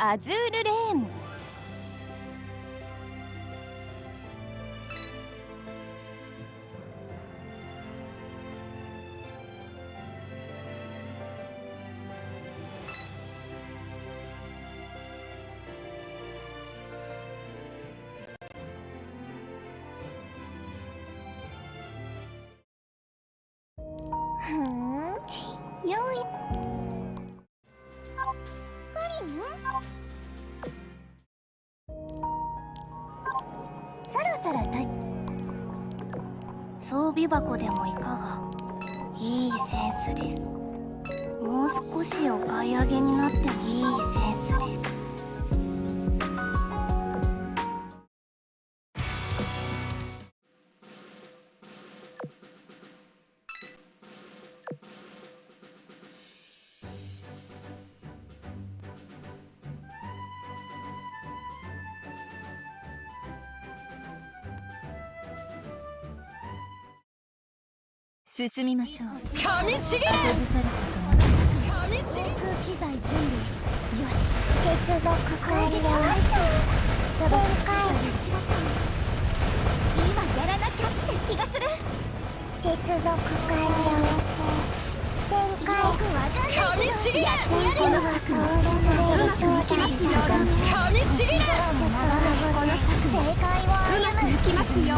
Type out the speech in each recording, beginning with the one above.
アズールレーン。よいカリム、そろそろ装備箱でもいかが。いいセンスです。もう少しお買い上げになってもいいセンスです。進みましょう。噛みちぎれ。後ずさることなく噛みちぎれ。航空機材準備よし。接続完了。展開。今やらなきゃって気がする。接続完了。展開。噛みちぎれ。この作の噛みちぎれ。正解はうまくいきますよ。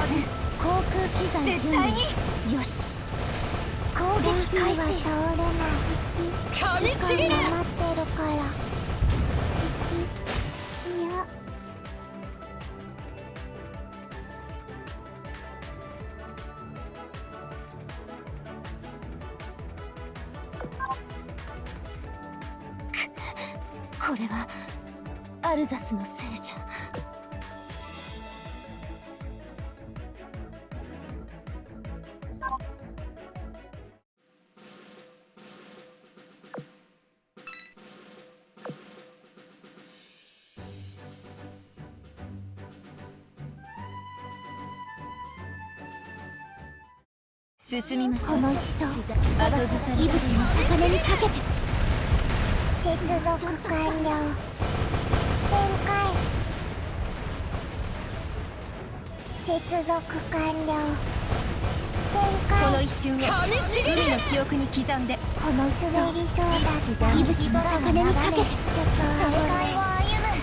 航空機材準備よし。攻撃開始。噛みちぎれ。待ってるから。いや。これはアルザスのせいじゃ。進みましょう。この人後ずさる息吹の高値にかけて。接続完了。展開。接続完了。展開。この一瞬を噛みちぎれ。地の記憶に刻んで。この滑りそうだ。息吹の高値にかけて。正解を歩む。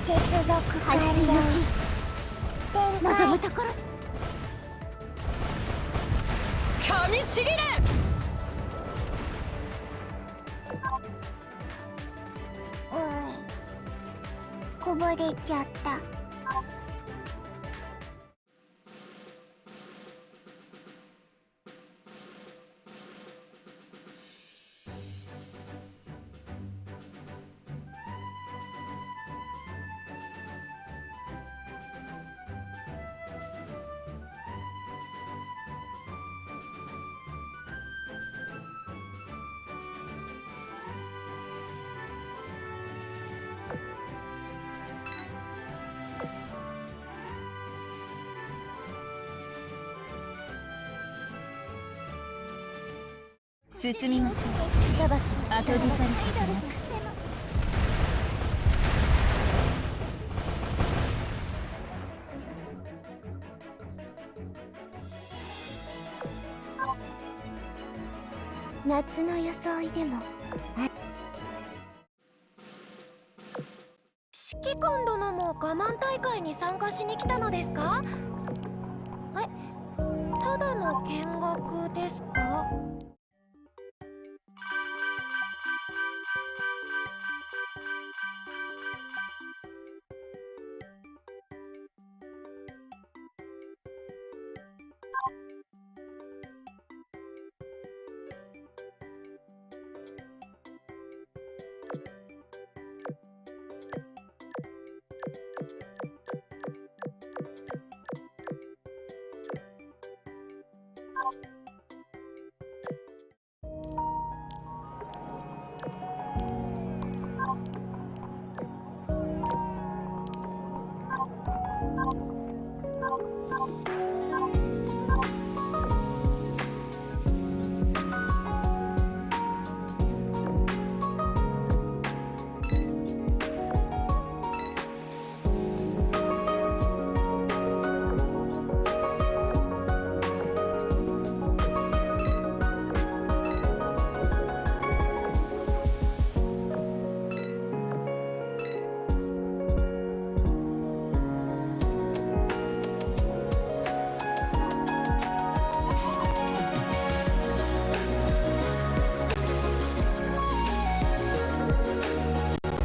接続完了。展開。望むところ。噛みちぎれ。こぼれちゃった。進みましょう。後ずさることなく。夏の装いでも指揮官殿も我慢大会に参加しに来たのですか？ただの見学ですか？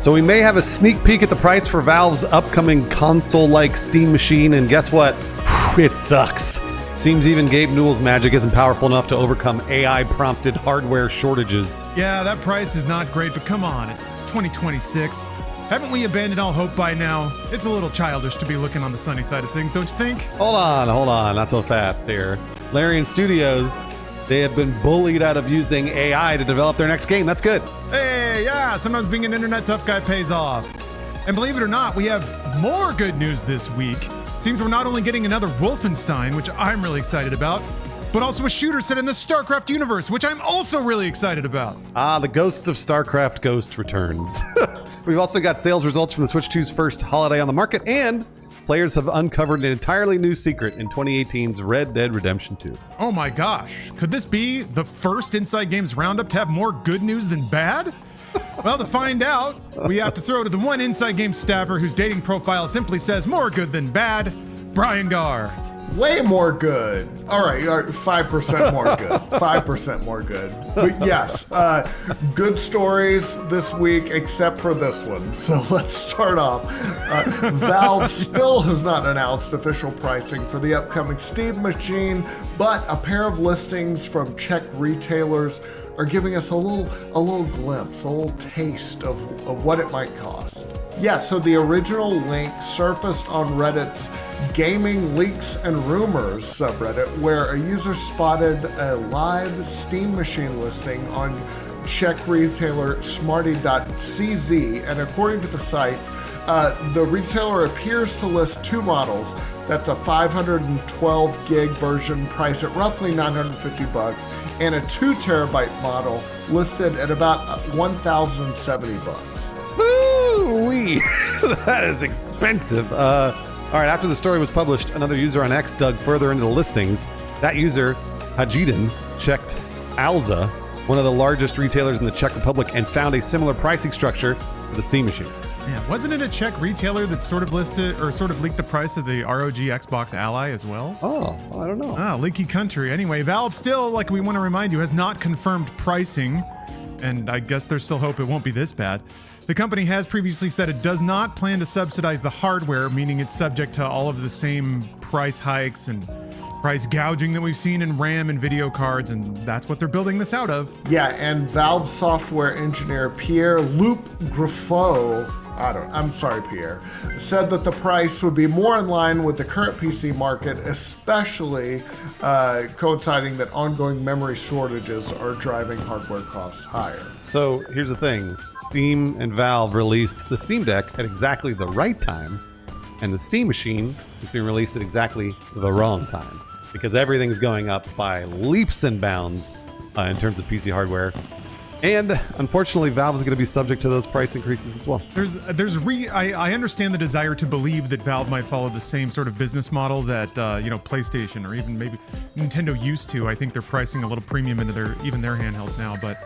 So we may have a sneak peek at the price for Valve's upcoming console-like Steam machine, and guess what? It sucks. Seems even Gabe Newell's magic isn't powerful enough to overcome AI-prompted hardware shortages. Yeah, that price is not great, but come on, it's 2026. Haven't we abandoned all hope by now? It's a little childish to be looking on the sunny side of things, don't you think? Hold on, not so fast here. Larian Studios, they have been bullied out of using AI to develop their next game. That's good. Hey, yeah, sometimes being an internet tough guy pays off. And believe it or not, we have more good news this week. Seems we're not only getting another Wolfenstein, which I'm really excited about, but also a shooter set in the StarCraft universe, which I'm also really excited about. The Ghost of StarCraft Ghost returns. We've also got sales results from the Switch 2's first holiday on the market, and players have uncovered an entirely new secret in 2018's Red Dead Redemption 2. Oh my gosh, could this be the first Inside Games Roundup to have more good news than bad? Well, to find out, we have to throw to the one Inside Games staffer whose dating profile simply says more good than bad, Brian Garr. Way more good. All right, 5% more good. 5% more good. But yes, good stories this week, except for this one. So let's start off. Valve still has not announced official pricing for the upcoming Steam machine, but a pair of listings from Czech retailers are giving us a little glimpse, a little taste of what it might cost. Yeah, so the original link surfaced on Reddit's Gaming Leaks and Rumors subreddit, where a user spotted a live Steam machine listing on Czech retailer smarty.cz, and according to the site, the retailer appears to list two models. That's a 512 gig version priced at roughly $950, and a 2 terabyte model listed at about $1,070. Woo-wee! That is expensive. All right, after the story was published, another user on X dug further into the listings. That user, Hajidin, checked Alza, one of the largest retailers in the Czech Republic, and found a similar pricing structure for the Steam machine. Yeah, wasn't it a Czech retailer that sort of listed or sort of leaked the price of the ROG Xbox Ally as well? Oh, I don't know. Leaky country. Anyway, Valve still, like we want to remind you, has not confirmed pricing, and I guess there's still hope it won't be this bad. The company has previously said it does not plan to subsidize the hardware, meaning it's subject to all of the same price hikes and price gouging that we've seen in RAM and video cards, and that's what they're building this out of. Yeah, and Valve software engineer Pierre Loup Griffo, Pierre, said that the price would be more in line with the current PC market, especially coinciding that ongoing memory shortages are driving hardware costs higher. So here's the thing. Steam and Valve released the Steam Deck at exactly the right time, and the Steam machine is being released at exactly the wrong time, because everything's going up by leaps and bounds in terms of PC hardware. And unfortunately, Valve is going to be subject to those price increases as well. I understand the desire to believe that Valve might follow the same sort of business model that PlayStation or even maybe Nintendo used to. I think they're pricing a little premium into their handhelds now, but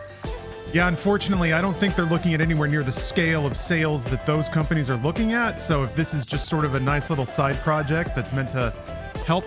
yeah, unfortunately, I don't think they're looking at anywhere near the scale of sales that those companies are looking at. So if this is just sort of a nice little side project that's meant to help.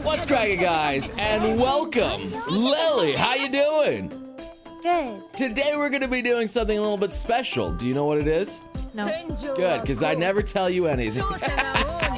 What's cracking, guys, and welcome. Lily, how you doing? good. Today we're gonna be doing something a little bit special. Do you know what it is? No, Good, because I never tell you anything.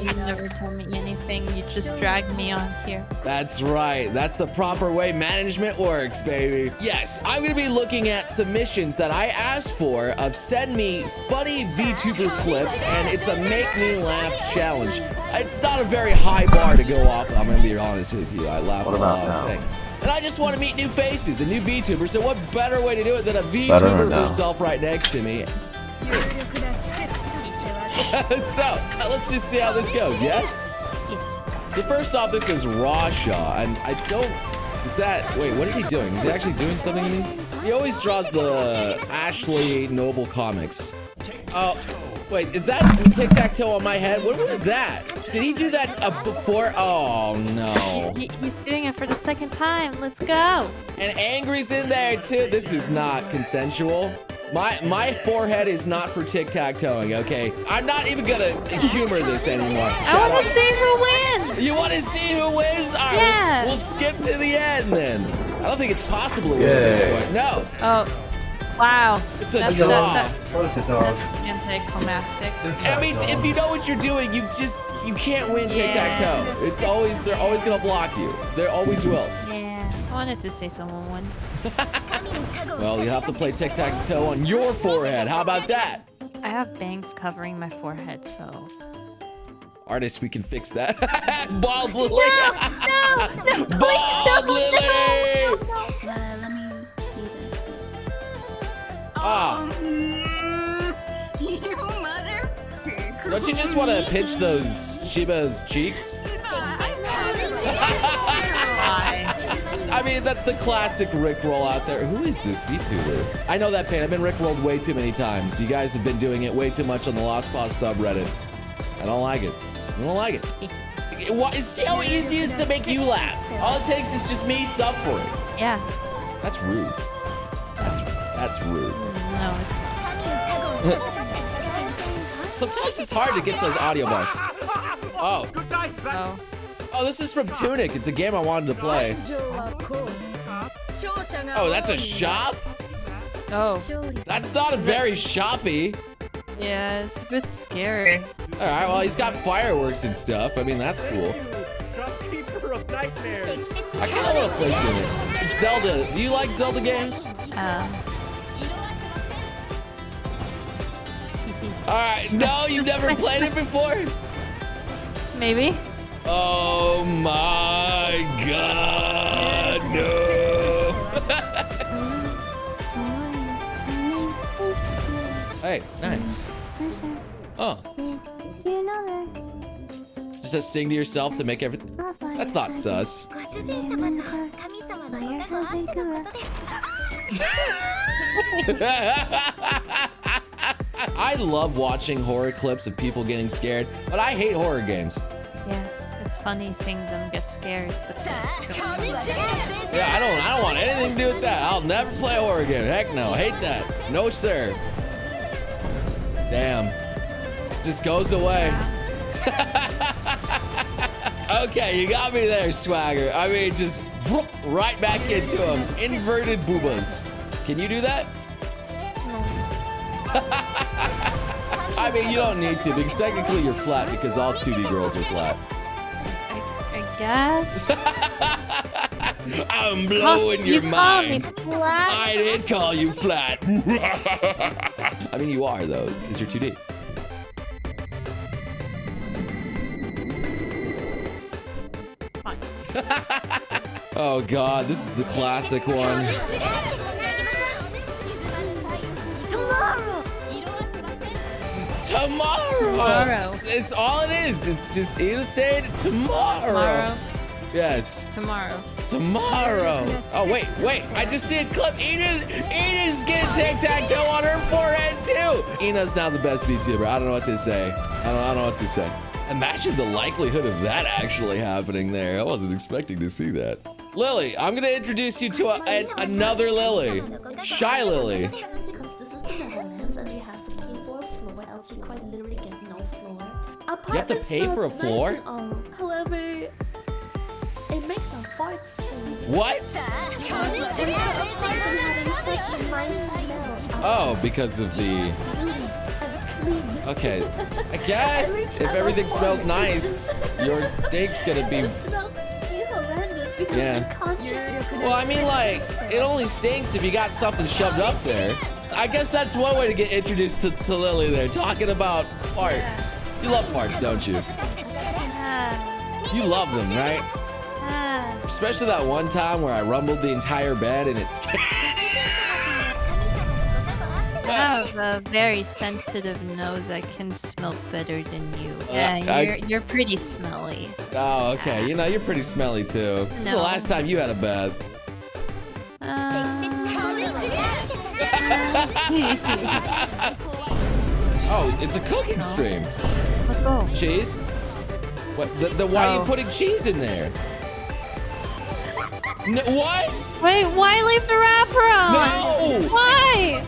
you never told me anything. You just dragged me on here. That's right. That's the proper way management works, baby. Yes, I'm gonna be looking at submissions that I asked for of send me funny VTuber clips, and it's a make me laugh challenge. It's not a very high bar to go off. I'm gonna be honest with you. I laugh at a lot of things. And I just want to meet new faces and new VTubers, so what better way to do it than a VTuber herself right next to me? So, let's just see how this goes, yes? Yes. So first off, this is Rasha, and I don't... Is that... Wait, what is he doing? Is he actually doing something to me? He always draws the Ashley Noble comics. Oh, wait, is that tic-tac-toe on my head? What was that? Did he do that before? Oh, no. He's doing it for the second time. Let's go. And Angry's in there, too. This is not consensual. My forehead is not for tic-tac-toeing, okay? I'm not even gonna humor this anymore. I want to see who wins. You want to see who wins? All right, Yeah. we'll skip to the end then. I don't think it's possible to win at this point. No, Oh, wow. it's a That's draw. That's anticlimactic. I mean, if you know what you're doing, you can't win tic-tac-toe. It's always, they're always gonna block you. They always will. Yeah, I wanted to say someone won. Well, you have to play tic-tac-toe on your forehead. How about that? I have bangs covering my forehead, so. Artist, we can fix that. Bald Lily! No, Bald Lily! Let me see this. Ah, You mother. don't you just want to pinch those Shiba's cheeks? I mean, that's the classic Rickroll out there. Who is this VTuber? I know that pain. I've been Rickrolled way too many times. You guys have been doing it way too much on the Lost Pause subreddit. I don't like it. I don't like it. See how easy it is to make you laugh. All it takes is just me suffering. Yeah. That's rude. That's rude. No, Sometimes it's hard to get those audio bars. Oh. oh. Oh, this is from Tunic. It's a game I wanted to play. Oh, that's a shop? Oh. That's not a very shoppy. Yeah, it's a bit scary. All right, well, he's got fireworks and stuff. I mean, that's cool. I kind of want to play Tunic. Zelda. Do you like Zelda games? All right. No, you've never played it before? Maybe. Oh my God, no. Hey, nice. Oh. Just to sing to yourself to make everything. That's not sus. I love watching horror clips of people getting scared, but I hate horror games. Yeah, it's funny seeing them get scared. But Yeah, I don't want anything to do with that. I'll never play a horror game. Heck no, hate that. No sir. Damn. Just goes away. Okay, you got me there, Swagger. I mean, just whoop, right back into him. Inverted boobas. Can you do that? I mean, you don't need to, because technically you're flat, because all 2D girls are flat. I guess. I'm blowing your mind. You called me flat. I did call you flat. I mean, you are, though, because you're 2D. Fine. Oh, God, this is the classic one. Tomorrow. It's all it is. It's just Ina saying tomorrow. Yes. Tomorrow. Oh, wait. I just see a clip. Ina's getting tic-tac-toe on her forehead, too. Ina's now the best VTuber. I don't know what to say. I don't know what to say. Imagine the likelihood of that actually happening there. I wasn't expecting to see that. Lily, I'm going to introduce you to another Lily. Shy Lily. You quite literally get no floor. You have to pay for a floor? However, It makes the farts stink. What? Such a nice smell. Oh, because of the... Okay, I guess if everything smells nice, your steak's gonna be... It smells horrendous because Yeah. the conscience. Well, I mean, like, it only stinks if you got something shoved up there. I guess that's one way to get introduced to Lily there, talking about farts. You love farts, don't you? You love them, right? Especially that one time where I rumbled the entire bed and it's... I have a very sensitive nose. I can smell better than you. Yeah, you're pretty smelly. Oh, okay. You know, you're pretty smelly too. When's the No. last time you had a bath? Oh, it's a cooking stream. Let's go. Cheese? What? Why are you Oh. putting cheese in there? No, what? Wait, why leave the wrapper on? No! Why?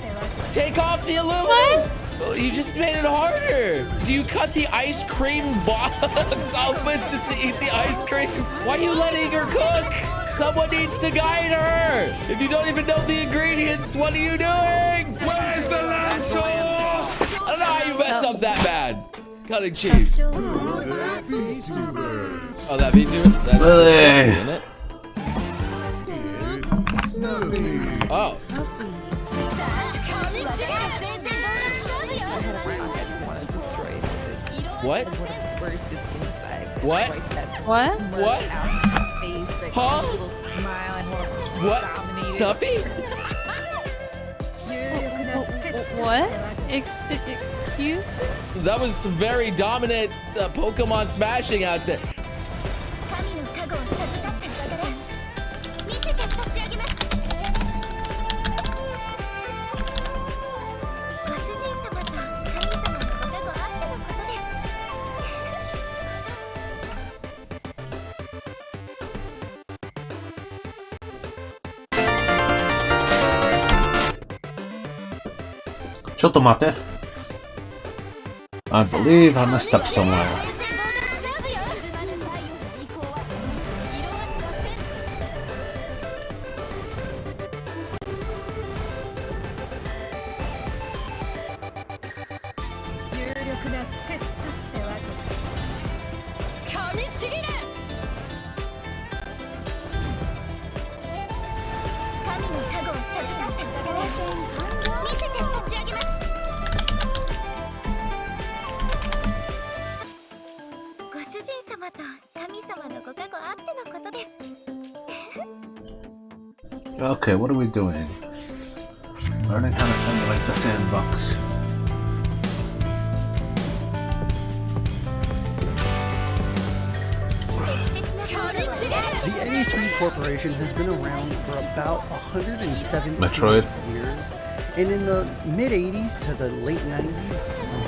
Take off the aluminum! Oh, you just made it harder. Do you cut the ice cream box open just to eat the ice cream? Why are you letting her cook? Someone needs to guide her. If you don't even know the ingredients, what are you doing? Where's the lamb sauce? I don't know how you mess up that bad. Cutting cheese. Oh, that VTuber? That's Lily. isn't it? Oh. What? What? What? What? Huh? What? Stuffy? What? Excuse? That was some very dominant Pokemon smashing out there. 神の加護を授かった力見せて差し上げます。ご主人様と神様のご加護あってのことです。 Chotto mate. I believe I messed up somewhere. Okay, what are we doing? Learning how to emulate the sandbox. The NEC Corporation has been around for about 170 Metroid. years, and in the mid-80s to the late 90s,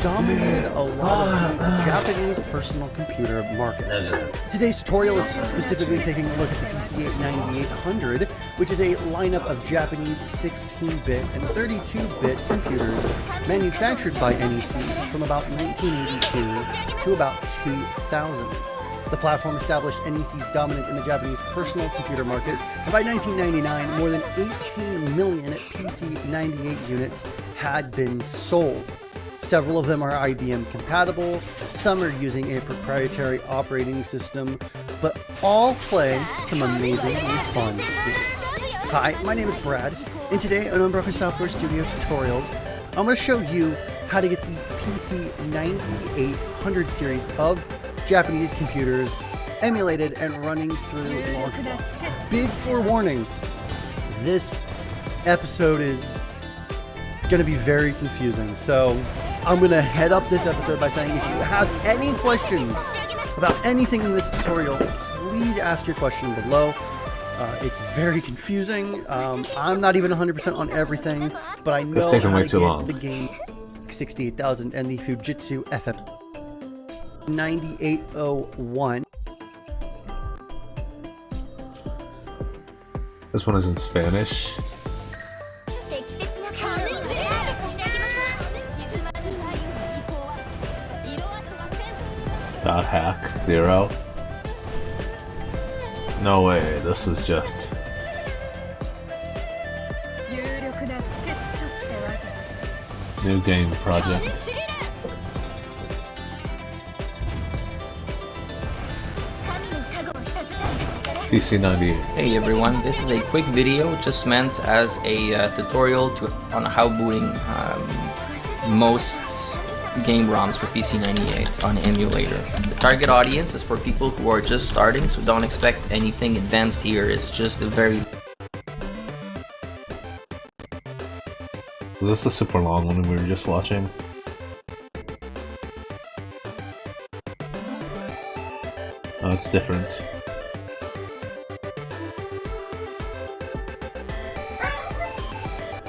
dominated a lot of the Japanese personal computer market. Today's tutorial is specifically taking a look at the PC-8 9800, which is a lineup of Japanese 16-bit and 32-bit computers manufactured by NEC from about 1982 to about 2000. The platform established NEC's dominance in the Japanese personal computer market, and by 1999, more than 18 million PC-98 units had been sold. Several of them are IBM compatible, some are using a proprietary operating system, but all play some amazingly fun games. Hi, my name is Brad, and today on Unbroken Software Studio Tutorials, I'm going to show you how to get the PC-9800 series of Japanese computers emulated and running through Launchbox. Big forewarning, this episode is going to be very confusing, so I'm going to head up this episode by saying if you have any questions about anything in this tutorial, please ask your question below. It's very confusing. I'm not even 100% on everything, but I know It's taking how way to too get long. the game 68,000 and the Fujitsu FM 9801. This one is in Spanish. .hack 0. No way, this was just... New game project. PC98. Hey everyone, this is a quick video just meant as a tutorial on how booting most game ROMs for PC98 on emulator. The target audience is for people who are just starting, so don't expect anything advanced here. It's just a very... Was this a super long one we were just watching? Oh, it's different.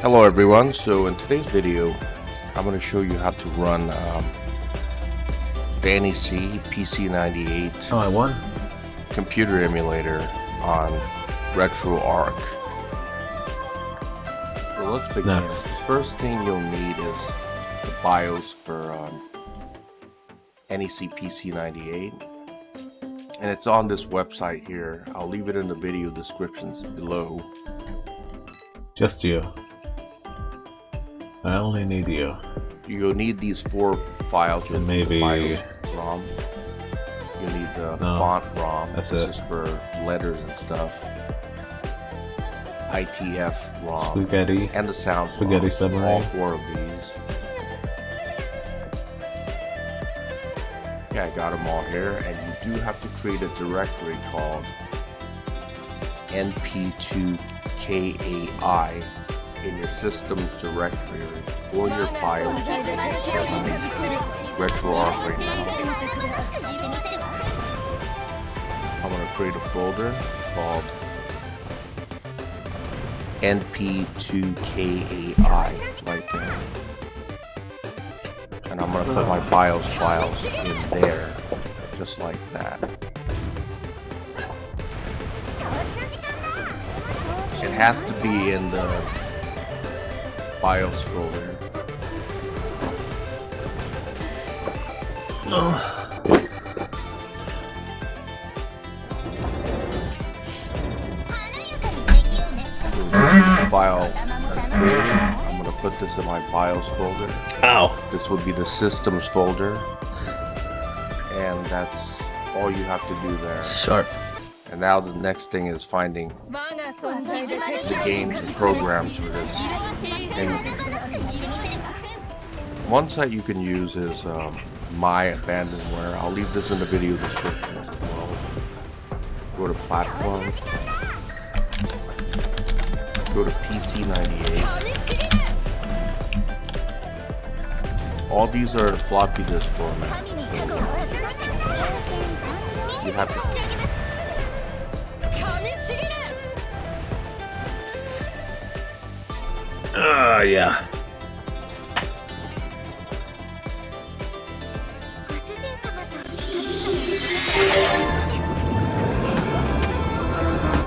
Hello everyone, so in today's video I'm going to show you how to run the NEC PC98 Oh, I won. computer emulator on RetroArch. So let's begin. Next. First thing you'll need is the BIOS for NEC PC98, and it's on this website here. I'll leave it in the video descriptions below. Just you. I only need you. You'll need these 4 files. You'll need maybe the BIOS ROM. You need the font ROM. That's this it. is for letters and stuff. ITF ROM. Spaghetti. And the sound Spaghetti ROM. submarine. All 4 of these. Yeah, I got them all here, and you do have to create a directory called np2kai in your system directory or your BIOS. RetroArch right now. I'm going to create a folder called np2kai right there. And I'm going to put my BIOS files in there, just like that. It has to be in the BIOS folder. File I'm going to put this in my BIOS folder. Ow! This would be the systems folder, and that's all you have to do there. Sharp. And now the next thing is finding the games and programs for this. And one site you can use is My Abandonware. I'll leave this in the video description as well. Go to platform. Go to PC98. All these are floppy disk format. So you have to. Yeah.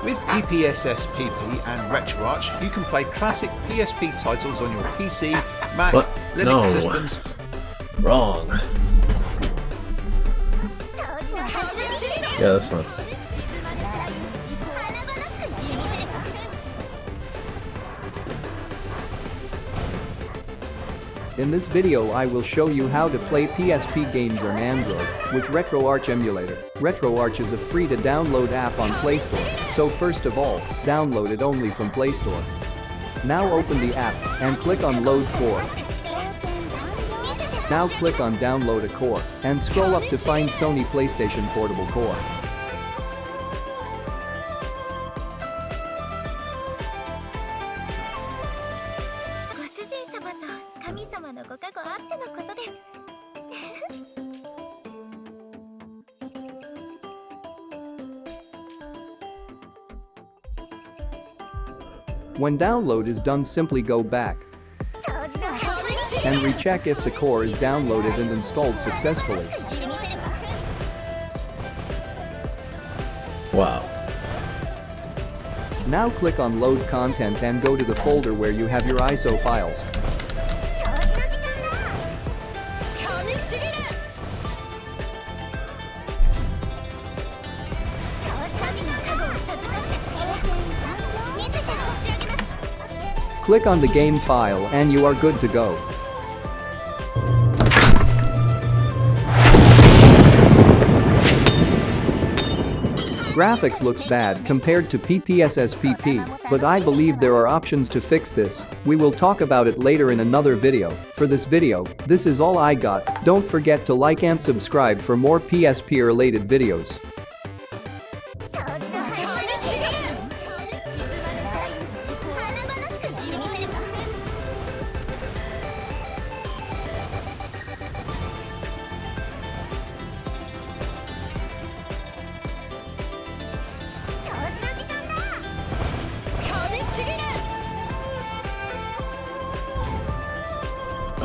With PPSS-PP and RetroArch, you can play classic PSP titles on your PC, Mac, What? Linux No. systems. Wrong. Yeah, this one. In this video I will show you how to play PSP games on Android with RetroArch emulator. RetroArch is a free to download app on Play Store, so first of all, download it only from Play Store. Now open the app and click on Load Core. Now click on Download a Core and scroll up to find Sony PlayStation Portable Core. When download is done, simply go back and recheck if the core is downloaded and installed successfully. Wow. Now click on Load Content and go to the folder where you have your ISO files. Click on the game file and you are good to go. Graphics looks bad compared to PPSSPP, but I believe there are options to fix this. We will talk about it later in another video. For this video, this is all I got. Don't forget to like and subscribe for more PSP related videos.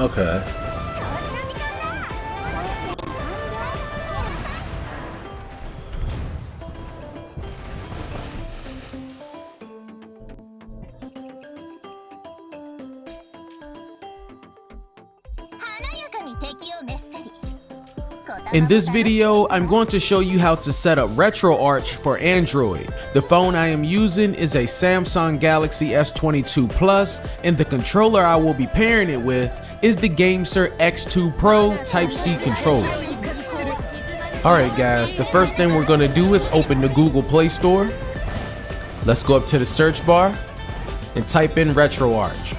Okay. In this video, I'm going to show you how to set up RetroArch for Android. The phone I am using is a Samsung Galaxy S22 Plus, and the controller I will be pairing it with is the GameSir X2 Pro Type-C controller. Alright guys, the first thing we're going to do is open the Google Play Store. Let's go up to the search bar and type in RetroArch.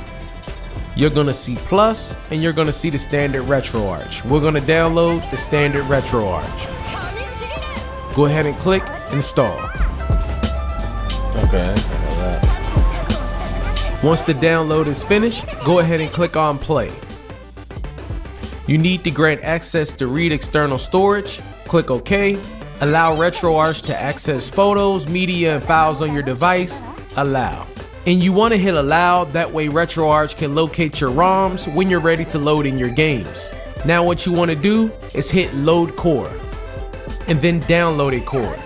You're gonna see Plus and you're gonna see the standard RetroArch. We're gonna download the standard RetroArch. Go ahead and click install. Okay. Once the download is finished, go ahead and click on play. You need to grant access to read external storage. Click OK. Allow RetroArch to access photos, media, and files on your device. Allow. And you want to hit allow, that way RetroArch can locate your ROMs when you're ready to load in your games. Now what you want to do is hit load core and then download a core.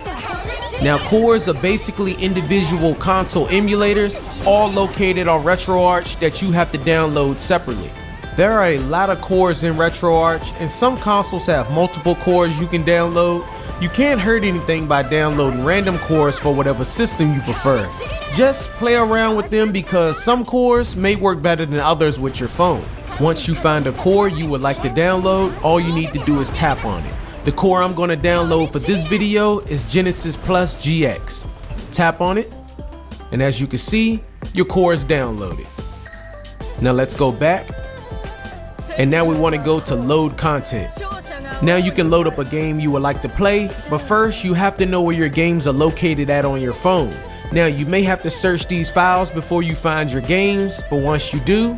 Now cores are basically individual console emulators, all located on RetroArch that you have to download separately. There are a lot of cores in RetroArch, and some consoles have multiple cores you can download. You can't hurt anything by downloading random cores for whatever system you prefer. Just play around with them because some cores may work better than others with your phone. Once you find a core you would like to download, all you need to do is tap on it. The core I'm going to download for this video is Genesis Plus GX. Tap on it, and as you can see, your core is downloaded. Now let's go back, and now we want to go to load content. Now you can load up a game you would like to play, but first you have to know where your games are located at on your phone. Now you may have to search these files before you find your games, but once you do,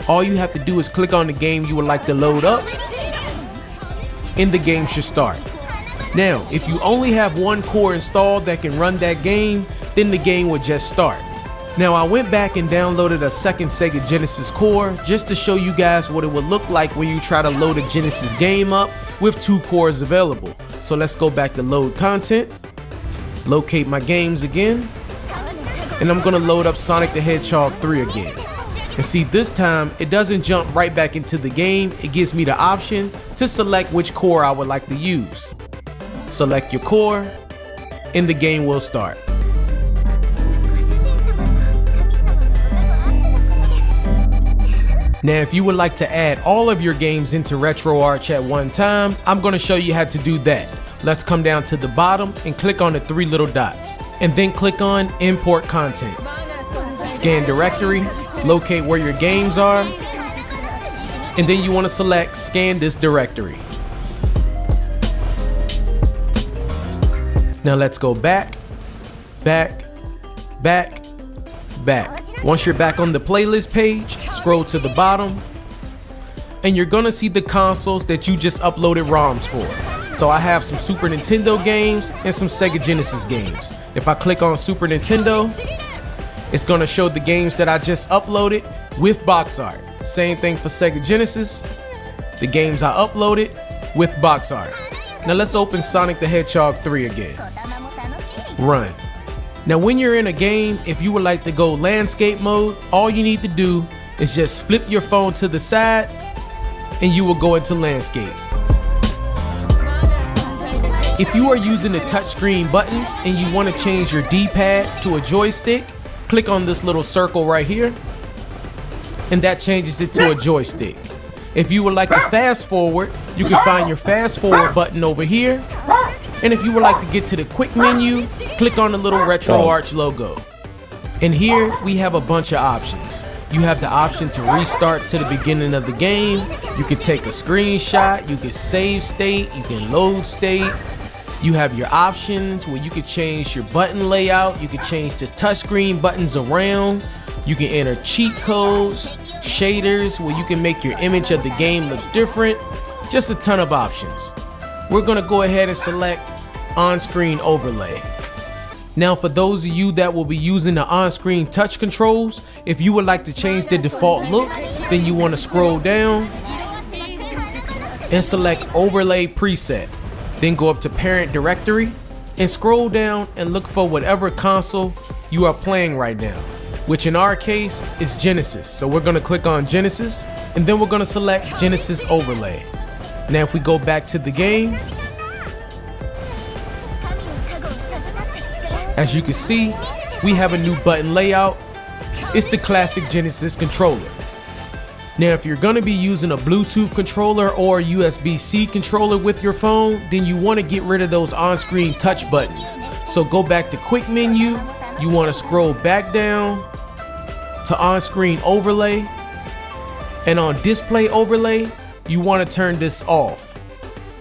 all you have to do is click on the game you would like to load up, and the game should start. Now, if you only have one core installed that can run that game, then the game will just start. Now I went back and downloaded a second Sega Genesis core just to show you guys what it would look like when you try to load a Genesis game up with two cores available. So let's go back to load content, locate my games again, and I'm gonna load up Sonic the Hedgehog 3 again. And see, this time it doesn't jump right back into the game, it gives me the option to select which core I would like to use. Select your core, and the game will start. Now if you would like to add all of your games into RetroArch at one time, I'm going to show you how to do that. Let's come down to the bottom and click on the three little dots, and then click on import content. Scan directory, locate where your games are, and then you want to select scan this directory. Now let's go back. Once you're back on the playlist page, scroll to the bottom, and you're gonna see the consoles that you just uploaded ROMs for. So I have some Super Nintendo games and some Sega Genesis games. If I click on Super Nintendo, it's gonna show the games that I just uploaded with box art. Same thing for Sega Genesis, the games I uploaded with box art. Now let's open Sonic the Hedgehog 3 again. Run. Now when you're in a game, if you would like to go landscape mode, all you need to do is just flip your phone to the side and you will go into landscape. If you are using the touchscreen buttons and you want to change your D-pad to a joystick, click on this little circle right here and that changes it to a joystick. If you would like to fast forward, you can find your fast forward button over here. And if you would like to get to the quick menu, click on the little RetroArch logo. And here we have a bunch of options. You have the option to restart to the beginning of the game. You can take a screenshot, you can save state, you can load state. You have your options where you can change your button layout, you can change the touchscreen buttons around, you can enter cheat codes, shaders where you can make your image of the game look different. Just a ton of options. We're gonna go ahead and select on-screen overlay. Now for those of you that will be using the on-screen touch controls, if you would like to change the default look, then you want to scroll down and select overlay preset. Then go up to parent directory and scroll down and look for whatever console you are playing right now, which in our case is Genesis. So we're gonna click on Genesis and then we're gonna select Genesis overlay. Now if we go back to the game, as you can see, we have a new button layout. It's the classic Genesis controller. Now, if you're gonna be using a Bluetooth controller or a USB-C controller with your phone, then you wanna get rid of those on-screen touch buttons. So go back to quick menu, you wanna scroll back down to on-screen overlay, and on display overlay, you wanna turn this off.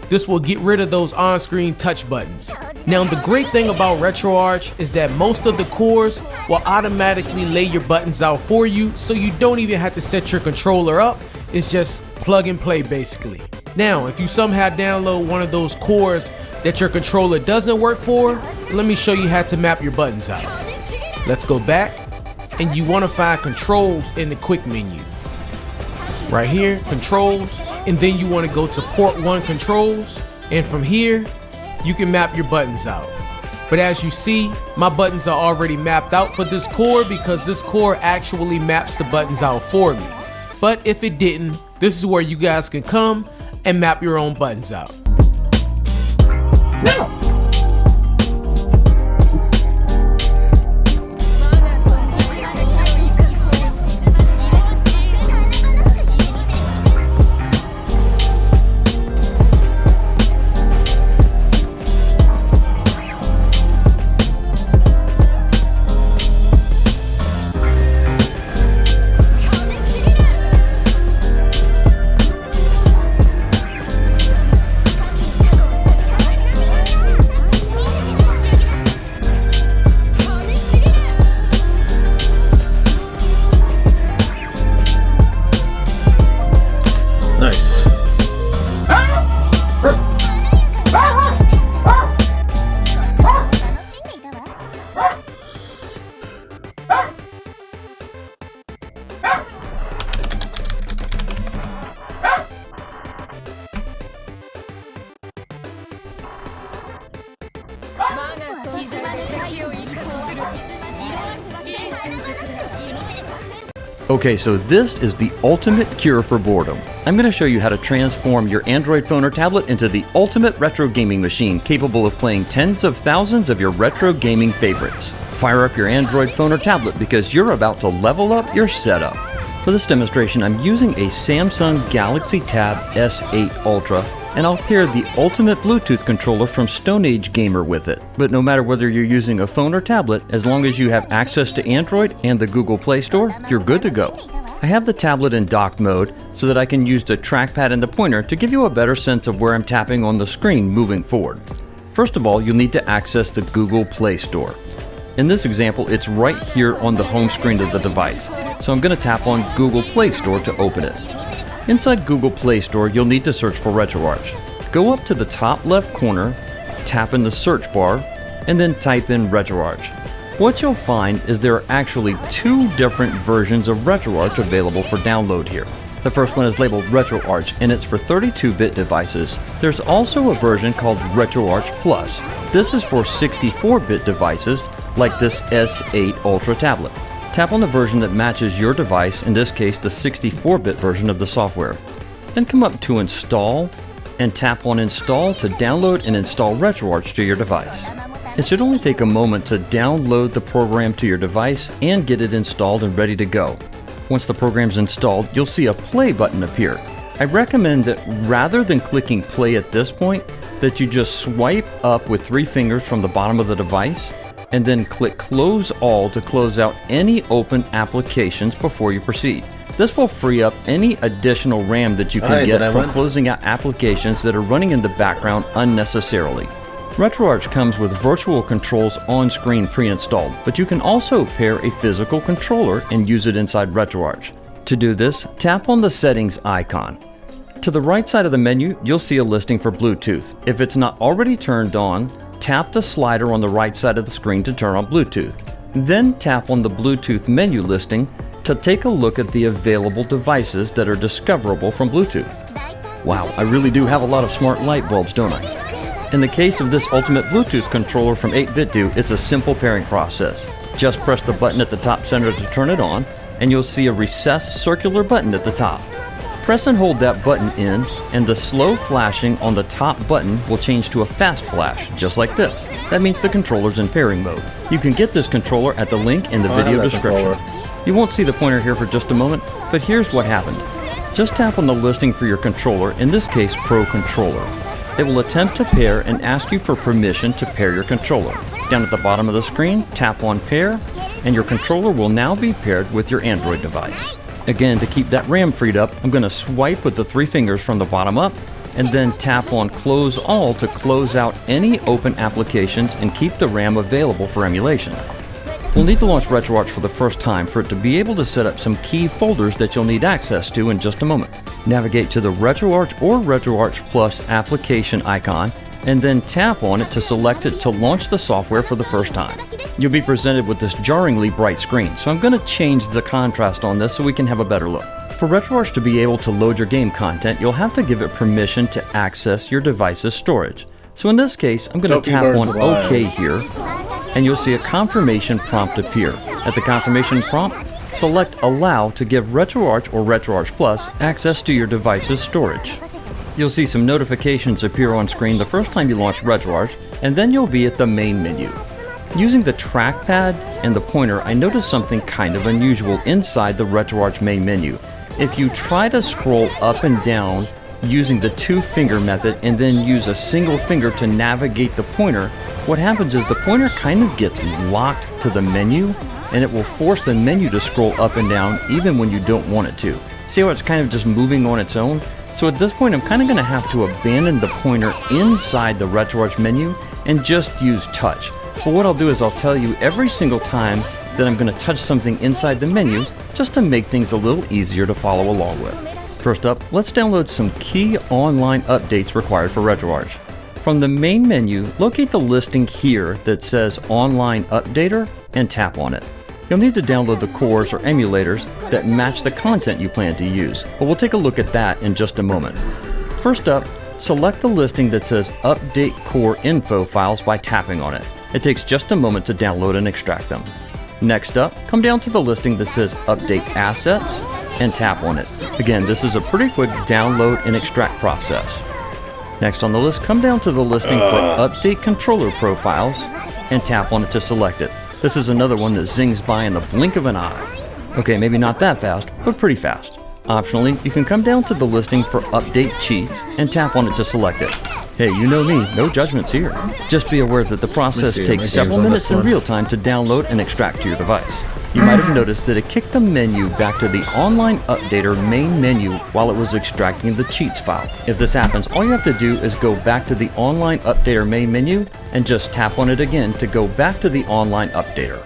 This will get rid of those on-screen touch buttons. Now the great thing about RetroArch is that most of the cores will automatically lay your buttons out for you, so you don't even have to set your controller up. It's just plug and play basically. Now if you somehow download one of those cores that your controller doesn't work for, let me show you how to map your buttons out. Let's go back, and you want to find controls in the quick menu. Right here, controls, and then you want to go to port 1 controls, and from here you can map your buttons out. But as you see, my buttons are already mapped out for this core because this core actually maps the buttons out for me. But if it didn't, this is where you guys can come and map your own buttons out. Okay, so this is the ultimate cure for boredom. I'm going to show you how to transform your Android phone or tablet into the ultimate retro gaming machine capable of playing tens of thousands of your retro gaming favorites. Fire up your Android phone or tablet because you're about to level up your setup. For this demonstration, I'm using a Samsung Galaxy Tab S8 Ultra, and I'll pair the ultimate Bluetooth controller from Stone Age Gamer with it. But no matter whether you're using a phone or tablet, as long as you have access to Android and the Google Play Store, you're good to go. I have the tablet in docked mode so that I can use the trackpad and the pointer to give you a better sense of where I'm tapping on the screen moving forward. First of all, you'll need to access the Google Play Store. In this example, it's right here on the home screen of the device. So I'm going to tap on Google Play Store to open it. Inside Google Play Store, you'll need to search for RetroArch. Go up to the top left corner, tap in the search bar, and then type in RetroArch. What you'll find is there are actually two different versions of RetroArch available for download here. The first one is labeled RetroArch, and it's for 32-bit devices. There's also a version called RetroArch Plus. This is for 64-bit devices, like this S8 Ultra tablet. Tap on the version that matches your device, in this case the 64-bit version of the software. Then come up to Install and tap on Install to download and install RetroArch to your device. It should only take a moment to download the program to your device and get it installed and ready to go. Once the program's installed, you'll see a play button appear. I recommend that rather than clicking play at this point, that you just swipe up with 3 fingers from the bottom of the device, and then click close all to close out any open applications before you proceed. This will free up any additional RAM that you can get from closing out applications that are running in the background unnecessarily. RetroArch comes with virtual controls on screen pre-installed, but you can also pair a physical controller and use it inside RetroArch. To do this, tap on the settings icon. To the right side of the menu, you'll see a listing for Bluetooth. If it's not already turned on, tap the slider on the right side of the screen to turn on Bluetooth. Then tap on the Bluetooth menu listing to take a look at the available devices that are discoverable from Bluetooth. Wow, I really do have a lot of smart light bulbs, don't I? In the case of this Ultimate Bluetooth controller from 8BitDo, it's a simple pairing process. Just press the button at the top center to turn it on, and you'll see a recessed circular button at the top. Press and hold that button in, and the slow flashing on the top button will change to a fast flash, just like this. That means the controller's in pairing mode. You can get this controller at the link in the video description. You won't see the pointer here for just a moment, but here's what happened. Just tap on the listing for your controller, in this case Pro Controller. It will attempt to pair and ask you for permission to pair your controller. Down at the bottom of the screen, tap on Pair, and your controller will now be paired with your Android device. Again, to keep that RAM freed up, I'm going to swipe with the 3 fingers from the bottom up, and then tap on Close All to close out any open applications and keep the RAM available for emulation. We'll need to launch RetroArch for the first time for it to be able to set up some key folders that you'll need access to in just a moment. Navigate to the RetroArch or RetroArch Plus application icon, and then tap on it to select it to launch the software for the first time. You'll be presented with this jarringly bright screen, so I'm going to change the contrast on this so we can have a better look. For RetroArch to be able to load your game content, you'll have to give it permission to access your device's storage. So in this case, I'm going to tap on OK here, and you'll see a confirmation prompt appear. At the confirmation prompt, select Allow to give RetroArch or RetroArch Plus access to your device's storage. You'll see some notifications appear on screen the first time you launch RetroArch, and then you'll be at the main menu. Using the trackpad and the pointer, I noticed something kind of unusual inside the RetroArch main menu. If you try to scroll up and down using the 2-finger method and then use a single finger to navigate the pointer, what happens is the pointer kind of gets locked to the menu, and it will force the menu to scroll up and down even when you don't want it to. See how it's kind of just moving on its own? So at this point, I'm kind of going to have to abandon the pointer inside the RetroArch menu and just use touch. But what I'll do is I'll tell you every single time that I'm going to touch something inside the menu, just to make things a little easier to follow along with. First up, let's download some key online updates required for RetroArch. From the main menu, locate the listing here that says Online Updater and tap on it. You'll need to download the cores or emulators that match the content you plan to use, but we'll take a look at that in just a moment. First up, select the listing that says Update Core Info files by tapping on it. It takes just a moment to download and extract them. Next up, come down to the listing that says Update Assets and tap on it. Again, this is a pretty quick download and extract process. Next on the list, come down to the listing for Update Controller Profiles and tap on it to select it. This is another one that zings by in the blink of an eye. Okay, maybe not that fast, but pretty fast. Optionally, you can come down to the listing for Update Cheats and tap on it to select it. Hey, you know me, no judgments here. Just be aware that the process takes several minutes in real time to download and extract to your device. You might have noticed that it kicked the menu back to the Online Updater main menu while it was extracting the cheats file. If this happens, all you have to do is go back to the Online Updater main menu and just tap on it again to go back to the Online Updater.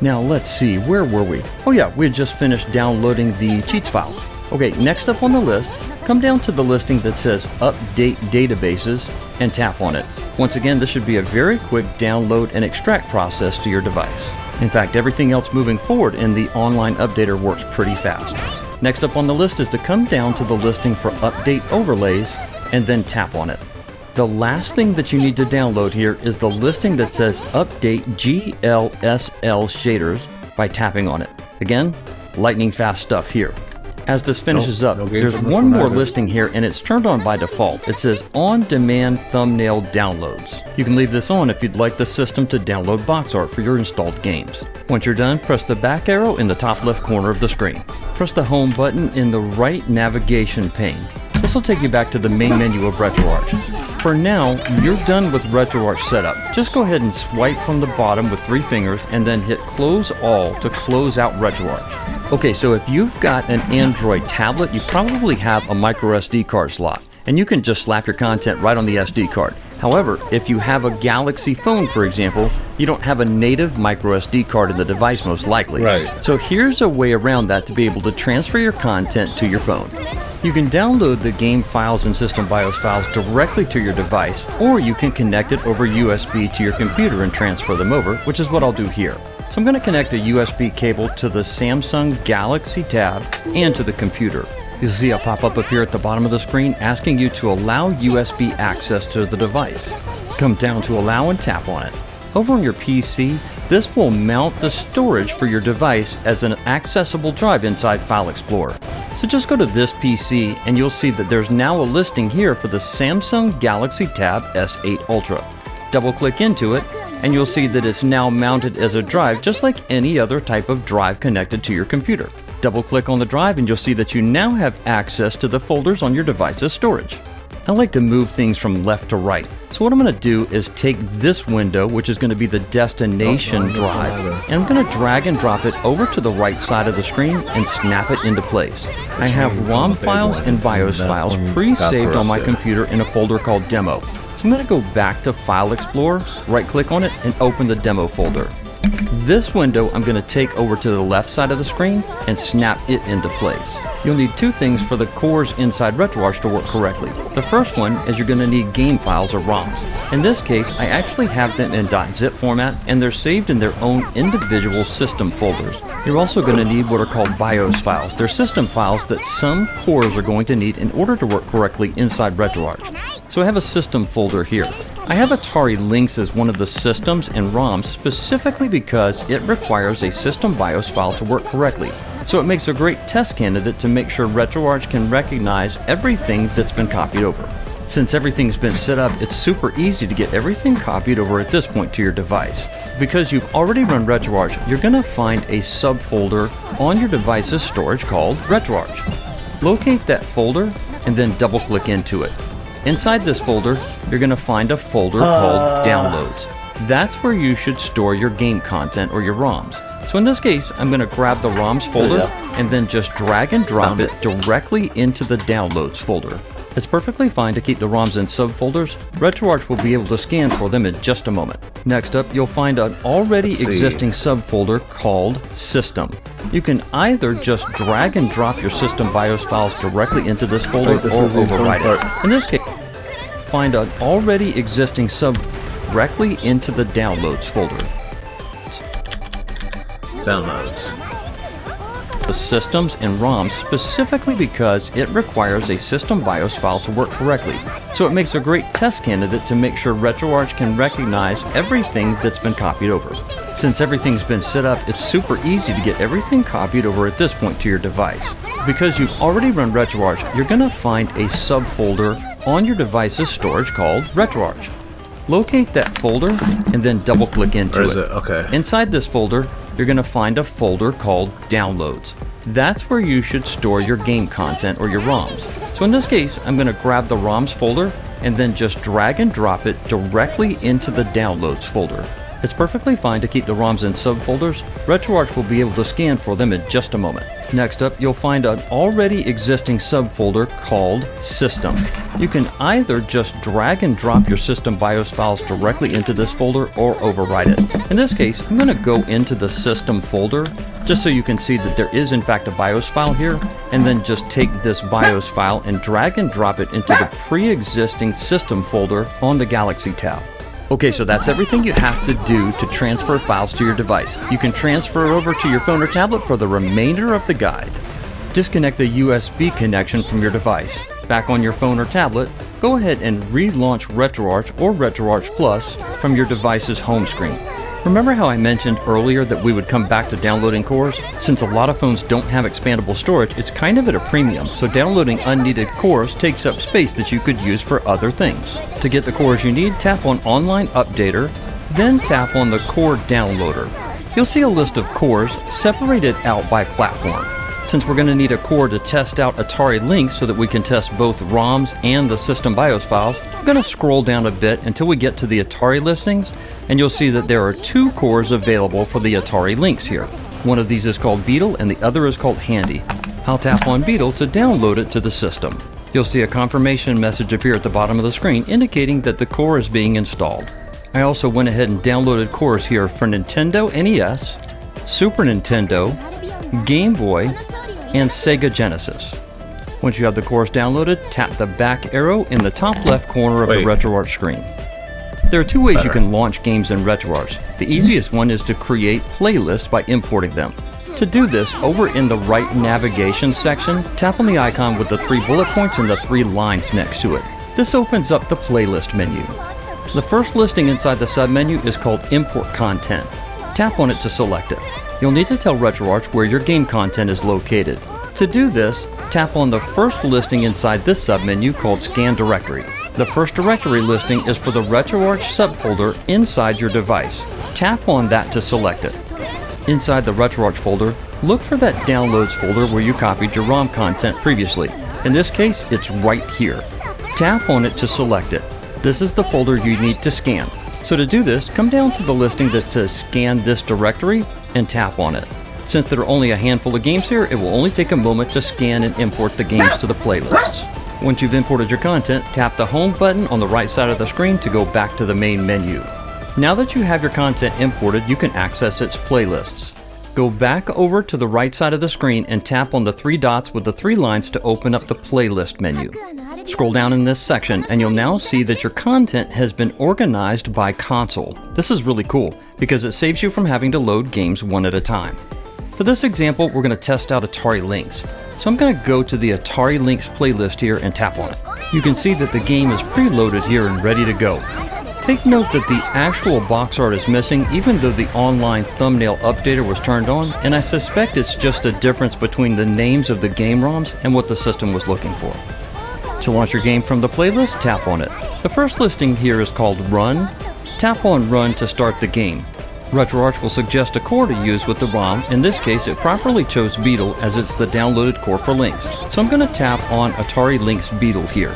Now let's see, where were we? Oh yeah, we had just finished downloading the cheats files. Okay, next up on the list, come down to the listing that says Update Databases and tap on it. Once again, this should be a very quick download and extract process to your device. In fact, everything else moving forward in the Online Updater works pretty fast. Next up on the list is to come down to the listing for Update Overlays and then tap on it. The last thing that you need to download here is the listing that says Update GLSL Shaders by tapping on it. Again, lightning fast stuff here. As this finishes up, no games there's on this one one more either. listing here and it's turned on by default. It says on-demand thumbnail downloads. You can leave this on if you'd like the system to download box art for your installed games. Once you're done, press the back arrow in the top left corner of the screen. Press the home button in the right navigation pane. This will take you back to the main menu of RetroArch. For now, you're done with RetroArch setup. Just go ahead and swipe from the bottom with 3 fingers and then hit close all to close out RetroArch. Okay, so if you've got an Android tablet, you probably have a micro SD card slot, and you can just slap your content right on the SD card. However, if you have a Galaxy phone, for example, you don't have a native micro SD card in the device most likely. Right. So here's a way around that to be able to transfer your content to your phone. You can download the game files and system BIOS files directly to your device, or you can connect it over USB to your computer and transfer them over, which is what I'll do here. So I'm going to connect a USB cable to the Samsung Galaxy Tab and to the computer. You'll see a pop-up up here at the bottom of the screen asking you to allow USB access to the device. Come down to allow and tap on it. Over on your PC, this will mount the storage for your device as an accessible drive inside File Explorer. So just go to this PC and you'll see that there's now a listing here for the Samsung Galaxy Tab S8 Ultra. Double click into it and you'll see that it's now mounted as a drive just like any other type of drive connected to your computer. Double click on the drive and you'll see that you now have access to the folders on your device's storage. I like to move things from left to right. So what I'm going to do is take this window, which is going to be the destination drive, and I'm going to drag and drop it over to the right side of the screen and snap it into place. I have ROM files and BIOS files pre-saved on my computer in a folder called Demo. So I'm going to go back to File Explorer, right-click on it, and open the Demo folder. This window I'm going to take over to the left side of the screen and snap it into place. You'll need 2 things for the cores inside RetroArch to work correctly. The first one is you're going to need game files or ROMs. In this case, I actually have them in .zip format and they're saved in their own individual system folders. You're also going to need what are called BIOS files. They're system files that some cores are going to need in order to work correctly inside RetroArch. So I have a system folder here. I have Atari Lynx as one of the systems and ROMs specifically because it requires a system BIOS file to work correctly. So it makes a great test candidate to make sure RetroArch can recognize everything that's been copied over. Since everything's been set up, it's super easy to get everything copied over at this point to your device. Because you've already run RetroArch, you're going to find a subfolder on your device's storage called RetroArch. Locate that folder and then double click into it. Inside this folder, you're going to find a folder called Downloads. That's where you should store your game content or your ROMs. So in this case, I'm going to grab the ROMs folder and then just drag and drop it directly into the Downloads folder. It's perfectly fine to keep the ROMs in subfolders. RetroArch will be able to scan for them in just a moment. Next up, you'll find an already existing subfolder called System. You can either just drag and drop your system BIOS files directly into this folder or overwrite it. In this case, find an already existing sub directly into the Downloads folder. Downloads. The systems and ROMs specifically because it requires a system BIOS file to work correctly. So it makes a great test candidate to make sure RetroArch can recognize everything that's been copied over. Since everything's been set up, it's super easy to get everything copied over at this point to your device. Because you've already run RetroArch, you're going to find a subfolder on your device's storage called RetroArch. Locate that folder and then double click into it. Okay. Inside this folder, you're going to find a folder called Downloads. That's where you should store your game content or your ROMs. So in this case, I'm going to grab the ROMs folder and then just drag and drop it directly into the Downloads folder. It's perfectly fine to keep the ROMs in subfolders. RetroArch will be able to scan for them in just a moment. Next up, you'll find an already existing subfolder called System. You can either just drag and drop your system BIOS files directly into this folder or overwrite it. In this case, I'm going to go into the System folder just so you can see that there is in fact a BIOS file here, and then just take this BIOS file and drag and drop it into the pre-existing System folder on the Galaxy tab. Okay, so that's everything you have to do to transfer files to your device. You can transfer over to your phone or tablet for the remainder of the guide. Disconnect the USB connection from your device. Back on your phone or tablet, go ahead and relaunch RetroArch or RetroArch Plus from your device's home screen. Remember how I mentioned earlier that we would come back to downloading cores? Since a lot of phones don't have expandable storage, it's kind of at a premium, so downloading unneeded cores takes up space that you could use for other things. To get the cores you need, tap on Online Updater, then tap on the Core Downloader. You'll see a list of cores separated out by platform. Since we're going to need a core to test out Atari Lynx so that we can test both ROMs and the system BIOS files, I'm going to scroll down a bit until we get to the Atari listings, and you'll see that there are 2 cores available for the Atari Lynx here. One of these is called Beetle and the other is called Handy. I'll tap on Beetle to download it to the system. You'll see a confirmation message appear at the bottom of the screen indicating that the core is being installed. I also went ahead and downloaded cores here for Nintendo NES, Super Nintendo, Game Boy, and Sega Genesis. Once you have the cores downloaded, tap the back arrow in the top left corner of the RetroArch screen. There are 2 ways you can launch games in RetroArch. The easiest one is to create playlists by importing them. To do this, over in the right navigation section, tap on the icon with the 3 bullet points and the 3 lines next to it. This opens up the playlist menu. The first listing inside the submenu is called Import Content. Tap on it to select it. You'll need to tell RetroArch where your game content is located. To do this, tap on the first listing inside this submenu called Scan Directory. The first directory listing is for the RetroArch subfolder inside your device. Tap on that to select it. Inside the RetroArch folder, look for that Downloads folder where you copied your ROM content previously. In this case, it's right here. Tap on it to select it. This is the folder you need to scan. So to do this, come down to the listing that says Scan this directory and tap on it. Since there are only a handful of games here, it will only take a moment to scan and import the games to the playlists. Once you've imported your content, tap the Home button on the right side of the screen to go back to the main menu. Now that you have your content imported, you can access its playlists. Go back over to the right side of the screen and tap on the 3 dots with the 3 lines to open up the playlist menu. Scroll down in this section and you'll now see that your content has been organized by console. This is really cool because it saves you from having to load games one at a time. For this example, we're going to test out Atari Lynx. So I'm going to go to the Atari Lynx playlist here and tap on it. You can see that the game is preloaded here and ready to go. Take note that the actual box art is missing even though the online thumbnail updater was turned on, and I suspect it's just a difference between the names of the game ROMs and what the system was looking for. To launch your game from the playlist, tap on it. The first listing here is called Run. Tap on Run to start the game. RetroArch will suggest a core to use with the ROM. In this case, it properly chose Beetle as it's the downloaded core for Lynx. So I'm going to tap on Atari Lynx Beetle here.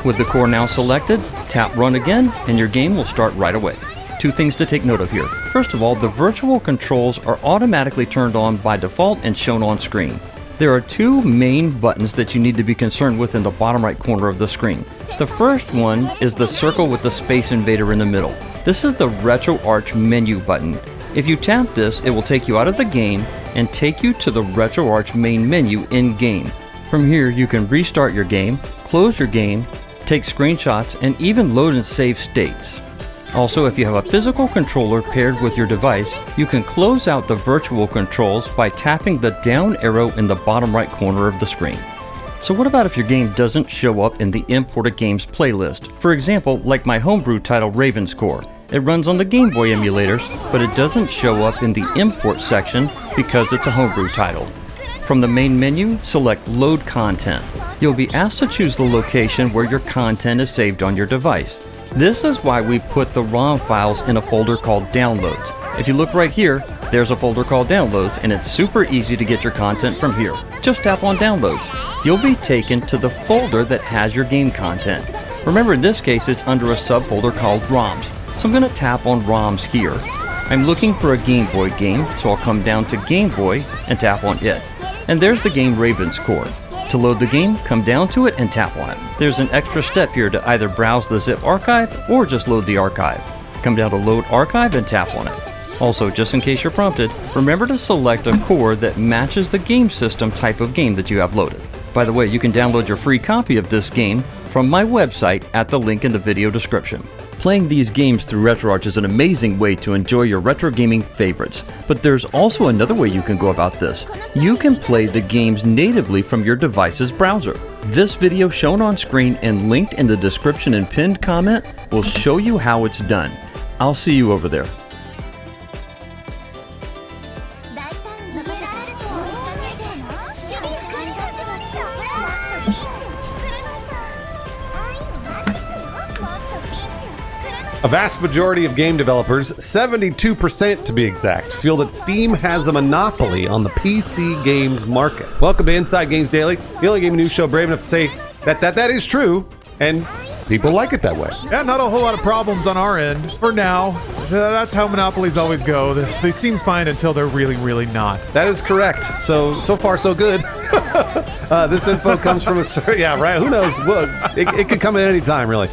With the core now selected, tap Run again, and your game will start right away. 2 things to take note of here. First of all, the virtual controls are automatically turned on by default and shown on screen. There are 2 main buttons that you need to be concerned with in the bottom right corner of the screen. The first one is the circle with the Space Invader in the middle. This is the RetroArch menu button. If you tap this, it will take you out of the game and take you to the RetroArch main menu in-game. From here, you can restart your game, close your game, take screenshots, and even load and save states. Also, if you have a physical controller paired with your device, you can close out the virtual controls by tapping the down arrow in the bottom right corner of the screen. So what about if your game doesn't show up in the imported games playlist? For example, like my homebrew title Raven's Core. It runs on the Game Boy emulators, but it doesn't show up in the import section because it's a homebrew title. From the main menu, select Load Content. You'll be asked to choose the location where your content is saved on your device. This is why we put the ROM files in a folder called Downloads. If you look right here, there's a folder called Downloads, and it's super easy to get your content from here. Just tap on Downloads. You'll be taken to the folder that has your game content. Remember, in this case, it's under a subfolder called ROMs. So I'm going to tap on ROMs here. I'm looking for a Game Boy game, so I'll come down to Game Boy and tap on it. And there's the game Raven's Core. To load the game, come down to it and tap on it. There's an extra step here to either browse the zip archive or just load the archive. Come down to Load Archive and tap on it. Also, just in case you're prompted, remember to select a core that matches the game system type of game that you have loaded. By the way, you can download your free copy of this game from my website at the link in the video description. Playing these games through RetroArch is an amazing way to enjoy your retro gaming favorites, but there's also another way you can go about this. You can play the games natively from your device's browser. This video shown on screen and linked in the description and pinned comment will show you how it's done. I'll see you over there. A vast majority of game developers, 72% to be exact, feel that Steam has a monopoly on the PC games market. Welcome to Inside Games Daily, the only gaming news show brave enough to say that is true, and people like it that way. Yeah, not a whole lot of problems on our end for now. That's how monopolies always go. They seem fine until they're really, really not. That is correct. So far, so good. This info comes from yeah, right. Who knows? Well, it could come at any time, really.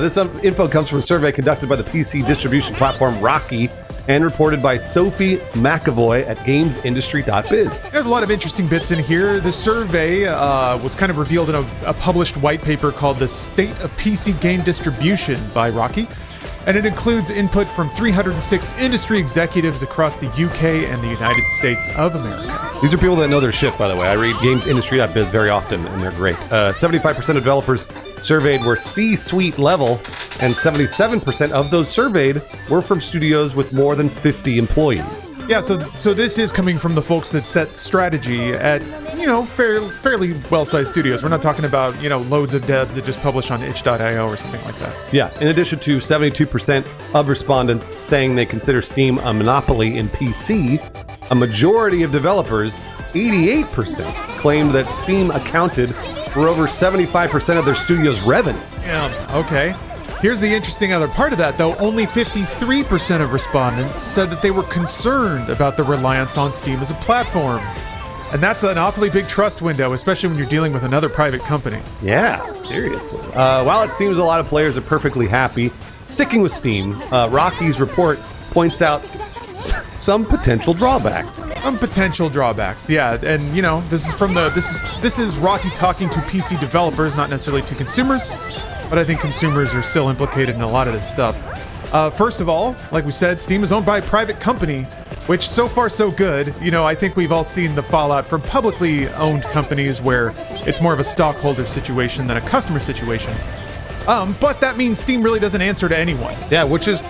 This info comes from a survey conducted by the PC distribution platform Rocky and reported by Sophie McAvoy at gamesindustry.biz. There's a lot of interesting bits in here. The survey was kind of revealed in a published white paper called The State of PC Game Distribution by Rocky. And it includes input from 306 industry executives across the UK and the United States of America. These are people that know their shit, by the way. I read gamesindustry.biz very often, and they're great. 75% of developers surveyed were C-suite level, and 77% of those surveyed were from studios with more than 50 employees. Yeah, so this is coming from the folks that set strategy at, fairly well-sized studios. We're not talking about, loads of devs that just publish on itch.io or something like that. Yeah, in addition to 72% of respondents saying they consider Steam a monopoly in PC, a majority of developers, 88%, claimed that Steam accounted for over 75% of their studio's revenue. Yeah, okay. Here's the interesting other part of that, though. Only 53% of respondents said that they were concerned about the reliance on Steam as a platform. And that's an awfully big trust window, especially when you're dealing with another private company. Yeah, seriously. While it seems a lot of players are perfectly happy sticking with Steam, Rocky's report points out some potential drawbacks. Some potential drawbacks, yeah. And this is from this is Rocky talking to PC developers, not necessarily to consumers. But I think consumers are still implicated in a lot of this stuff. First of all, like we said, Steam is owned by a private company, which so far so good. I think we've all seen the fallout from publicly owned companies where it's more of a stockholder situation than a customer situation. But that means Steam really doesn't answer to anyone. Yeah, which is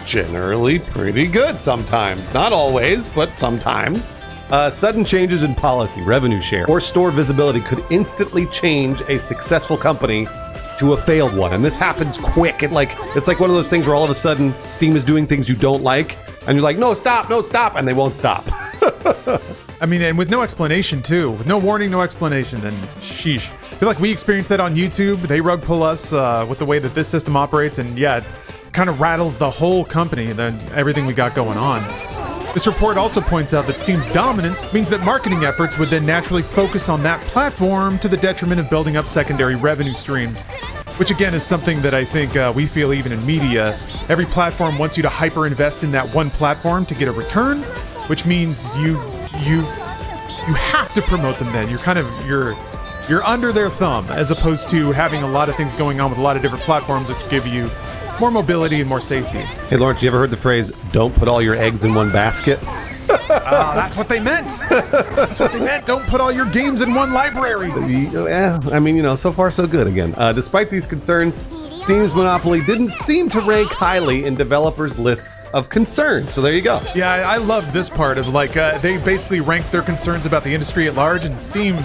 generally pretty good sometimes. Not always, but sometimes. Sudden changes in policy, revenue share, or store visibility could instantly change a successful company to a failed one, and this happens quick. It's like one of those things where all of a sudden Steam is doing things you don't like, and you're like, no, stop, and they won't stop. I mean, and with no explanation too, with no warning, no explanation, then sheesh. I feel like we experienced that on YouTube. They rug pull us with the way that this system operates, and yeah, it kind of rattles the whole company and then everything we got going on. This report also points out that Steam's dominance means that marketing efforts would then naturally focus on that platform to the detriment of building up secondary revenue streams, which again is something that I think we feel even in media. Every platform wants you to hyper invest in that one platform to get a return, which means you have to promote them then. You're under their thumb, as opposed to having a lot of things going on with a lot of different platforms that give you more mobility and more safety. Hey, Lawrence, you ever heard the phrase, don't put all your eggs in one basket? That's what they meant. That's what they meant. Don't put all your games in one library. Yeah, I mean, so far so good again. Despite these concerns, Steam's monopoly didn't seem to rank highly in developers' lists of concerns. So there you go. Yeah, I love this part of they basically ranked their concerns about the industry at large, and Steam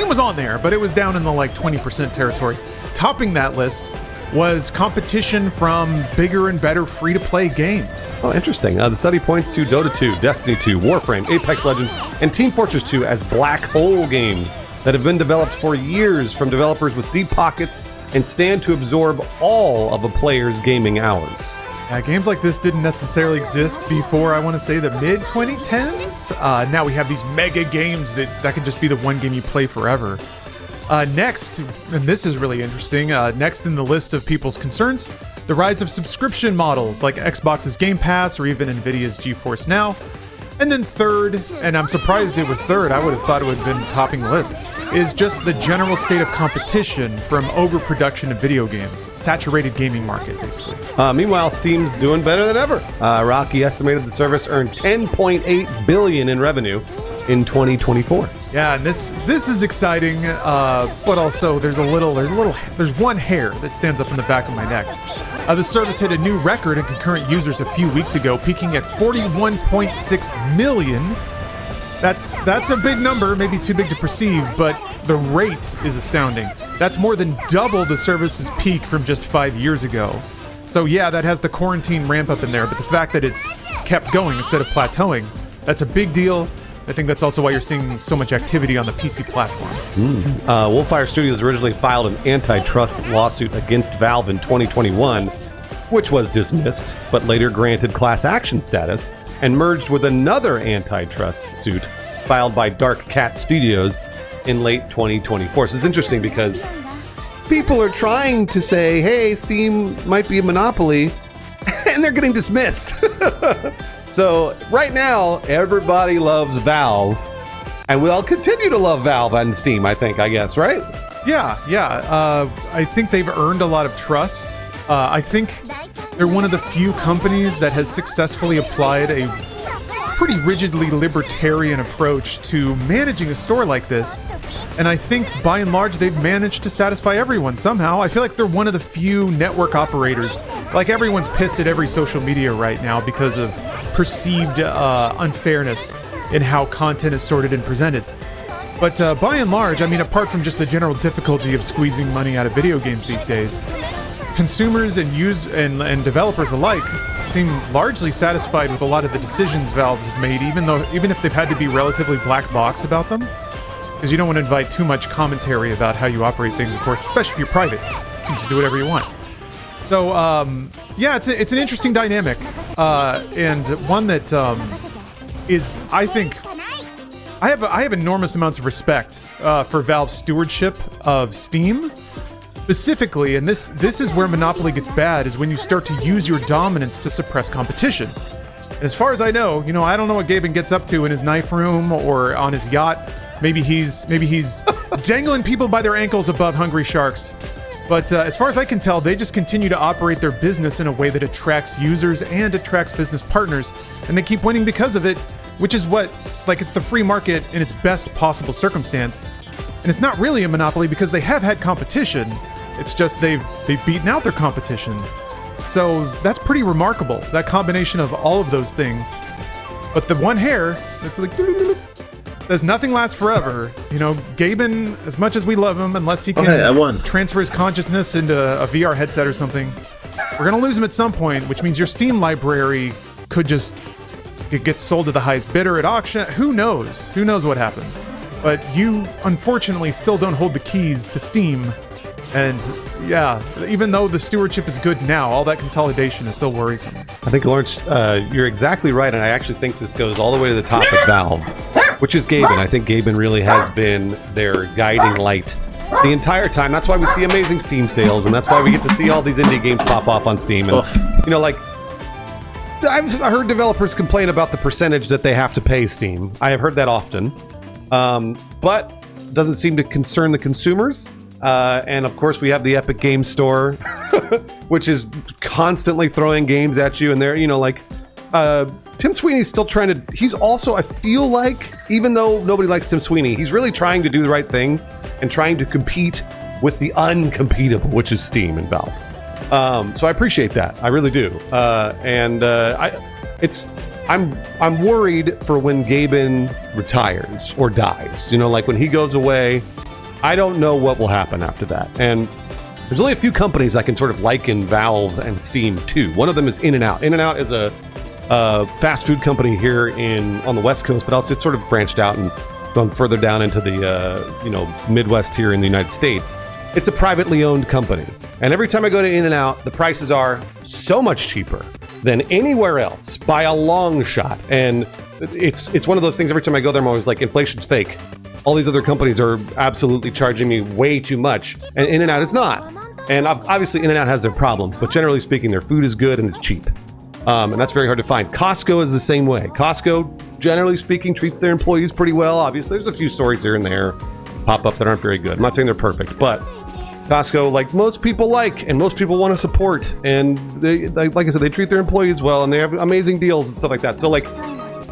was on there, but it was down in the 20% territory. Topping that list was competition from bigger and better free-to-play games. Oh, interesting. The study points to Dota 2, Destiny 2, Warframe, Apex Legends, and Team Fortress 2 as black hole games that have been developed for years from developers with deep pockets and stand to absorb all of a player's gaming hours. Yeah, games like this didn't necessarily exist before, I want to say, the mid-2010s. Now we have these mega games that can just be the one game you play forever. Next, and this is really interesting, next in the list of people's concerns, the rise of subscription models like Xbox's Game Pass or even Nvidia's GeForce Now. And then third, and I'm surprised it was third, I would have thought it would have been topping the list, is just the general state of competition from overproduction of video games. Saturated gaming market, basically. Meanwhile, Steam's doing better than ever. Rocky estimated the service earned $10.8 billion in revenue in 2024. Yeah, and this is exciting, but also there's one hair that stands up in the back of my neck. The service hit a new record in concurrent users a few weeks ago, peaking at 41.6 million. That's a big number, maybe too big to perceive, but the rate is astounding. That's more than double the service's peak from just 5 years ago. So yeah, that has the quarantine ramp up in there, but the fact that it's kept going instead of plateauing, that's a big deal. I think that's also why you're seeing so much activity on the PC platform. Wolfire Studios originally filed an antitrust lawsuit against Valve in 2021, which was dismissed, but later granted class action status and merged with another antitrust suit filed by Dark Cat Studios in late 2024. So it's interesting because people are trying to say, hey, Steam might be a monopoly, and they're getting dismissed. So right now, everybody loves Valve, and we'll continue to love Valve and Steam, I guess, right? Yeah. I think they've earned a lot of trust. I think they're one of the few companies that has successfully applied a pretty rigidly libertarian approach to managing a store like this. And I think by and large they've managed to satisfy everyone somehow. I feel like they're one of the few network operators. Like everyone's pissed at every social media right now because of perceived unfairness in how content is sorted and presented. But by and large, I mean, apart from just the general difficulty of squeezing money out of video games these days, consumers and developers alike seem largely satisfied with a lot of the decisions Valve has made, even if they've had to be relatively black box about them, because you don't want to invite too much commentary about how you operate things, of course, especially if you're private. You can just do whatever you want. So yeah, it's an interesting dynamic, and one that is, I think, I have enormous amounts of respect for Valve's stewardship of Steam. Specifically, and this is where Monopoly gets bad, is when you start to use your dominance to suppress competition. And as far as I know, I don't know what Gaben gets up to in his knife room or on his yacht. Maybe he's dangling people by their ankles above hungry sharks. But as far as I can tell, they just continue to operate their business in a way that attracts users and attracts business partners, and they keep winning because of it, which is it's the free market in its best possible circumstance. And it's not really a monopoly because they have had competition. It's just they've beaten out their competition. So that's pretty remarkable, that combination of all of those things. But the one hair, it's like, there's nothing lasts forever. Gaben, as much as we love him, unless he can transfer his consciousness into a VR headset or something, we're gonna lose him at some point, which means your Steam library could just get sold to the highest bidder at auction. Who knows? Who knows what happens? But you, unfortunately, still don't hold the keys to Steam. And yeah, even though the stewardship is good now, all that consolidation is still worrisome. I think, Lawrence, you're exactly right, and I actually think this goes all the way to the top of Valve, which is Gaben. I think Gaben really has been their guiding light the entire time. That's why we see amazing Steam sales, and that's why we get to see all these indie games pop off on Steam. And, I've heard developers complain about the percentage that they have to pay Steam. I have heard that often. But doesn't seem to concern the consumers. And of course, we have the Epic Games Store, which is constantly throwing games at you. And they're, Tim Sweeney's still trying to. He's also, I feel like, even though nobody likes Tim Sweeney, he's really trying to do the right thing and trying to compete with the uncompetable, which is Steam and Valve. So I appreciate that. I really do. I'm worried for when Gaben retires or dies. When he goes away, I don't know what will happen after that. And there's only a few companies I can sort of liken Valve and Steam to. One of them is In-N-Out. In-N-Out is a fast food company here on the West Coast, but also it's sort of branched out and gone further down into the Midwest here in the United States. It's a privately owned company. And every time I go to In-N-Out, the prices are so much cheaper than anywhere else by a long shot. And it's one of those things, every time I go there, I'm always like, inflation's fake. All these other companies are absolutely charging me way too much. And In-N-Out is not. And obviously In-N-Out has their problems, but generally speaking, their food is good and it's cheap. And that's very hard to find. Costco is the same way. Costco, generally speaking, treats their employees pretty well. Obviously, there's a few stories here and there pop up that aren't very good. I'm not saying they're perfect, but Costco, like most people and most people want to support, and they, like I said, they treat their employees well, and they have amazing deals and stuff like that. So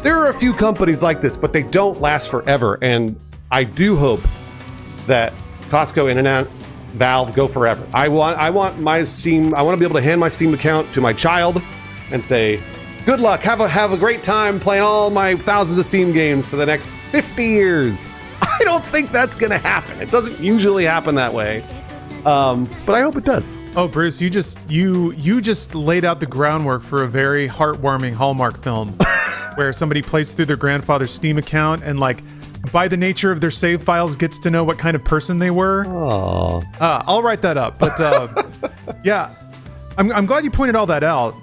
there are a few companies like this, but they don't last forever. And I do hope that Costco, In-N-Out, Valve go forever. I want my Steam. I want to be able to hand my Steam account to my child and say, "Good luck. Have a great time playing all my thousands of Steam games for the next 50 years." I don't think that's going to happen. It doesn't usually happen that way. But I hope it does. Oh, Bruce, you just laid out the groundwork for a very heartwarming Hallmark film where somebody plays through their grandfather's Steam account and, like, by the nature of their save files, gets to know what kind of person they were. Oh. I'll write that up. But yeah, I'm glad you pointed all that out.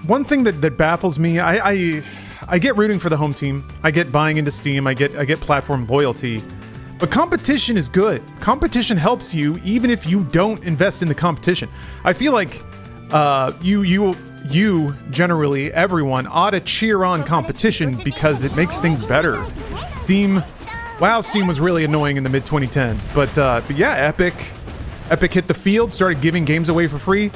One thing that baffles me, I get rooting for the home team. I get buying into Steam. I get platform loyalty. But competition is good. Competition helps you even if you don't invest in the competition. I feel like you generally, everyone, ought to cheer on competition because it makes things better. Steam was really annoying in the mid-2010s. But yeah, Epic hit the field, started giving games away for free.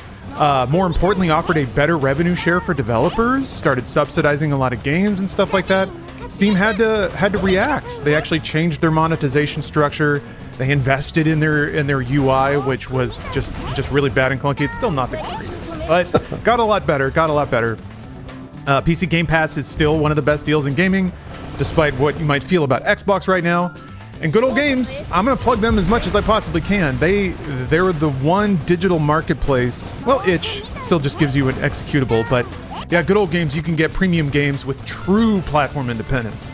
More importantly, offered a better revenue share for developers, started subsidizing a lot of games and stuff like that. Steam had to react. They actually changed their monetization structure. They invested in their UI, which was just really bad and clunky. It's still not the greatest, but got a lot better. PC Game Pass is still one of the best deals in gaming, despite what you might feel about Xbox right now. And Good Old Games, I'm gonna plug them as much as I possibly can. They're the one digital marketplace. Well, itch still just gives you an executable, but yeah, Good Old Games, you can get premium games with true platform independence.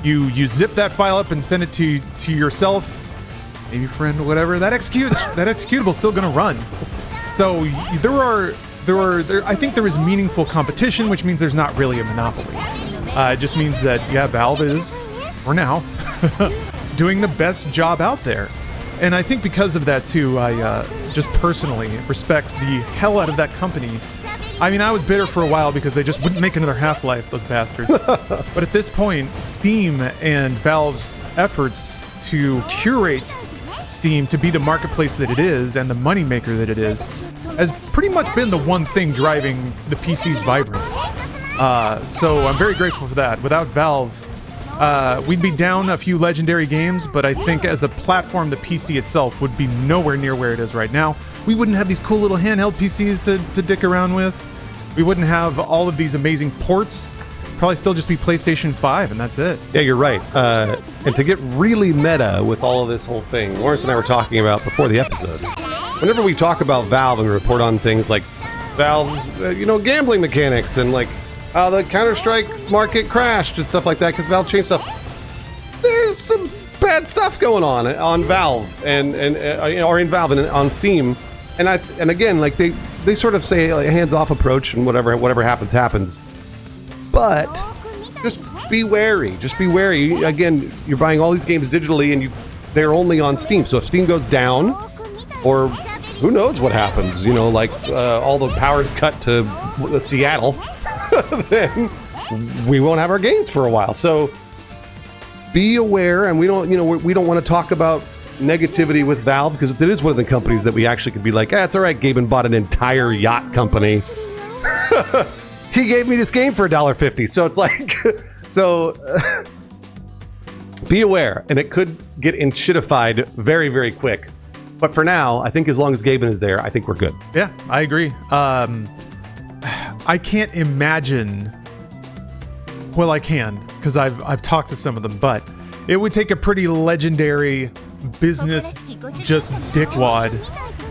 You zip that file up and send it to yourself, maybe friend, whatever. That executable is still gonna run. So I think there is meaningful competition, which means there's not really a monopoly. It just means that Valve is, for now, doing the best job out there. And I think because of that too, I just personally respect the hell out of that company. I mean, I was bitter for a while because they just wouldn't make another Half-Life, those bastards. But at this point, Steam and Valve's efforts to curate Steam to be the marketplace that it is and the moneymaker that it is has pretty much been the one thing driving the PC's vibrance. So I'm very grateful for that. Without Valve, we'd be down a few legendary games, but I think as a platform, the PC itself would be nowhere near where it is right now. We wouldn't have these cool little handheld PCs to dick around with. We wouldn't have all of these amazing ports. Probably still just be PlayStation 5, and that's it. Yeah, you're right. And to get really meta with all of this whole thing, Lawrence and I were talking about before the episode. Whenever we talk about Valve and report on things like Valve, gambling mechanics and like how the Counter-Strike market crashed and stuff like that because Valve changed stuff. There's some bad stuff going on Valve or in Valve and on Steam, and again, like they sort of say like a hands-off approach and whatever happens. But just be wary. Just be wary. Again, you're buying all these games digitally, and they're only on Steam. So if Steam goes down, or who knows what happens, all the power's cut to Seattle, then we won't have our games for a while. So be aware, and we don't want to talk about negativity with Valve because it is one of the companies that we actually could be like, it's all right, Gaben bought an entire yacht company. He gave me this game for $1.50. So it's like, be aware, and it could get shitified very, very quick. But for now, I think as long as Gaben is there, I think we're good. Yeah, I agree. I can't imagine. Well, I can because I've talked to some of them, but it would take a pretty legendary business just dickwad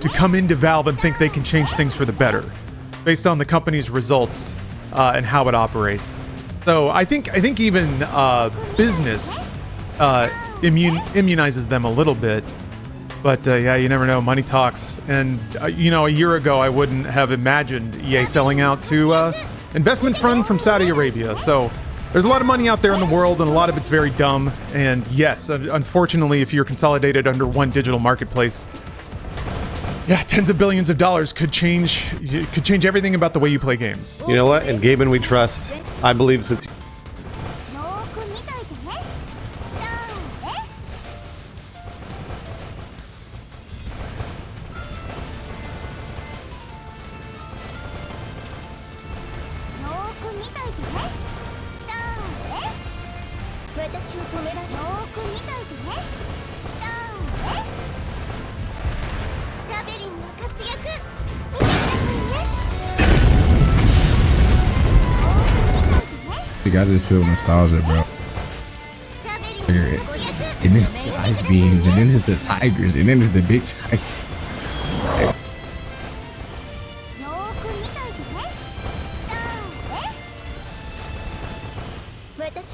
to come into Valve and think they can change things for the better, based on the company's results and how it operates. So I think even business immunizes them a little bit. But yeah, you never know. Money talks. And, a year ago, I wouldn't have imagined EA selling out to investment fund from Saudi Arabia. So there's a lot of money out there in the world, and a lot of it's very dumb. And yes, unfortunately, if you're consolidated under one digital marketplace, yeah, tens of billions of dollars could change everything about the way you play games. You know what? And Gaben we trust. I believe since... I just feel nostalgia, bro. And it's the ice beams, and then it's the tigers, and then it's the big tiger.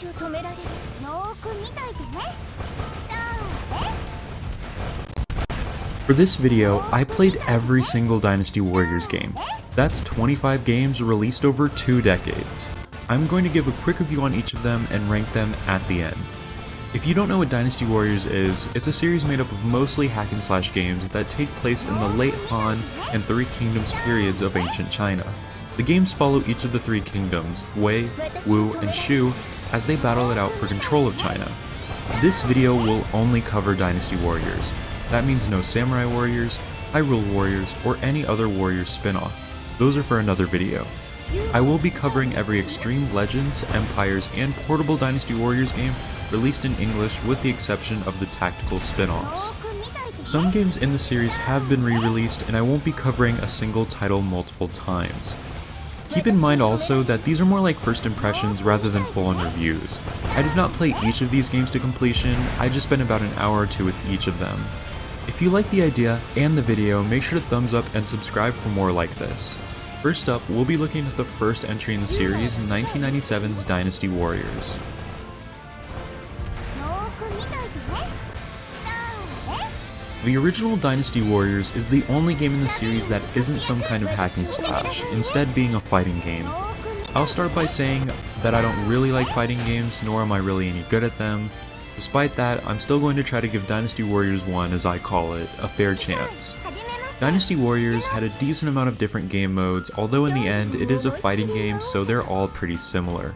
私を止められる。よーく見といてね。そうね。 For this video, I played every single Dynasty Warriors game. That's 25 games released over 2 decades. I'm going to give a quick review on each of them and rank them at the end. If you don't know what Dynasty Warriors is, it's a series made up of mostly hack and slash games that take place in the late Han and Three Kingdoms periods of ancient China. The games follow each of the 3 kingdoms, Wei, Wu, and Shu, as they battle it out for control of China. This video will only cover Dynasty Warriors. That means no Samurai Warriors, Hyrule Warriors, or any other Warriors spin-off. Those are for another video. I will be covering every Extreme Legends, Empires, and portable Dynasty Warriors game released in English with the exception of the tactical spin-offs. Some games in the series have been re-released and I won't be covering a single title multiple times. Keep in mind also that these are more like first impressions rather than full-on reviews. I did not play each of these games to completion, I just spent about an hour or 2 with each of them. If you like the idea and the video, make sure to thumbs up and subscribe for more like this. First up, we'll be looking at the first entry in the series, 1997's Dynasty Warriors. The original Dynasty Warriors is the only game in the series that isn't some kind of hack and slash, instead being a fighting game. I'll start by saying that I don't really like fighting games, nor am I really any good at them. Despite that, I'm still going to try to give Dynasty Warriors 1, as I call it, a fair chance. Dynasty Warriors had a decent amount of different game modes, although in the end it is a fighting game, so they're all pretty similar.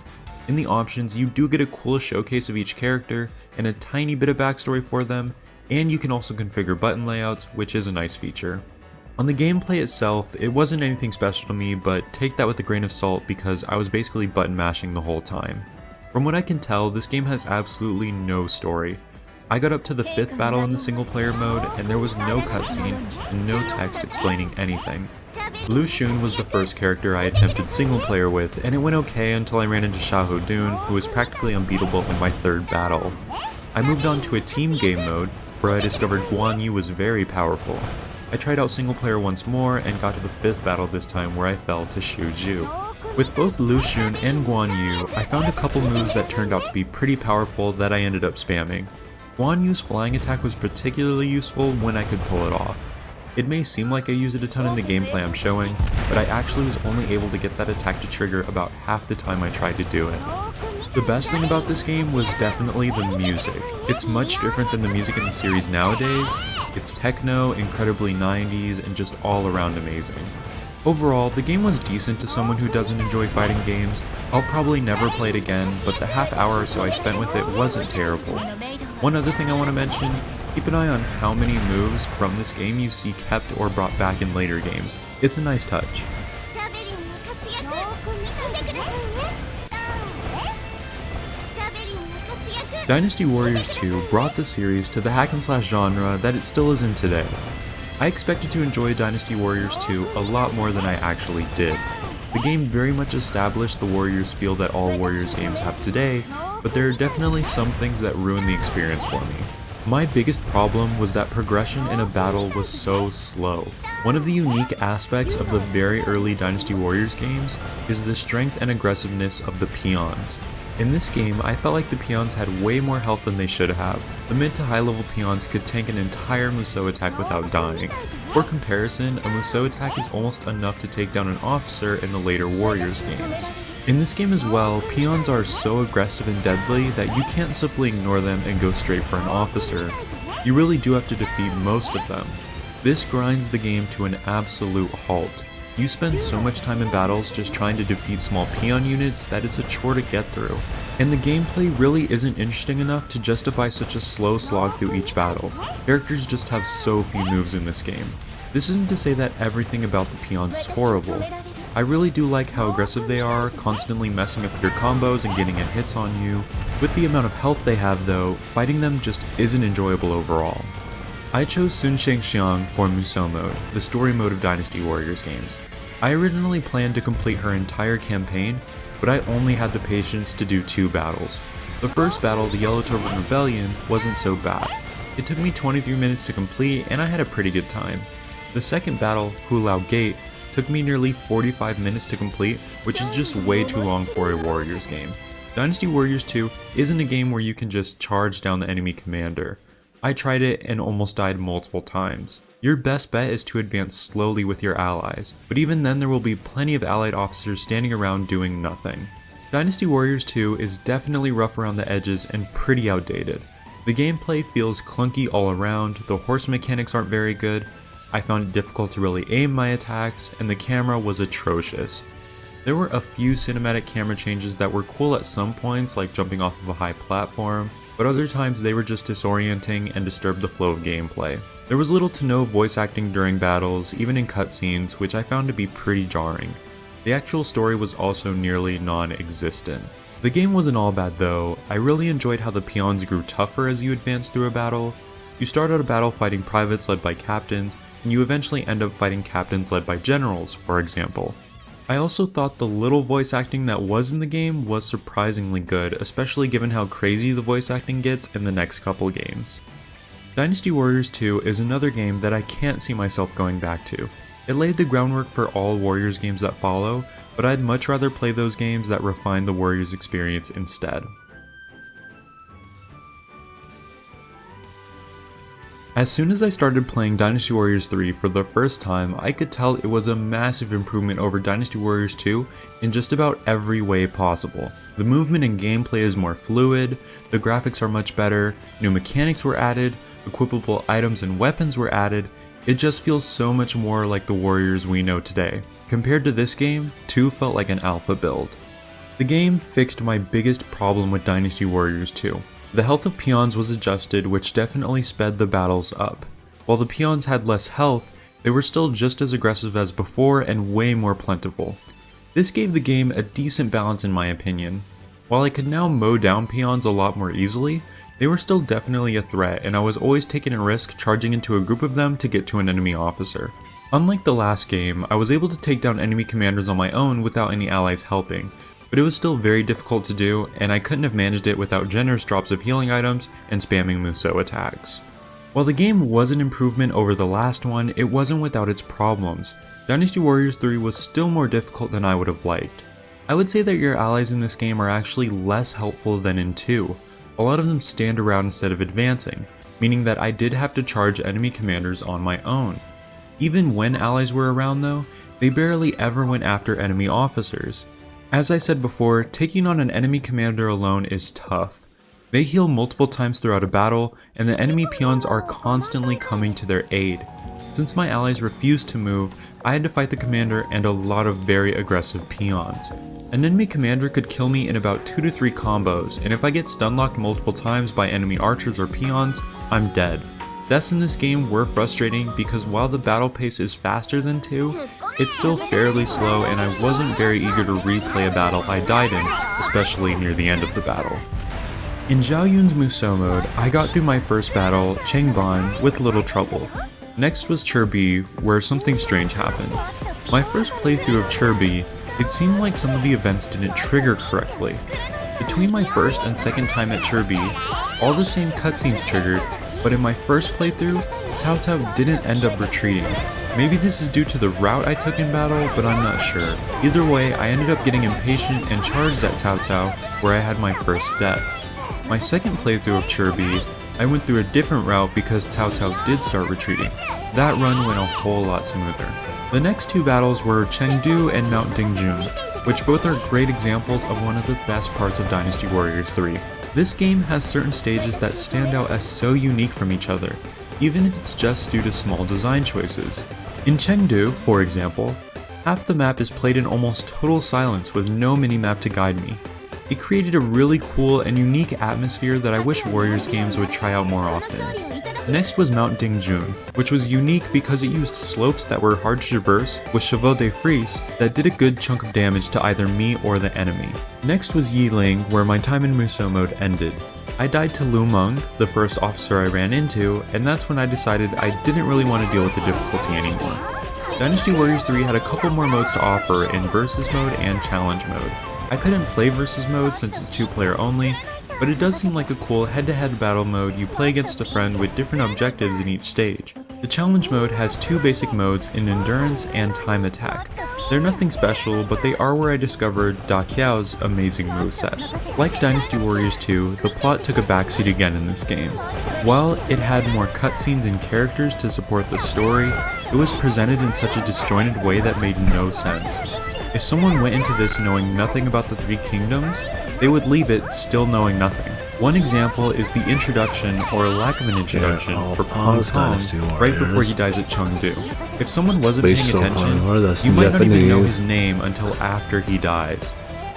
In the options, you do get a cool showcase of each character, and a tiny bit of backstory for them, and you can also configure button layouts, which is a nice feature. On the gameplay itself, it wasn't anything special to me, but take that with a grain of salt because I was basically button mashing the whole time. From what I can tell, this game has absolutely no story. I got up to the 5th battle in the single player mode, and there was no cutscene, and no text explaining anything. Lu Xun was the first character I attempted single player with, and it went okay until I ran into Xiahou Dun, who was practically unbeatable in my 3rd battle. I moved on to a team game mode, where I discovered Guan Yu was very powerful. I tried out single player once more and got to the 5th battle this time where I fell to Xu Zhu. With both Lu Xun and Guan Yu, I found a couple moves that turned out to be pretty powerful that I ended up spamming. Guan Yu's flying attack was particularly useful when I could pull it off. It may seem like I use it a ton in the gameplay I'm showing, but I actually was only able to get that attack to trigger about half the time I tried to do it. The best thing about this game was definitely the music. It's much different than the music in the series nowadays. It's techno, incredibly 90s, and just all around amazing. Overall, the game was decent to someone who doesn't enjoy fighting games. I'll probably never play it again, but the half hour or so I spent with it wasn't terrible. One other thing I want to mention, keep an eye on how many moves from this game you see kept or brought back in later games. It's a nice touch. Dynasty Warriors 2 brought the series to the hack and slash genre that it still is in today. I expected to enjoy Dynasty Warriors 2 a lot more than I actually did. The game very much established the Warriors feel that all Warriors games have today, but there are definitely some things that ruin the experience for me. My biggest problem was that progression in a battle was so slow. One of the unique aspects of the very early Dynasty Warriors games is the strength and aggressiveness of the peons. In this game, I felt like the peons had way more health than they should have. The mid to high level peons could tank an entire Musou attack without dying. For comparison, a Musou attack is almost enough to take down an officer in the later Warriors games. In this game as well, peons are so aggressive and deadly that you can't simply ignore them and go straight for an officer. You really do have to defeat most of them. This grinds the game to an absolute halt. You spend so much time in battles just trying to defeat small peon units that it's a chore to get through. And the gameplay really isn't interesting enough to justify such a slow slog through each battle. Characters just have so few moves in this game. This isn't to say that everything about the peons is horrible. I really do like how aggressive they are, constantly messing up your combos and getting in hits on you. With the amount of health they have though, fighting them just isn't enjoyable overall. I chose Sun Shengxiang for Musou mode, the story mode of Dynasty Warriors games. I originally planned to complete her entire campaign, but I only had the patience to do 2 battles. The first battle, the Yellow Turban Rebellion, wasn't so bad. It took me 23 minutes to complete and I had a pretty good time. The second battle, Hulao Gate, took me nearly 45 minutes to complete, which is just way too long for a Warriors game. Dynasty Warriors 2 isn't a game where you can just charge down the enemy commander. I tried it and almost died multiple times. Your best bet is to advance slowly with your allies, but even then there will be plenty of allied officers standing around doing nothing. Dynasty Warriors 2 is definitely rough around the edges and pretty outdated. The gameplay feels clunky all around, the horse mechanics aren't very good, I found it difficult to really aim my attacks, and the camera was atrocious. There were a few cinematic camera changes that were cool at some points, like jumping off of a high platform, but other times they were just disorienting and disturbed the flow of gameplay. There was little to no voice acting during battles, even in cutscenes, which I found to be pretty jarring. The actual story was also nearly non-existent. The game wasn't all bad though. I really enjoyed how the peons grew tougher as you advanced through a battle. You start out a battle fighting privates led by captains, and you eventually end up fighting captains led by generals, for example. I also thought the little voice acting that was in the game was surprisingly good, especially given how crazy the voice acting gets in the next couple games. Dynasty Warriors 2 is another game that I can't see myself going back to. It laid the groundwork for all Warriors games that follow, but I'd much rather play those games that refine the Warriors experience instead. As soon as I started playing Dynasty Warriors 3 for the first time, I could tell it was a massive improvement over Dynasty Warriors 2 in just about every way possible. The movement and gameplay is more fluid, the graphics are much better, new mechanics were added, equipable items and weapons were added. It just feels so much more like the Warriors we know today. Compared to this game, 2 felt like an alpha build. The game fixed my biggest problem with Dynasty Warriors 2. The health of peons was adjusted, which definitely sped the battles up. While the peons had less health, they were still just as aggressive as before and way more plentiful. This gave the game a decent balance in my opinion. While I could now mow down peons a lot more easily, they were still definitely a threat, and I was always taking a risk charging into a group of them to get to an enemy officer. Unlike the last game, I was able to take down enemy commanders on my own without any allies helping, but it was still very difficult to do, and I couldn't have managed it without generous drops of healing items and spamming Musou attacks. While the game was an improvement over the last one, it wasn't without its problems. Dynasty Warriors 3 was still more difficult than I would have liked. I would say that your allies in this game are actually less helpful than in 2. A lot of them stand around instead of advancing, meaning that I did have to charge enemy commanders on my own. Even when allies were around though, they barely ever went after enemy officers. As I said before, taking on an enemy commander alone is tough. They heal multiple times throughout a battle, and the enemy peons are constantly coming to their aid. Since my allies refused to move, I had to fight the commander and a lot of very aggressive peons. An enemy commander could kill me in about 2 to 3 combos, and if I get stun locked multiple times by enemy archers or peons, I'm dead. Deaths in this game were frustrating because while the battle pace is faster than 2, it's still fairly slow and I wasn't very eager to replay a battle I died in, especially near the end of the battle. In Zhao Yun's Musou mode, I got through my first battle, Chengban, with little trouble. Next was Chirbi, where something strange happened. My first playthrough of Chirbi, it seemed like some of the events didn't trigger correctly. Between my first and second time at Chirbi, all the same cutscenes triggered, but in my first playthrough, Cao Cao didn't end up retreating. Maybe this is due to the route I took in battle, but I'm not sure. Either way, I ended up getting impatient and charged at Cao Cao, where I had my first death. My second playthrough of Chirbi, I went through a different route because Cao Cao did start retreating. That run went a whole lot smoother. The next 2 battles were Chengdu and Mount Dingjun, which both are great examples of one of the best parts of Dynasty Warriors 3. This game has certain stages that stand out as so unique from each other, even if it's just due to small design choices. In Chengdu, for example, half the map is played in almost total silence with no minimap to guide me. It created a really cool and unique atmosphere that I wish Warriors games would try out more often. Next was Mount Dingjun, which was unique because it used slopes that were hard to traverse with chevaux de frise that did a good chunk of damage to either me or the enemy. Next was Yiling, where my time in Musou mode ended. I died to Lu Meng, the first officer I ran into, and that's when I decided I didn't really want to deal with the difficulty anymore. Dynasty Warriors 3 had a couple more modes to offer in Versus mode and Challenge mode. I couldn't play Versus mode since it's 2-player only, but it does seem like a cool head-to-head battle mode you play against a friend with different objectives in each stage. The Challenge mode has 2 basic modes in Endurance and Time Attack. They're nothing special, but they are where I discovered Da Qiao's amazing moveset. Like Dynasty Warriors 2, the plot took a backseat again in this game. While it had more cutscenes and characters to support the story, it was presented in such a disjointed way that made no sense. If someone went into this knowing nothing about the Three Kingdoms, they would leave it still knowing nothing. One example is the introduction, or lack of an introduction, for Pang Tong right before he dies at Chengdu. If someone wasn't paying attention, you might not even know his name until after he dies.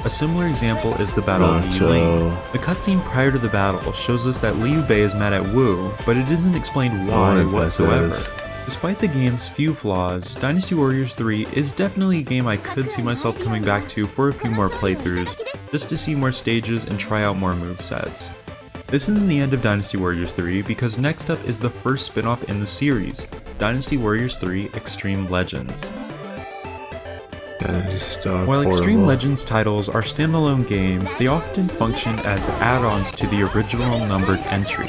A similar example is the Battle of Yi Ling. The cutscene prior to the battle shows us that Liu Bei is mad at Wu, but it isn't explained why whatsoever. Despite the game's few flaws, Dynasty Warriors 3 is definitely a game I could see myself coming back to for a few more playthroughs, just to see more stages and try out more movesets. This isn't the end of Dynasty Warriors 3 because next up is the first spin-off in the series, Dynasty Warriors 3 Extreme Legends. While Extreme Legends titles are standalone games, they often function as add-ons to the original numbered entry.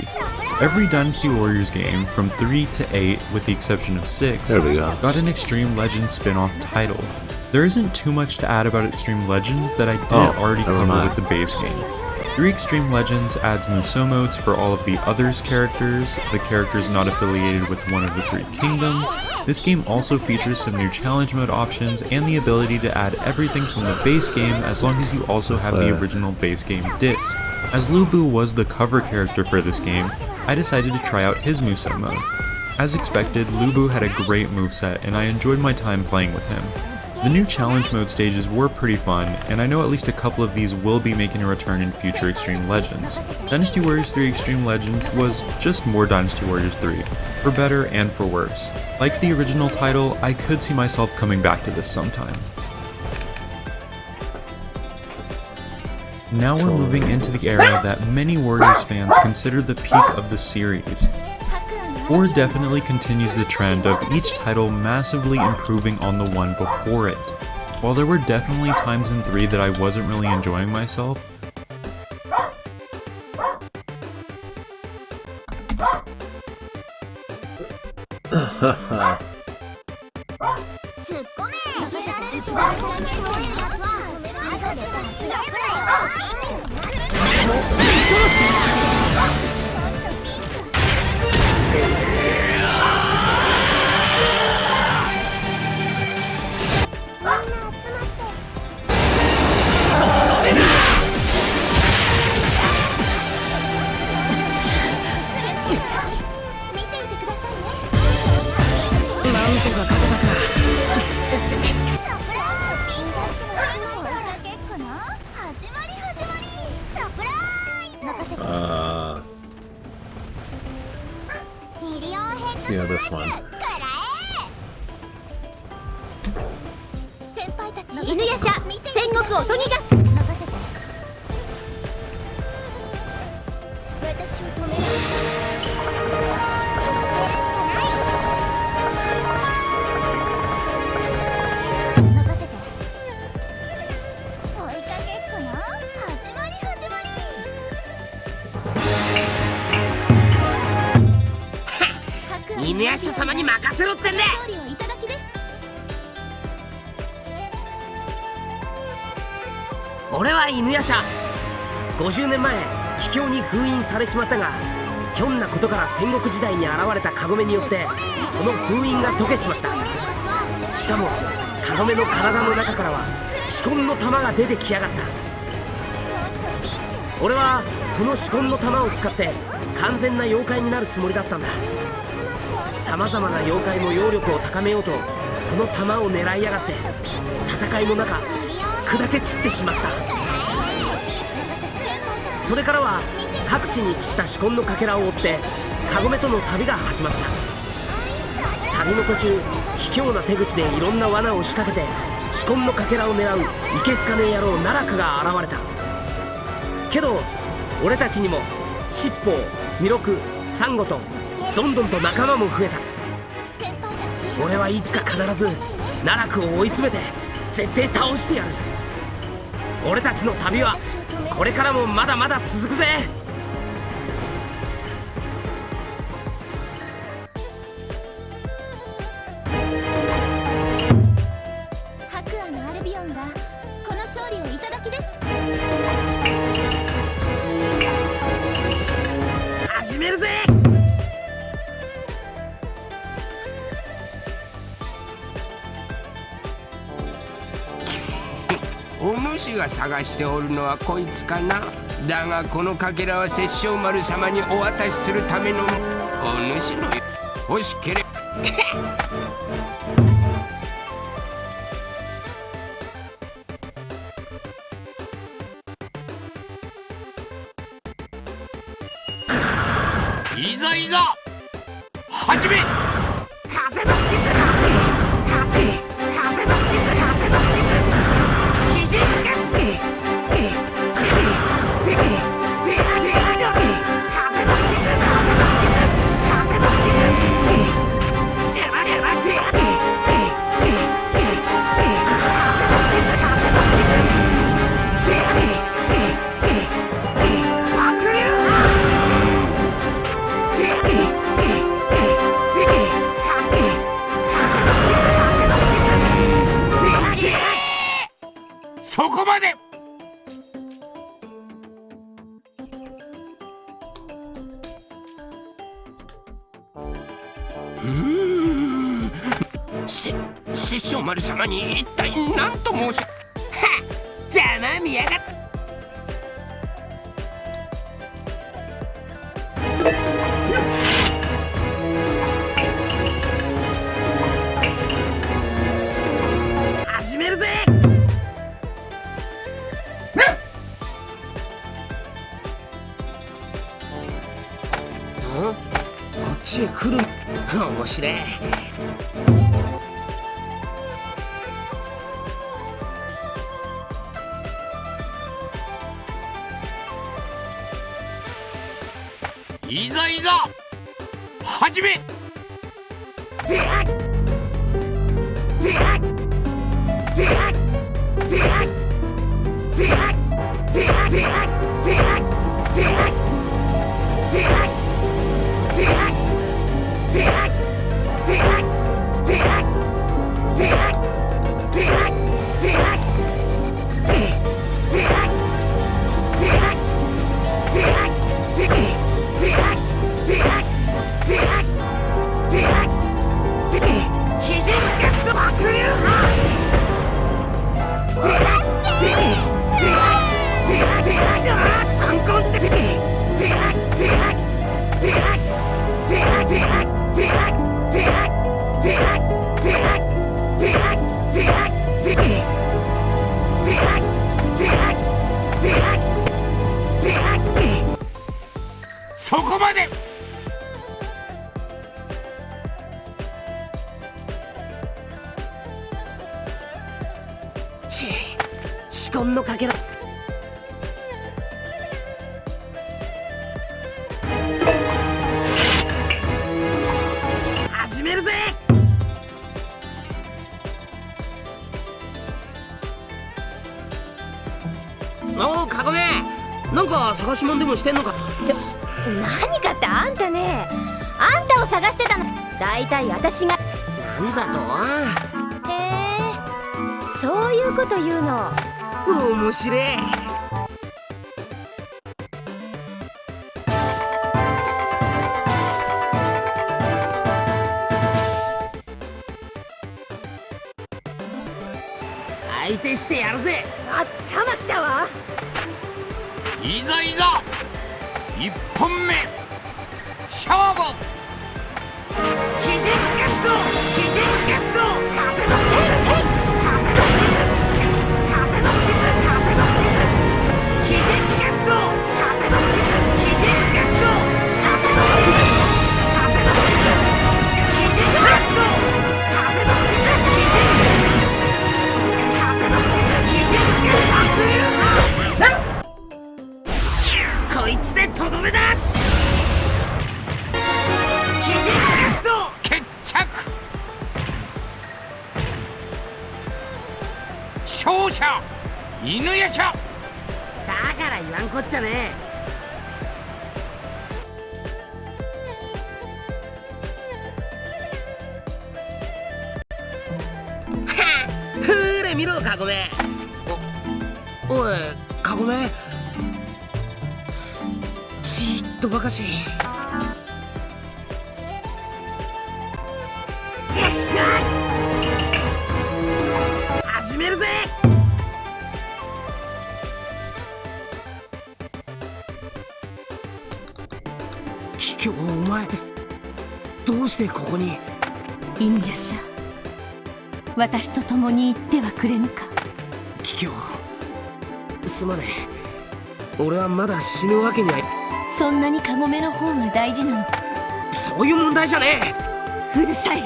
Every Dynasty Warriors game from 3 to 8, with the exception of 6, got an Extreme Legends spin-off title. There isn't too much to add about Extreme Legends that I didn't already cover with the base game. 3 Extreme Legends adds Musou modes for all of the others characters, the characters not affiliated with one of the 3 kingdoms. This game also features some new challenge mode options and the ability to add everything from the base game as long as you also have the original base game disc. As Lu Bu was the cover character for this game, I decided to try out his Musou mode. As expected, Lu Bu had a great moveset and I enjoyed my time playing with him. The new challenge mode stages were pretty fun, and I know at least a couple of these will be making a return in future Extreme Legends. Dynasty Warriors 3 Extreme Legends was just more Dynasty Warriors 3, for better and for worse. Like the original title, I could see myself coming back to this sometime. Now we're moving into the era that many Warriors fans consider the peak of the series. 4 definitely continues the trend of each title massively improving on the one before it. While there were definitely times in 3 that I wasn't really enjoying myself, yeah, this one. 犬夜叉天国をとにかく私を止める見つけるしかない任せて追いかけっこの始まり始まり犬夜叉様に任せろってんだ。勝利をいただきです。俺は犬夜叉。50年前秘境に封印されちまったが、ひょんなことから戦国時代に現れたカゴメによってその封印が解けちまった。しかもカゴメの体の中からは四魂の玉が出てきやがった。俺はその四魂の玉を使って完全な妖怪になるつもりだったんだ。さまざまな妖怪の妖力を高めようとその玉を狙いやがって戦いの中砕け散ってしまった。それからは各地に散った四魂のかけらを追ってカゴメとの旅が始まった。旅の途中卑怯な手口でいろんな罠を仕掛けて四魂のかけらを狙ういけすかねえ野郎奈落が現れた。けど俺たちにも七宝、弥勒、サンゴとどんどんと仲間も増えた。俺はいつか必ず奈落を追い詰めて絶対倒してやる。俺たちの旅はこれからもまだまだ続くぜ。白お主が探しておるのはこいつかな。だがこのかけらは殺生丸様にお渡しするためのお主の欲しければいざいざ始め。そこまで。殺生丸様に一体何と申しはざまみやがった。始めるぜ。こっちへ来る。面白い。いざいざ始め。そこまで。仕込んのかけら。始めるぜ。おうカゴメ、なんか探し物でもしてんのか。何かってあんたね、あんたを探してたの。だいたい私が。なんだと。そういうこと言うの。面白い。相手してやるぜ。あ、たまったわ。いざいざ一本目勝負。肘ゲット、肘ゲット。こいつでとどめだ。決着。勝者犬夜叉。だから言わんこっちゃねえ。ほれ見ろカゴメ。おいカゴメ、ちーっとばかし。始めるぜ。してここに。犬夜叉、私と共に行ってはくれぬか。桔梗、すまねえ。俺はまだ死ぬわけにはい。そんなにカゴメの方が大事なのか。そういう問題じゃねうるさい。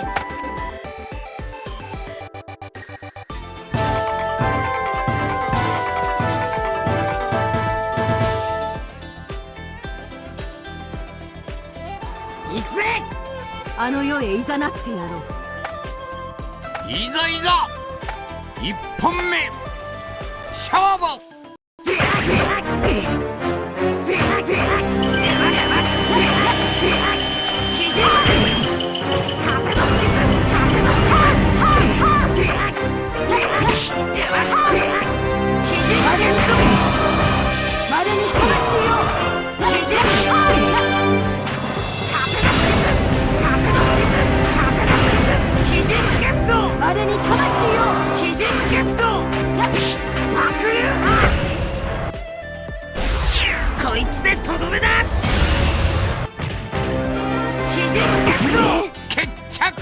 行くぜ。あの世へいざなってやろう。いざいざ1本目勝負。こいつでとどめだ。決着。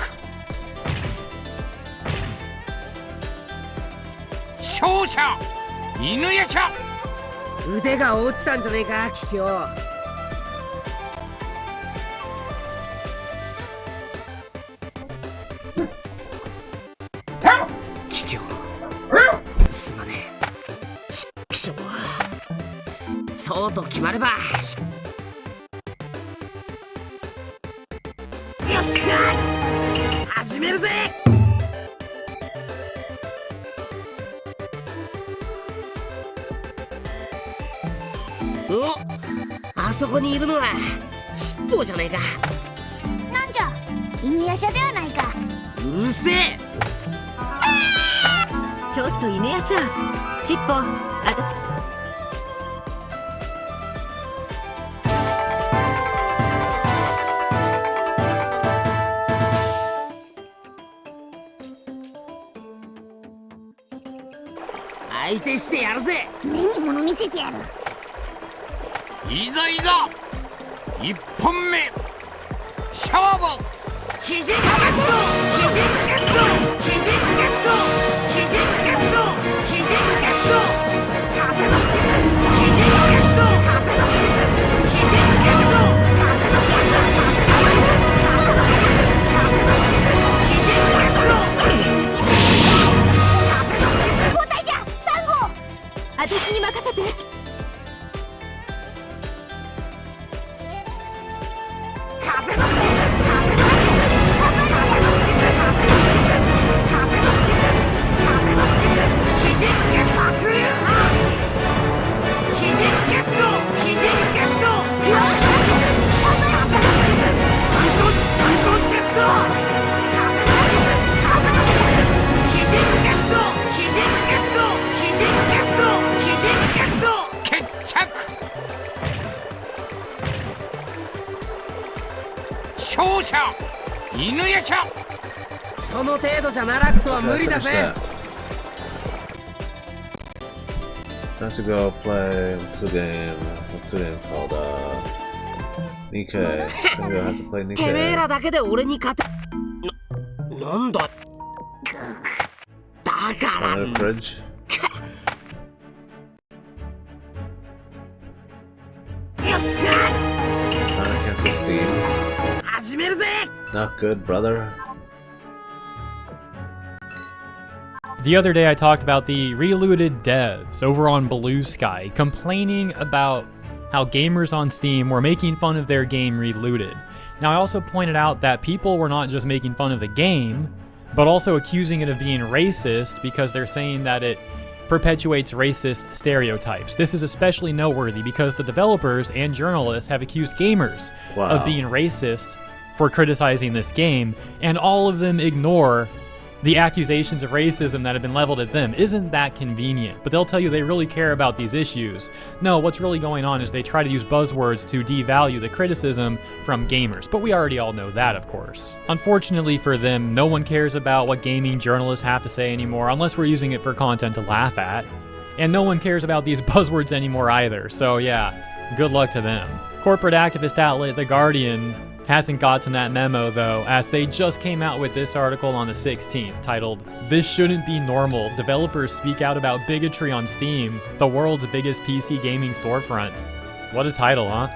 勝者犬夜叉。腕が落ちたんじゃねえか、桔梗。桔梗、すまねえ。ちくしょう。そうと決まれば。よっしゃ、始めるぜ。お、あそこにいるのは尻尾じゃねえか。なんじゃ、犬夜叉ではないか。うるせえ。ちょっと犬夜叉、尻尾あと。相手してやるぜ。目に物見せてやる。いざいざ1本目勝負。肘ゲット、肘ゲット、肘ゲット、肘ゲット、肘ゲット、肘ゲット、肘ゲット、肘ゲット。交代じゃ、3号。私に任せて。勝者犬夜叉。その程度じゃ奈落とは無理だぜ。 Time to go play. What's the game? What's the game called? Nikke. I'm gonna have to play てめえ Nikke. らだけで俺に勝て。なんだ。だから。 On the fridge. Cancel Steam. 始めるぜ。 Not good, brother. The other day I talked about the relooted devs over on Blue Sky complaining about how gamers on Steam were making fun of their game relooted. Now I also pointed out that people were not just making fun of the game, but also accusing it of being racist because they're saying that it perpetuates racist stereotypes. This is especially noteworthy because the developers and journalists have accused gamers of being racist for criticizing this game, and all of them ignore the accusations of racism that have been leveled at them. Isn't that convenient? But they'll tell you they really care about these issues. No, what's really going on is they try to use buzzwords to devalue the criticism from gamers. But we already all know that, of course. Unfortunately for them, no one cares about what gaming journalists have to say anymore, unless we're using it for content to laugh at. And no one cares about these buzzwords anymore either. So yeah, good luck to them. Corporate activist outlet The Guardian hasn't gotten that memo though, as they just came out with this article on the 16th titled, "This Shouldn't Be Normal. Developers Speak Out About Bigotry on Steam, the World's Biggest PC Gaming Storefront." What a title, huh?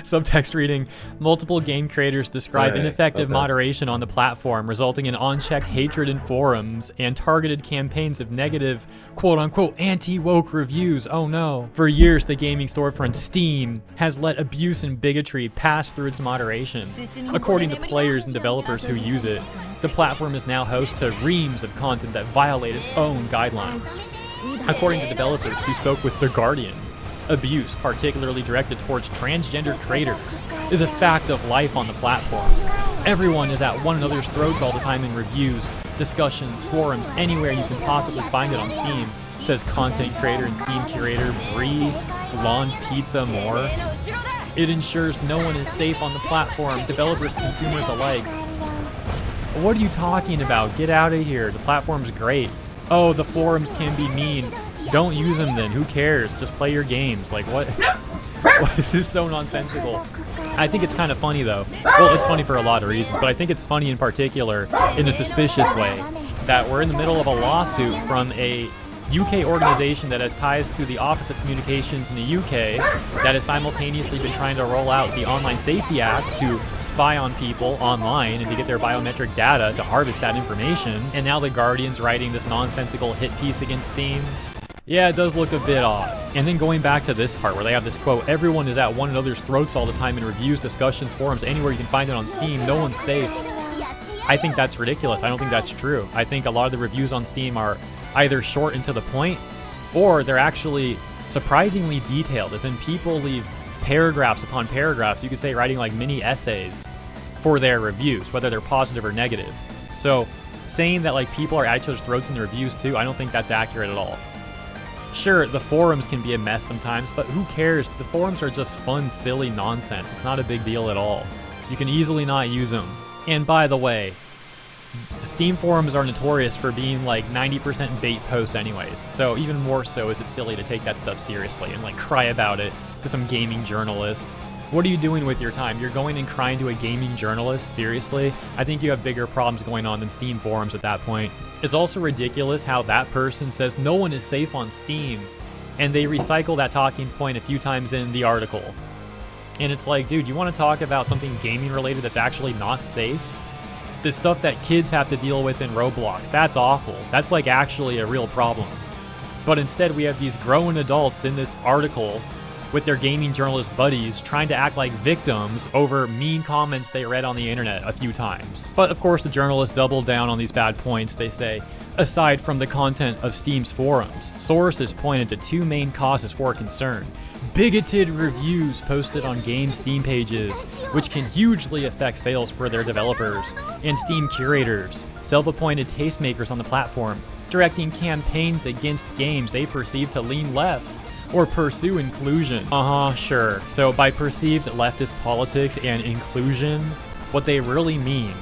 Subtext reading, multiple game creators describe ineffective moderation on the platform, resulting in unchecked hatred in forums and targeted campaigns of negative, quote-unquote, anti-woke reviews. Oh no. For years, the gaming storefront Steam has let abuse and bigotry pass through its moderation. According to players and developers who use it, the platform is now host to reams of content that violate its own guidelines. According to developers who spoke with The Guardian, abuse, particularly directed towards transgender creators, is a fact of life on the platform. Everyone is at one another's throats all the time in reviews, discussions, forums, anywhere you can possibly find it on Steam, says content creator and Steam curator Brie Blonde Pizza Moore. It ensures no one is safe on the platform, developers, consumers alike. What are you talking about? Get out of here. The platform's great. Oh, the forums can be mean. Don't use them then. Who cares? Just play your games. Like, what? This is so nonsensical. I think it's kind of funny, though. Well, it's funny for a lot of reasons, but I think it's funny in particular in a suspicious way that we're in the middle of a lawsuit from a UK organization that has ties to the Office of Communications in the UK that has simultaneously been trying to roll out the Online Safety Act to spy on people online and to get their biometric data to harvest that information. And now The Guardian's writing this nonsensical hit piece against Steam. Yeah, it does look a bit odd. And then going back to this part where they have this quote, everyone is at one another's throats all the time in reviews, discussions, forums, anywhere you can find it on Steam, no one's safe. I think that's ridiculous. I don't think that's true. I think a lot of the reviews on Steam are either short and to the point, or they're actually surprisingly detailed, as in people leave paragraphs upon paragraphs, you could say writing like mini essays for their reviews, whether they're positive or negative. So saying that like people are at each other's throats in the reviews too, I don't think that's accurate at all. Sure, the forums can be a mess sometimes, but who cares? The forums are just fun, silly nonsense. It's not a big deal at all. You can easily not use them. And by the way, Steam forums are notorious for being like 90% bait posts anyways, so even more so is it silly to take that stuff seriously and like cry about it to some gaming journalist. What are you doing with your time? You're going and crying to a gaming journalist? Seriously? I think you have bigger problems going on than Steam forums at that point. It's also ridiculous how that person says no one is safe on Steam, and they recycle that talking point a few times in the article. And it's like, dude, you want to talk about something gaming related that's actually not safe? The stuff that kids have to deal with in Roblox, that's awful. That's like actually a real problem. But instead we have these grown adults in this article with their gaming journalist buddies trying to act like victims over mean comments they read on the internet a few times. But of course the journalists double down on these bad points. They say, aside from the content of Steam's forums, sources pointed to two main causes for concern. Bigoted reviews posted on game Steam pages, which can hugely affect sales for their developers, and Steam curators, self-appointed tastemakers on the platform, directing campaigns against games they perceive to lean left or pursue inclusion. Sure. So by perceived leftist politics and inclusion, what they really mean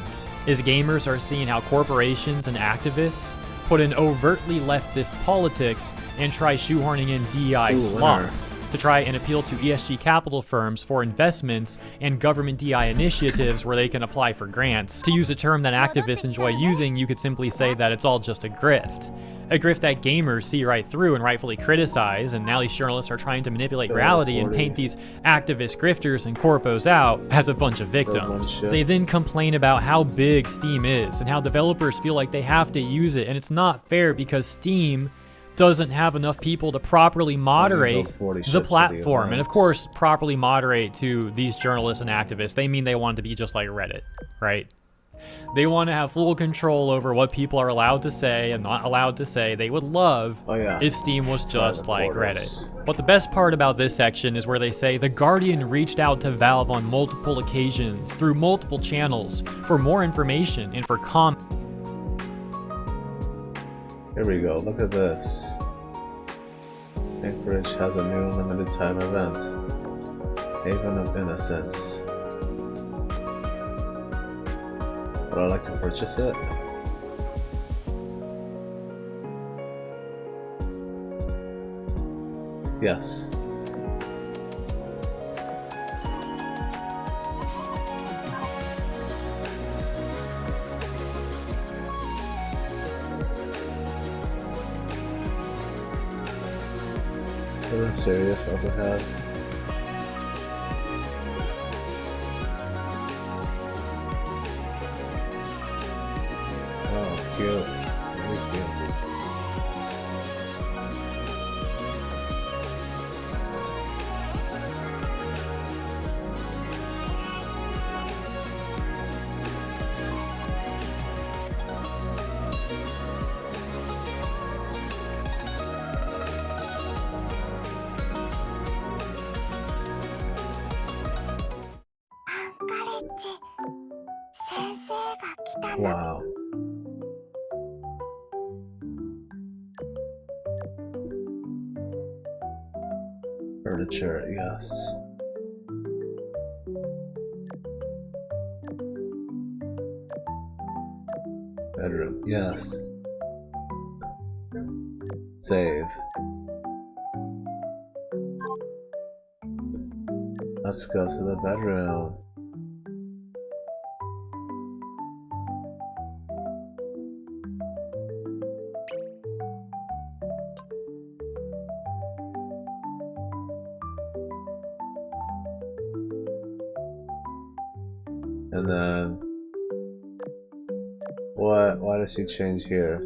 is gamers are seeing how corporations and activists put in overtly leftist politics and try shoehorning in DEI slop to try and appeal to ESG capital firms for investments and government DI initiatives where they can apply for grants. To use a term that activists enjoy using, you could simply say that it's all just a grift. A grift that gamers see right through and rightfully criticize, and now these journalists are trying to manipulate reality and paint these activist grifters and corpos out as a bunch of victims. They then complain about how big Steam is and how developers feel like they have to use it, and it's not fair because Steam doesn't have enough people to properly moderate the platform. And of course, properly moderate to these journalists and activists, they mean they want it to be just like Reddit, right? They want to have full control over what people are allowed to say and not allowed to say. They would love if Steam was just like Reddit. But the best part about this section is where they say The Guardian reached out to Valve on multiple occasions through multiple channels for more information and for comment. Here we go, look at this. Anchorage has a new limited time event. Haven of Innocence. Would I like to purchase it? Yes. that serious? Also have. Oh, cute. Very cute. Wow. Furniture, yes. Bedroom, yes. Save. Let's go to the bedroom. And then what? Why does she change here?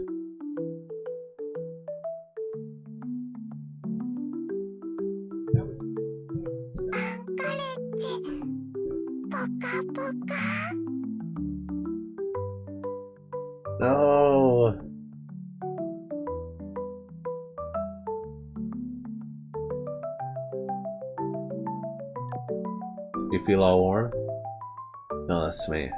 No. You feel all warm? No, that's me.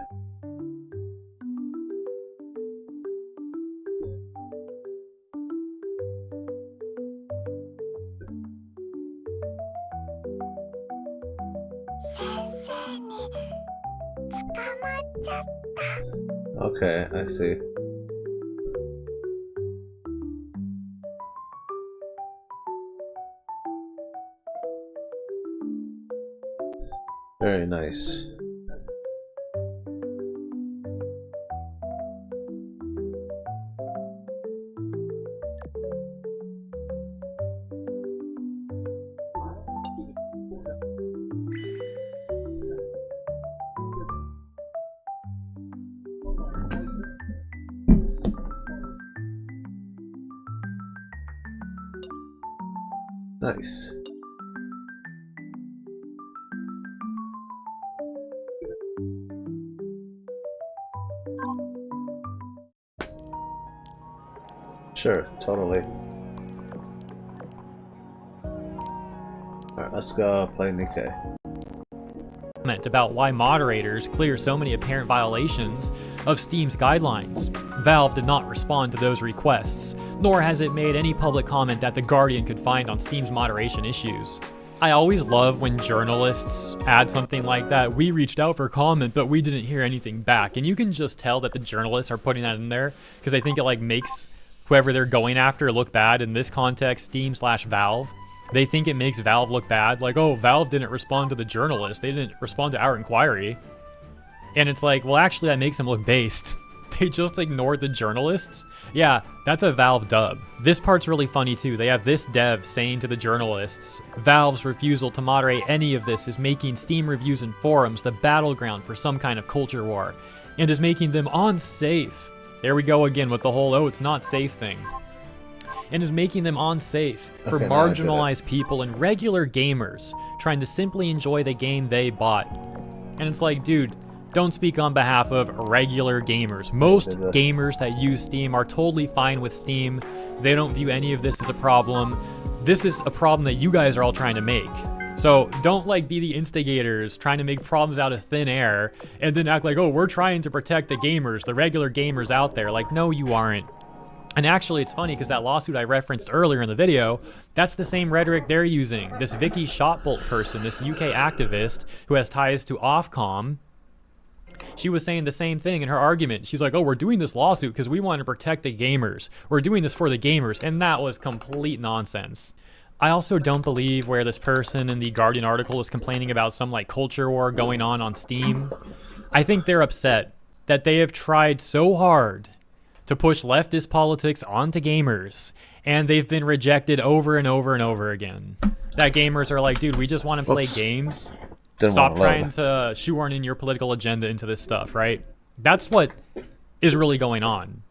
Okay, I see. Very nice. Nice. Sure, totally. Alright, let's go play Nikke. About why moderators clear so many apparent violations of Steam's guidelines. Valve did not respond to those requests, nor has it made any public comment that The Guardian could find on Steam's moderation issues. I always love when journalists add something like that. We reached out for comment, but we didn't hear anything back. And you can just tell that the journalists are putting that in there because they think it like makes whoever they're going after look bad. In this context, Steam/Valve. They think it makes Valve look bad. Like, oh, Valve didn't respond to the journalist. They didn't respond to our inquiry. And it's like, well, actually, that makes them look based. They just ignored the journalists? Yeah, that's a Valve dub. This part's really funny too. They have this dev saying to the journalists, Valve's refusal to moderate any of this is making Steam reviews and forums the battleground for some kind of culture war, and is making them unsafe. There we go again with the whole, oh, it's not safe thing. And is making them unsafe for marginalized people and regular gamers trying to simply enjoy the game they bought. And it's like, dude, don't speak on behalf of regular gamers. Most gamers that use Steam are totally fine with Steam. They don't view any of this as a problem. This is a problem that you guys are all trying to make. So don't like be the instigators trying to make problems out of thin air and then act like, oh, we're trying to protect the gamers, the regular gamers out there. Like, no, you aren't. And actually, it's funny because that lawsuit I referenced earlier in the video, that's the same rhetoric they're using. This Vicky Shotbolt person, this UK activist who has ties to Ofcom, she was saying the same thing in her argument. She's like, oh, we're doing this lawsuit because we want to protect the gamers. We're doing this for the gamers. And that was complete nonsense. I also don't believe where this person in the Guardian article is complaining about some like culture war going on Steam. I think they're upset that they have tried so hard to push leftist politics onto gamers, and they've been rejected over and over and over again. That gamers are like, dude, we just want to play games. Stop trying to shoehorn in your political agenda into this stuff, right? That's what is really going on.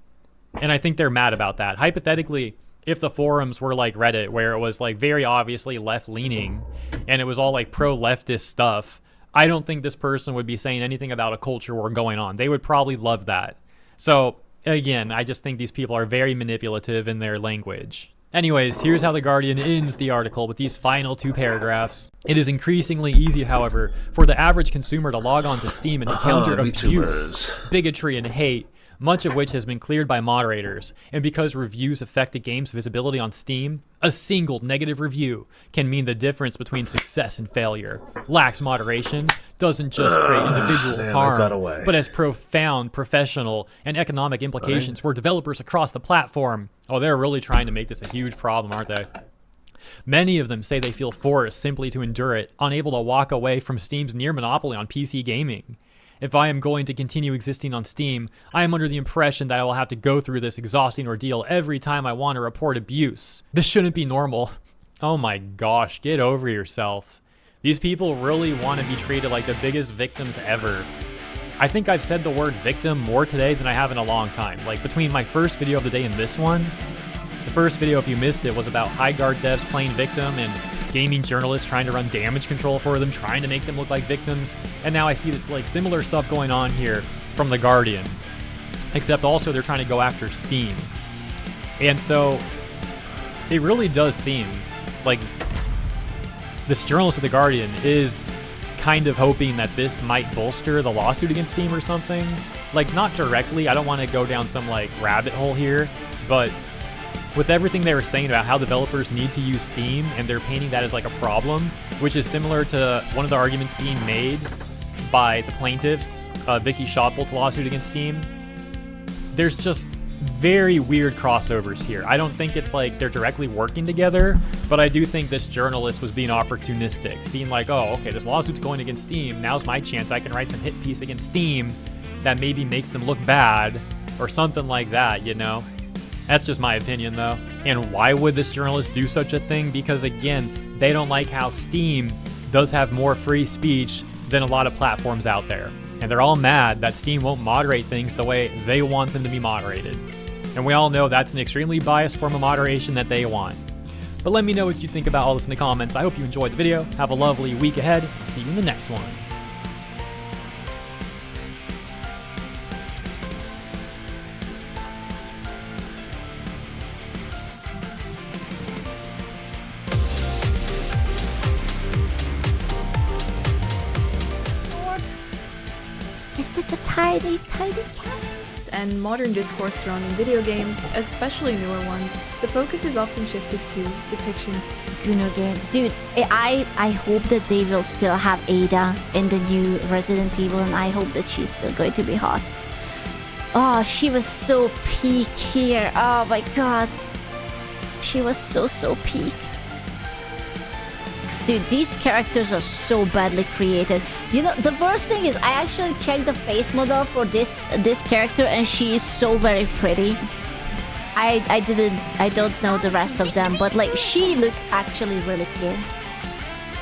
And I think they're mad about that. Hypothetically, if the forums were like Reddit, where it was like very obviously left-leaning, and it was all like pro-leftist stuff, I don't think this person would be saying anything about a culture war going on. They would probably love that. So, again, I just think these people are very manipulative in their language. Anyways, here's how The Guardian ends the article with these final 2 paragraphs. It is increasingly easy, however, for the average consumer to log on to Steam and encounter abuse, bigotry, and hate, much of which has been cleared by moderators. And because reviews affect a game's visibility on Steam, a single negative review can mean the difference between success and failure. Lax moderation doesn't just create individual harm, but has profound professional and economic implications for developers across the platform. Oh, they're really trying to make this a huge problem, aren't they? Many of them say they feel forced simply to endure it, unable to walk away from Steam's near monopoly on PC gaming. If I am going to continue existing on Steam, I am under the impression that I will have to go through this exhausting ordeal every time I want to report abuse. This shouldn't be normal. Oh my gosh, get over yourself. These people really want to be treated like the biggest victims ever. I think I've said the word victim more today than I have in a long time. Like between my first video of the day and this one, the first video, if you missed it, was about high guard devs playing victim and gaming journalists trying to run damage control for them, trying to make them look like victims. And now I see like similar stuff going on here from The Guardian, except also they're trying to go after Steam. And so it really does seem like this journalist at The Guardian is kind of hoping that this might bolster the lawsuit against Steam or something. Like, not directly, I don't want to go down some like rabbit hole here, but with everything they were saying about how developers need to use Steam, and they're painting that as like a problem, which is similar to one of the arguments being made by the plaintiffs, Vicky Shotbolt's lawsuit against Steam. There's just very weird crossovers here. I don't think it's like they're directly working together, but I do think this journalist was being opportunistic, seeing like, oh, okay, this lawsuit's going against Steam, now's my chance, I can write some hit piece against Steam that maybe makes them look bad, or something like that, you know? That's just my opinion, though. And why would this journalist do such a thing? Because, again, they don't like how Steam does have more free speech than a lot of platforms out there. And they're all mad that Steam won't moderate things the way they want them to be moderated. And we all know that's an extremely biased form of moderation that they want. But let me know what you think about all this in the comments. I hope you enjoyed the video. Have a lovely week ahead. I'll see you in the next one. Is that a tiny, tiny cat? And modern discourse surrounding video games, especially newer ones, the focus is often shifted to depictions. Dude, I hope that they will still have Ada in the new Resident Evil, and I hope that she's still going to be hot. Oh, she was so peak here. Oh my god. She was so peak. Dude, these characters are so badly created. You know, the worst thing is I actually checked the face model for this character, and she is so very pretty. I don't know the rest of them, but like she looked actually really good.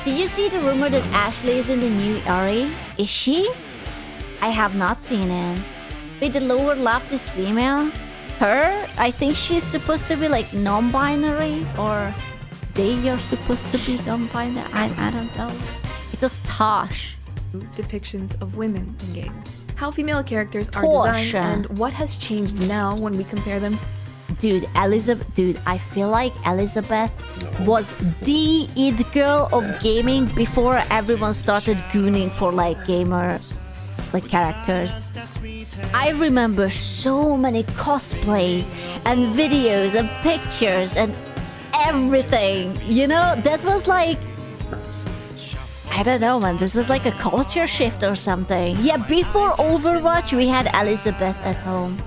Did you see the rumor that Ashley is in the new Ori? Is she? I have not seen it. Wait, the lower left is female? Her? I think she's supposed to be like non-binary, or they are supposed to be non-binary. I don't know. It was Tosh. Depictions of women in games. How female characters are designed and what has changed now when we compare them. Dude, I feel like Elizabeth was the it girl of gaming before everyone started gooning for like gamer like characters. I remember so many cosplays and videos and pictures and everything, you know? That was like, I don't know, man, this was like a culture shift or something. Yeah, before Overwatch we had Elizabeth at home.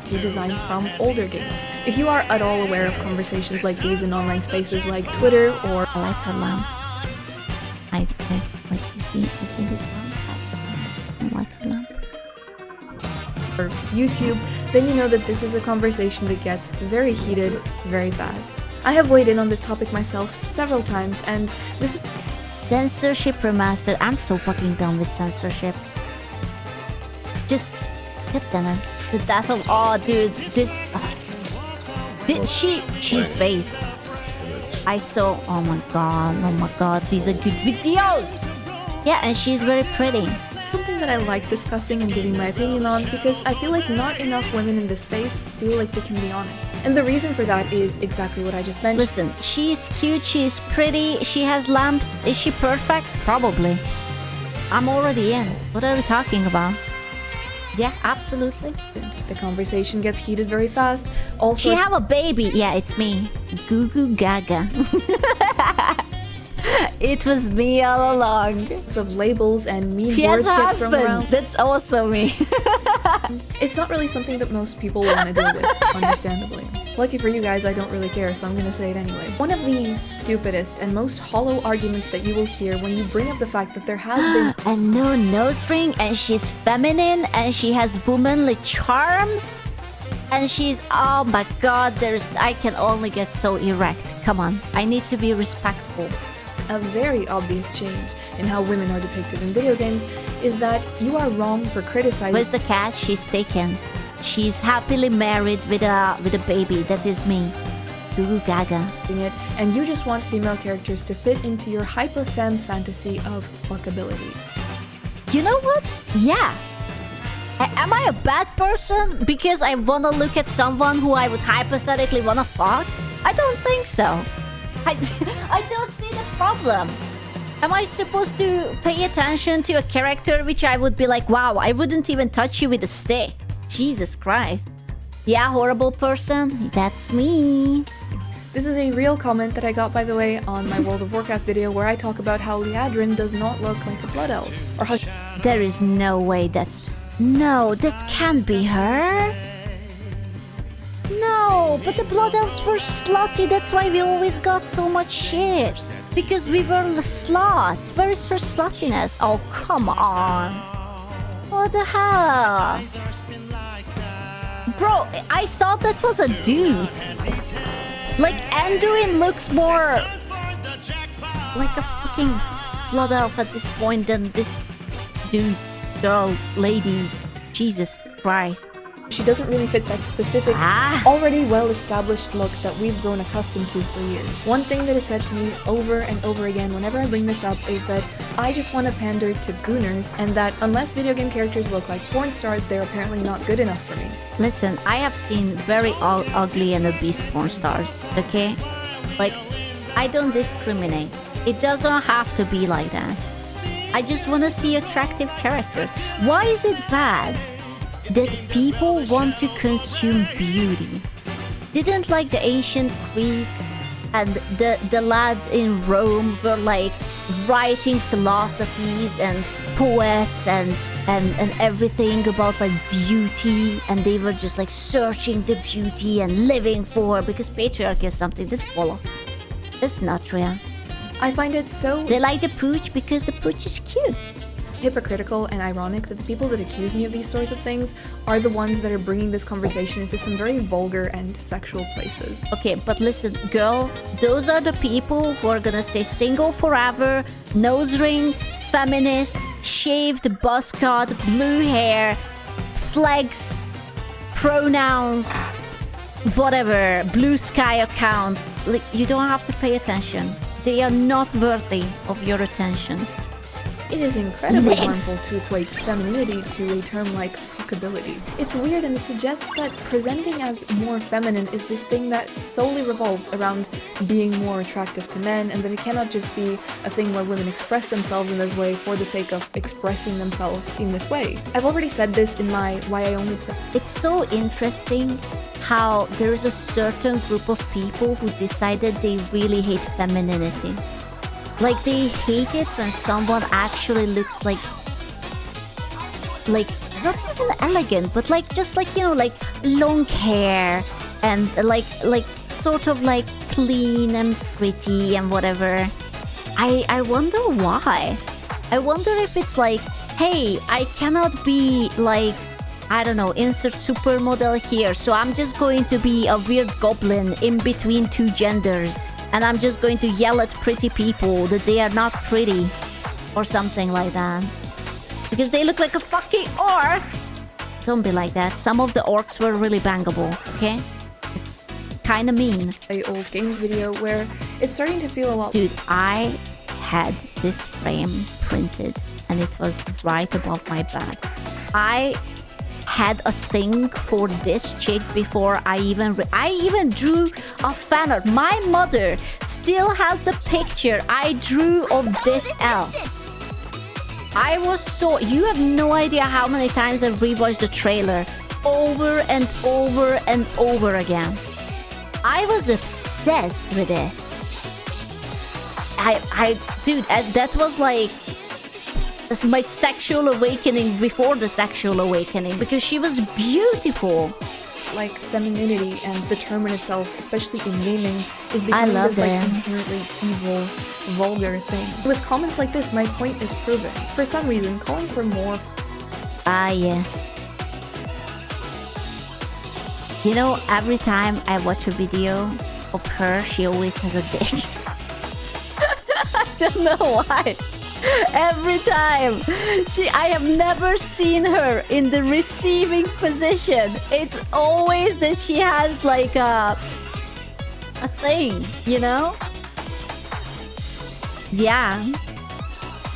To designs from older games. If you are at all aware of conversations like these in online spaces like Twitter or... I like her lamp. I like, you see this lamp? I like her lamp. or YouTube, then you know that this is a conversation that gets very heated very fast. I have weighed in on this topic myself several times, and this is Censorship remastered. I'm so fucking done with censorships. Just get them. The death of dude, this. She's based. I saw. Oh my god, these are good videos. Yeah, and she's very pretty. something that I like discussing and giving my opinion on because I feel like not enough women in this space feel like they can be honest. And the reason for that is exactly what I just mentioned. Listen, she's cute, she's pretty, she has lamps. Is she perfect? Probably. I'm already in. What are we talking about? Yeah, absolutely. The conversation gets heated very fast. Also, she have a baby. Yeah, it's me. Goo Goo Gaga. It was me all along. Of labels and mean she words has a get husband. thrown around. That's also me. It's not really something that most people want to deal with, understandably. Lucky for you guys, I don't really care, so I'm gonna say it anyway. One of the stupidest and most hollow arguments that you will hear when you bring up the fact that there has been a no nose ring, and she's feminine, and she has womanly charms, and she's, oh my god, I can only get so erect. Come on, I need to be respectful. A very obvious change in how women are depicted in video games is that you are wrong for criticizing. Where's the cat? She's taken. She's happily married with a baby. That is me. Goo Goo Gaga. And you just want female characters to fit into your hyper femme fantasy of fuckability. You know what? Yeah. Am I a bad person because I wanna look at someone who I would hypothetically wanna fuck? I don't think so. I don't see the problem. Am I supposed to pay attention to a character which I would be like, wow, I wouldn't even touch you with a stick? Jesus Christ. Yeah, horrible person. That's me. This is a real comment that I got, by the way, on my World of Warcraft video where I talk about how Liadrin does not look like a blood elf. Or how there is no way that's... No, that can't be her. No, but the blood elves were slutty. That's why we always got so much shit. Because we were sluts. Where is her sluttiness? Oh, come on. What the hell? Bro, I thought that was a dude. Like, Anduin looks more like a fucking blood elf at this point than this dude, girl, lady. Jesus Christ. She doesn't really fit that specific, already well-established look that we've grown accustomed to for years. One thing that is said to me over and over again whenever I bring this up is that I just want to pander to gooners, and that unless video game characters look like porn stars, they're apparently not good enough for me. Listen, I have seen very ugly and obese porn stars, okay? Like, I don't discriminate. It doesn't have to be like that. I just want to see attractive characters. Why is it bad that people want to consume beauty? Didn't like the ancient Greeks and the lads in Rome were like writing philosophies and poets and everything about like beauty, and they were just like searching the beauty and living for, because patriarchy is something that's bull. That's not real. I find it so... They like the pooch because the pooch is cute. Hypocritical and ironic that the people that accuse me of these sorts of things are the ones that are bringing this conversation into some very vulgar and sexual places. Okay, but listen, girl, those are the people who are gonna stay single forever, nose ring, feminist, shaved buzz cut, blue hair, flags, pronouns, whatever, blue sky account. Like, you don't have to pay attention. They are not worthy of your attention. It is incredibly harmful to equate femininity to a term like fuckability. It's weird, and it suggests that presenting as more feminine is this thing that solely revolves around being more attractive to men, and that it cannot just be a thing where women express themselves in this way for the sake of expressing themselves in this way. I've already said this in my Why I Only Play. It's so interesting how there's a certain group of people who decided they really hate femininity. Like, they hate it when someone actually looks like not even elegant, but like just like, you know, like long hair and like sort of like clean and pretty and whatever. I wonder why. I wonder if it's like, hey, I cannot be like I don't know, insert supermodel here. So I'm just going to be a weird goblin in between two genders. And I'm just going to yell at pretty people that they are not pretty. Or something like that. Because they look like a fucking orc. Don't be like that. Some of the orcs were really bangable, okay? It's kind of mean. A old games video where it's starting to feel a lot... Dude, I had this frame printed and it was right above my back. I had a thing for this chick before I even drew a fan art. My mother still has the picture I drew of this elf. I was so... You have no idea how many times I've rewatched the trailer over and over and over again. I was obsessed with it. Dude, that was like my sexual awakening before the sexual awakening because she was beautiful. Like femininity and the term in itself, especially in gaming, is becoming this like inherently evil, vulgar thing. With comments like this, my point is proven. For some reason, calling for more... Ah, yes. You know, every time I watch a video of her, she always has a dick. I don't know why. Every time. I have never seen her in the receiving position. It's always that she has like a thing, you know? Yeah.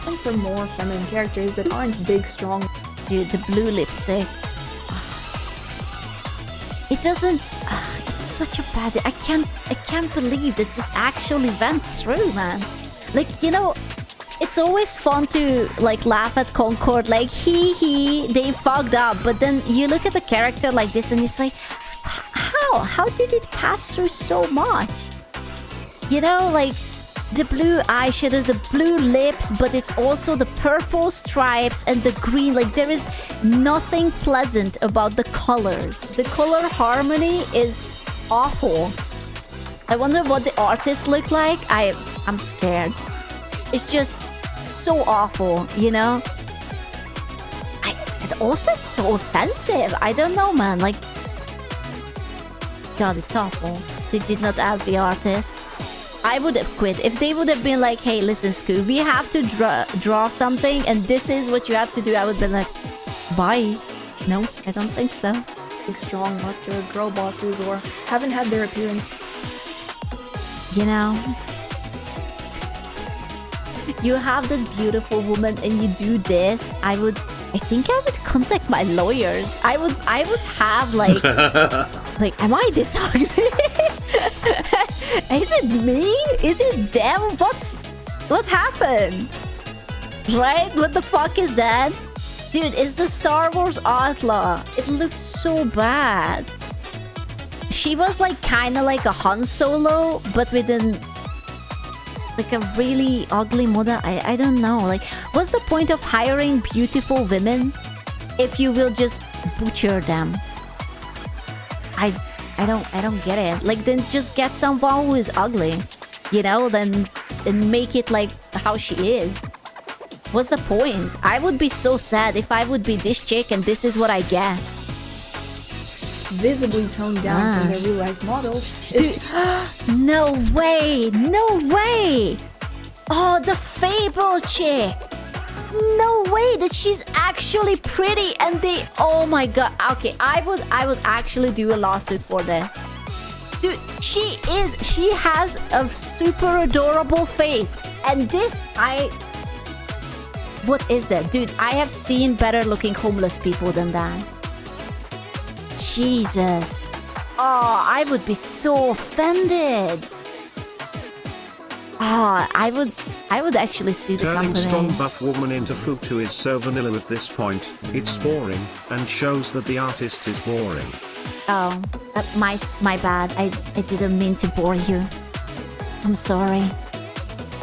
And for more feminine characters that aren't big, strong... Dude, the blue lipstick. It doesn't... it's such a bad... I can't believe that this actually went through, man. Like, you know... It's always fun to like laugh at Concord, like he they fucked up, but then you look at the character like this and it's like, how did it pass through so much? You know, like the blue eyeshadows, the blue lips, but it's also the purple stripes and the green. Like there is nothing pleasant about the colors. The color harmony is awful. I wonder what the artists look like. I'm scared. It's just so awful, you know? And also it's so offensive. I don't know, man. Like, God, it's awful. They did not ask the artist. I would have quit. If they would have been like, hey, listen, Scoob, we have to draw something and this is what you have to do, I would have been like, bye. No, I don't think so. Big, strong, muscular girl bosses or haven't had their appearance. You know? You have that beautiful woman and you do this, I think I would contact my lawyers. I would have like like, am I this ugly? Is it me? Is it them? What happened? Right? What the fuck is that? Dude, it's the Star Wars Outlaw. It looks so bad. She was like kind of like a Han Solo, but with like a really ugly mother. I don't know. Like, what's the point of hiring beautiful women if you will just butcher them? I don't get it. Like, then just get someone who is ugly, you know, then make it like how she is. What's the point? I would be so sad if I would be this chick and this is what I get. Visibly toned down from their real life models is... No way! No way! Oh, the Fable chick! No way that she's actually pretty and they... Oh my god. Okay, I would actually do a lawsuit for this. Dude, she has a super adorable face. And this, what is that? Dude, I have seen better looking homeless people than that. Jesus. Oh, I would be so offended. Oh, I would actually sue the Turning company. strong buff woman into Futu is so vanilla at this point, it's boring, and shows that the artist is boring. Oh, my bad. I didn't mean to bore you. I'm sorry.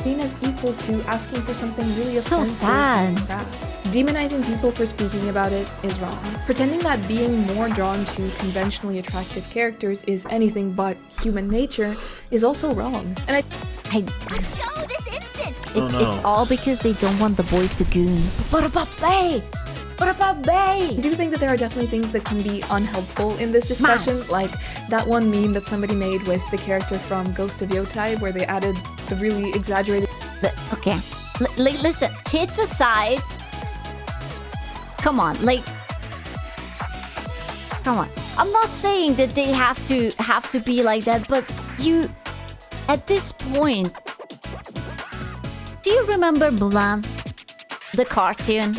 Seen as equal to asking for something really So offensive sad. and crass. Demonizing people for speaking about it is wrong. Pretending that being more drawn to conventionally attractive characters is anything but human nature is also wrong. And Let's go this instant. It's all because they don't want the boys to goon. What about play? What about Bay? I do think that there are definitely things that can be unhelpful in this discussion, like that one meme that somebody made with the character from Ghost of Yotei, where they added the really exaggerated... Okay, listen, tits aside, come on, like, come on. I'm not saying that they have to be like that, but you, at this point, do you remember Mulan, the cartoon?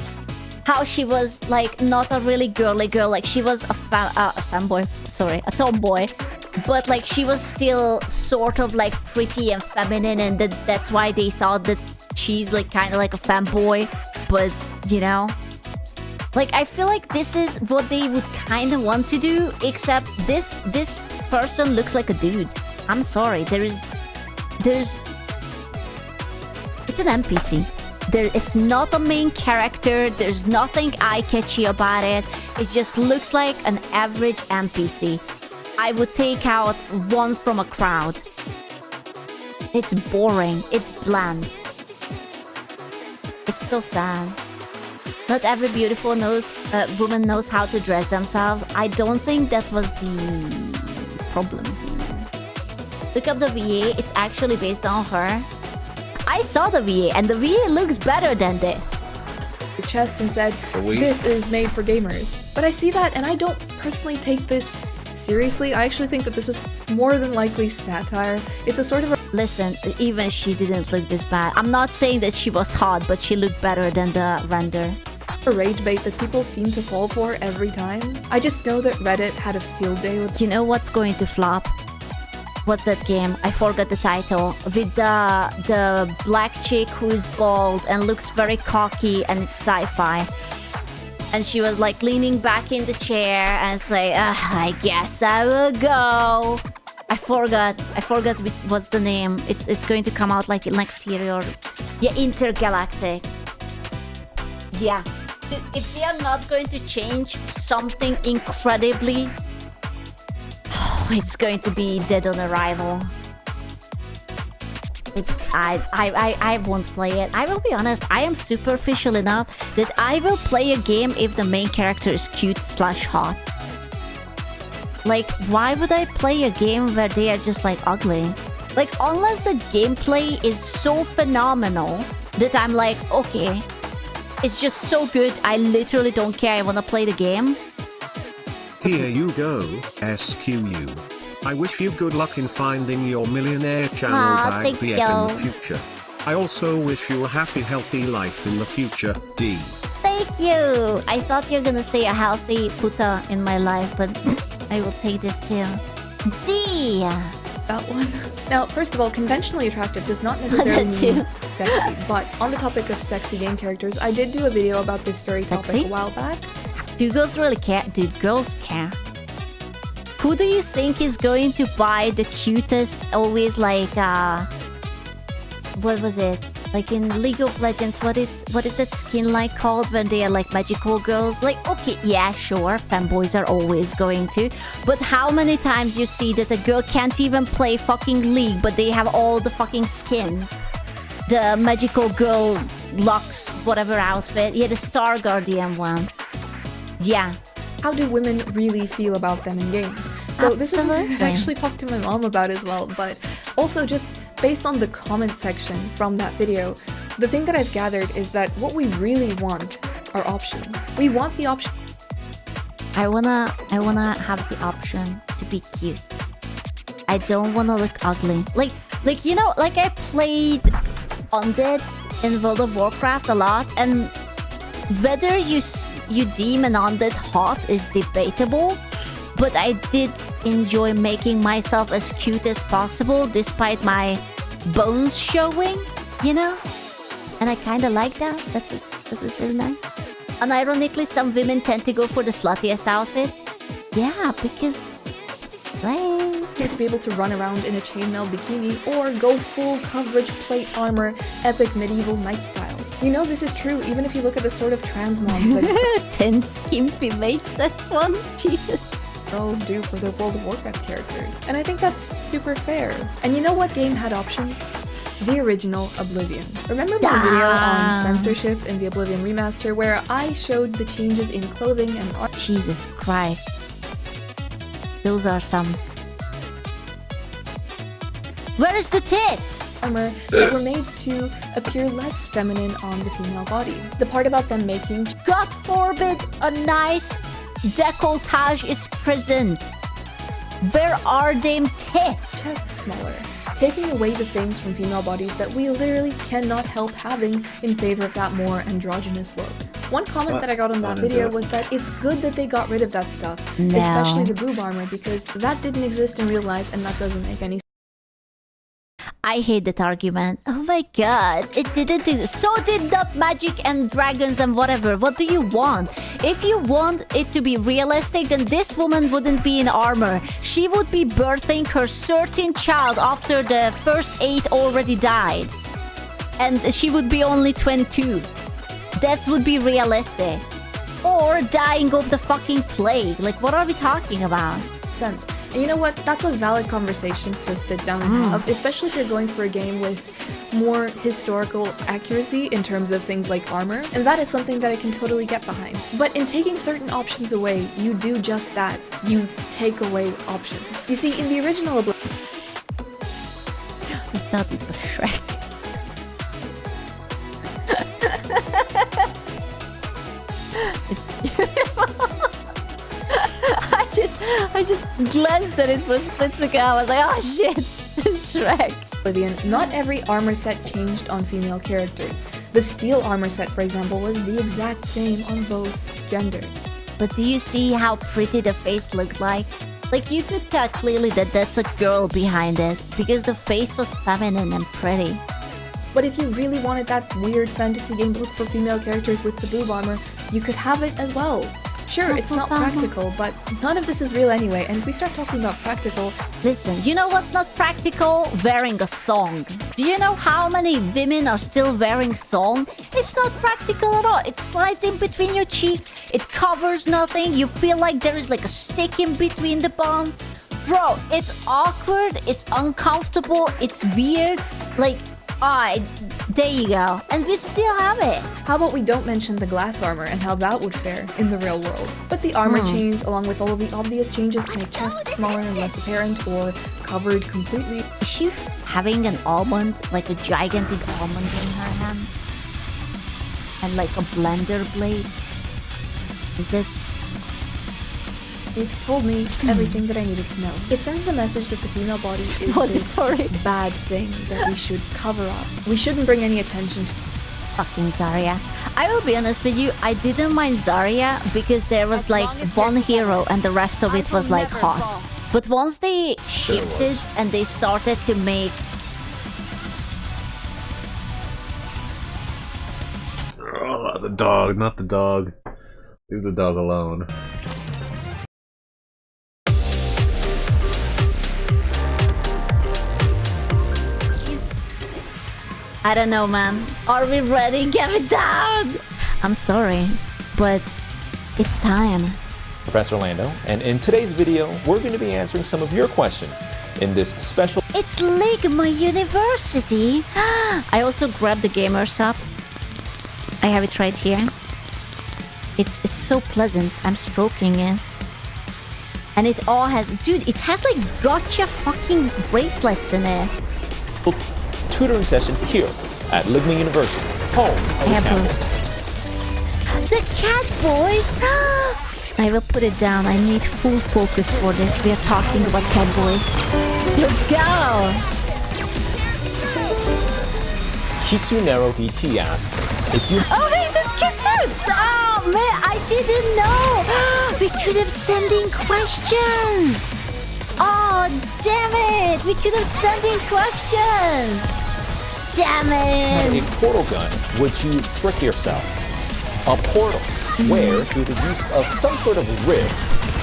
How she was like not a really girly girl, like she was a fanboy, sorry, a tomboy, but like she was still sort of like pretty and feminine, and that's why they thought that she's like kind of like a fanboy, but you know, like I feel like this is what they would kind of want to do, except this person looks like a dude. I'm sorry, it's an NPC. It's not a main character, there's nothing eye-catchy about it, it just looks like an average NPC. I would take out one from a crowd. It's boring, it's bland. It's so sad. Not every beautiful woman knows how to dress themselves. I don't think that was the problem. Look up the VA, it's actually based on her. I saw the VA, and the VA looks better than this. Your chest and said, this is made for gamers. But I see that, and I don't personally take this seriously. I actually think that this is more than likely satire. It's a sort of a... Listen, even she didn't look this bad. I'm not saying that she was hot, but she looked better than the render. A rage bait that people seem to fall for every time. I just know that Reddit had a field day with... You know what's going to flop? What's that game? I forgot the title. With the black chick who is bald and looks very cocky, and it's sci-fi. And she was like leaning back in the chair and say, I guess I will go. I forgot what's the name. It's going to come out like next year or... Yeah, Intergalactic. Yeah. If they are not going to change something incredibly... It's going to be dead on arrival. I won't play it. I will be honest, I am superficial enough that I will play a game if the main character is cute/hot. Like, why would I play a game where they are just like ugly? Like, unless the gameplay is so phenomenal that I'm like, okay, it's just so good, I literally don't care, I wanna play the game. Here you go, SQU. I wish you good luck in finding your millionaire channel bag BF in the future. I also wish you a happy, healthy life in the future, D. Thank you! I thought you were gonna say a healthy futa in my life, but I will take this too. D! That one. Now, first of all, conventionally attractive does not necessarily mean sexy, but on the topic of sexy game characters, I did do a video about this very topic a while back. Do girls really care? Dude, girls care. Who do you think is going to buy the cutest, always like, what was it? Like in League of Legends, what is that skin like called when they are like magical girls? Like, okay, yeah, sure, fanboys are always going to. But how many times you see that a girl can't even play fucking League, but they have all the fucking skins? The magical girl Lux, whatever outfit. Yeah, the Star Guardian one. Yeah. How do women really feel about them in games? So this is something I actually talked to my mom about as well, but also just based on the comment section from that video, the thing that I've gathered is that what we really want are options. We want the option. I wanna have the option to be cute. I don't wanna look ugly. Like you know, like I played Undead in World of Warcraft a lot, and whether you deem an undead hot is debatable, but I did enjoy making myself as cute as possible despite my bones showing, you know? And I kinda like that. That was really nice. And ironically, some women tend to go for the sluttiest outfits. Yeah, because... to be able to run around in a chainmail bikini or go full coverage plate armor, epic medieval knight style. You know this is true even if you look at the sort of trans moms that 10 skimpy mates, that's one. Jesus. girls do for their World of Warcraft characters. And I think that's super fair. And you know what game had options? The original Oblivion. Remember my video on censorship in the Oblivion remaster where I showed the changes in clothing and art? Jesus Christ. Those are some... Where's the tits? Armor that were made to appear less feminine on the female body. The part about them making... God forbid a nice decolletage is present. Where are them tits? Chest smaller. Taking away the things from female bodies that we literally cannot help having in favor of that more androgynous look. One comment that I got on that video was that it's good that they got rid of that stuff, especially the boob armor, because that didn't exist in real life and that doesn't make any sense. I hate that argument. Oh my god, it didn't exist. So did not magic and dragons and whatever. What do you want? If you want it to be realistic, then this woman wouldn't be in armor. She would be birthing her 13th child after the first 8 already died. And she would be only 22. That would be realistic. Or dying of the fucking plague. Like, what are we talking about? Sense. And you know what? That's a valid conversation to sit down and have, especially if you're going for a game with more historical accuracy in terms of things like armor, and that is something that I can totally get behind. But in taking certain options away, you do just that. You take away options. You see, in the original I thought it was Shrek. It's beautiful. I just glanced at it for a split second. I was like, oh shit, Shrek. Oblivion, not every armor set changed on female characters. The steel armor set, for example, was the exact same on both genders. But do you see how pretty the face looked like? Like, you could tell clearly that that's a girl behind it, because the face was feminine and pretty. But if you really wanted that weird fantasy game look for female characters with the boob armor, you could have it as well. Sure, it's not practical, but none of this is real anyway, and if we start talking about practical... Listen, you know what's not practical? Wearing a thong. Do you know how many women are still wearing thong? It's not practical at all. It slides in between your cheeks, it covers nothing, you feel like there is like a stick in between the bones. Bro, it's awkward, it's uncomfortable, it's weird, like... there you go. And we still have it. How about we don't mention the glass armor and how that would fare in the real world? But the armor changed along with all of the obvious changes to make chests smaller and less apparent or covered completely. Is she having an almond, like a gigantic almond in her hand? And like a blender blade? Is that... It told me everything that I needed to know. It sends the message that the female body is this bad thing that we should cover up. We shouldn't bring any attention to... Fucking Zarya. I will be honest with you, I didn't mind Zarya because there was like one hero and the rest of it was like hot. But once they shifted and they started to make... Oh, the dog, not the dog. Leave the dog alone. I don't know, man. Are we ready? Get it down! I'm sorry, but it's time. Professor Lando, and in today's video, we're going to be answering some of your questions in this special... It's Ligma University! I also grabbed the gamer subs. I have it right here. It's so pleasant. I'm stroking it. And it all has... Dude, it has like gotcha fucking bracelets in it. tutoring session here at Ligma University, home of the Cat Boys. The Cat Boys! I will put it down. I need full focus for this. We are talking about Cat Boys. Let's go! Kitsunero BT asks, if you... Oh, hey, that's Kitsu! Oh, man, I didn't know! We could have sent in questions! Oh, damn it! We could have sent in questions! Damn had it! a portal gun, would you trick yourself? A portal, where through the use of some sort of rift,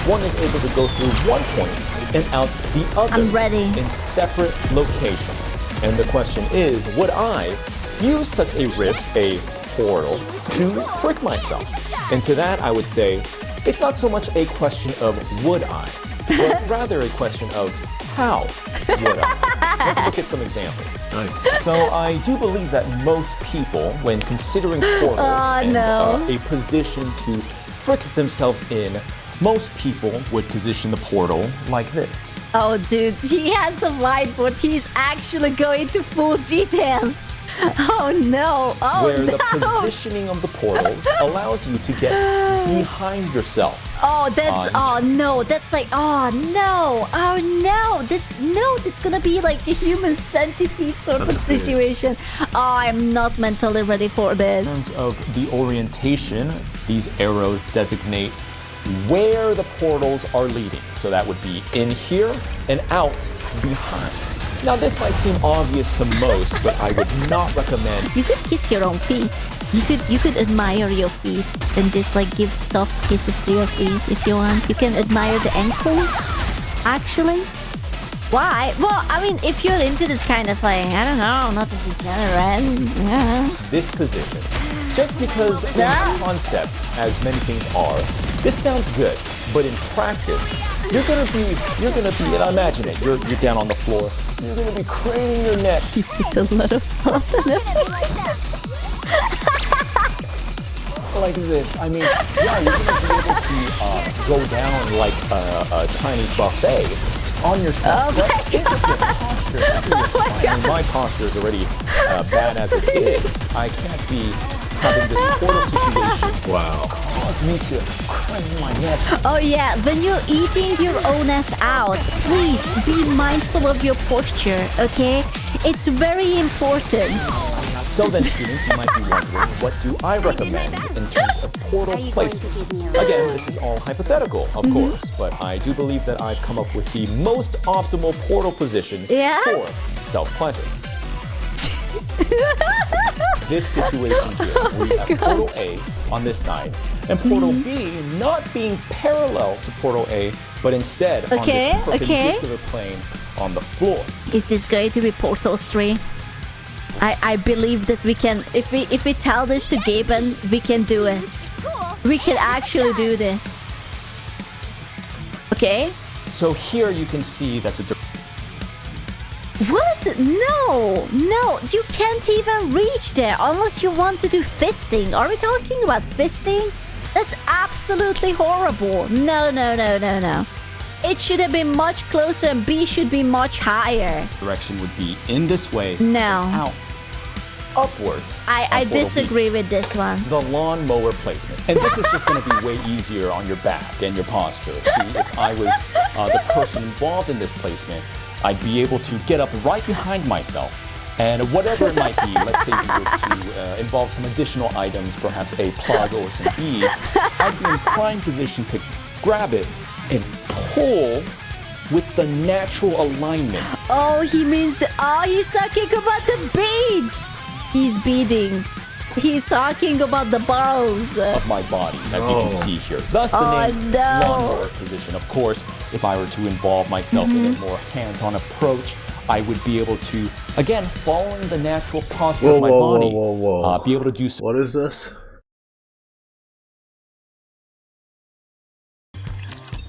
one is able to go through one point and out the other I'm ready. in separate locations. And the question is, would I use such a rift, a portal, to trick myself? And to that I would say, it's not so much a question of would I, but rather a question of how would I. Let's look at some examples. Nice. So I do believe that most people, when considering portals and a position to frick themselves in, most people would position the portal like this. Oh, dude, he has the whiteboard. He's actually going to full details. Oh no! Oh where no! the positioning of the portals allows you to get behind yourself. Oh, that's oh no! That's like oh no! Oh no! That's gonna be like a human centipede sort of situation. Oh, I'm not mentally ready for this. In terms of the orientation, these arrows designate where the portals are leading. So that would be in here and out behind. Now this might seem obvious to most, but I would not recommend. You could kiss your own feet. You could admire your feet and just like give soft kisses to your feet if you want. You can admire the ankles, actually. Why? Well, I mean, if you're into this kind of thing, I don't know, not a degenerate. Yeah. This position, just because in concept, as many things are, this sounds good, but in practice, you're gonna be, and imagine it, you're down on the floor, you're gonna be craning your neck. It's a lot of fun. Like this, I mean, yeah, you're gonna be able to go down like a Chinese buffet on yourself. Oh but think of your posture. I mean, my posture is already bad as it is. I can't be having this portal situation cause me to crane my neck. Oh yeah, when you're eating your own ass out, please be mindful of your posture, okay? It's very important. So then, students, you might be wondering, what do I recommend in terms of portal placement? Again, this is all hypothetical, of course, but I do believe that I've come up with the most optimal portal positions for self-pleasure. This situation here, we have portal A on this side, and portal B not being parallel to portal A, but instead on this perpendicular plane on the floor. Is this going to be Portal 3? I believe that we can, if we tell this to Gaben, we can do it. We can actually do this. Okay? So here you can see that the... What? No, you can't even reach there unless you want to do fisting. Are we talking about fisting? That's absolutely horrible. No. It should have been much closer and B should be much higher. Direction would be in this way. No. Out. Upwards. I disagree with this one. The lawnmower placement. And this is just going to be way easier on your back and your posture. See, if I was the person involved in this placement, I'd be able to get up right behind myself. And whatever it might be, let's say we were to involve some additional items, perhaps a plug or some beads, I'd be in prime position to grab it and pull with the natural alignment. Oh, he means he's talking about the beads. He's beading. He's talking about the balls of my body, as you can see here. Thus the name lawnmower position. Of course, if I were to involve myself in a more hands-on approach, I would be able to, again, following the natural posture of my body, be able to do so. What is this?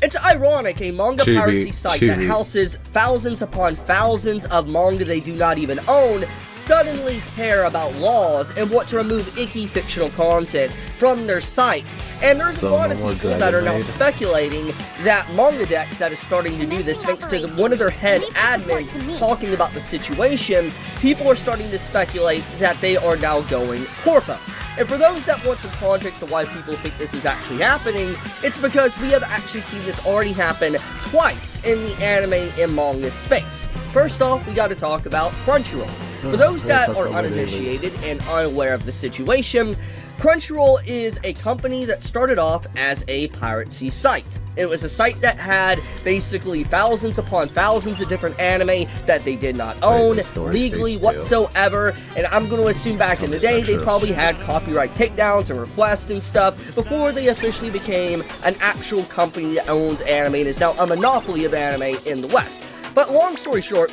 It's ironic, a manga piracy site that houses thousands upon thousands of manga they do not even own suddenly care about laws and want to remove icky fictional content from their site. And there's a lot of people that are now speculating that MangaDex that is starting to do this thanks to one of their head admins talking about the situation. People are starting to speculate that they are now going corpo. And for those that want some context to why people think this is actually happening, it's because we have actually seen this already happen twice in the anime and manga space. First off, we got to talk about Crunchyroll. For those that are uninitiated and unaware of the situation, Crunchyroll is a company that started off as a piracy site. It was a site that had basically thousands upon thousands of different anime that they did not own legally whatsoever, and I'm going to assume back in the day they probably had copyright takedowns and requests and stuff before they officially became an actual company that owns anime and is now a monopoly of anime in the West. But long story short,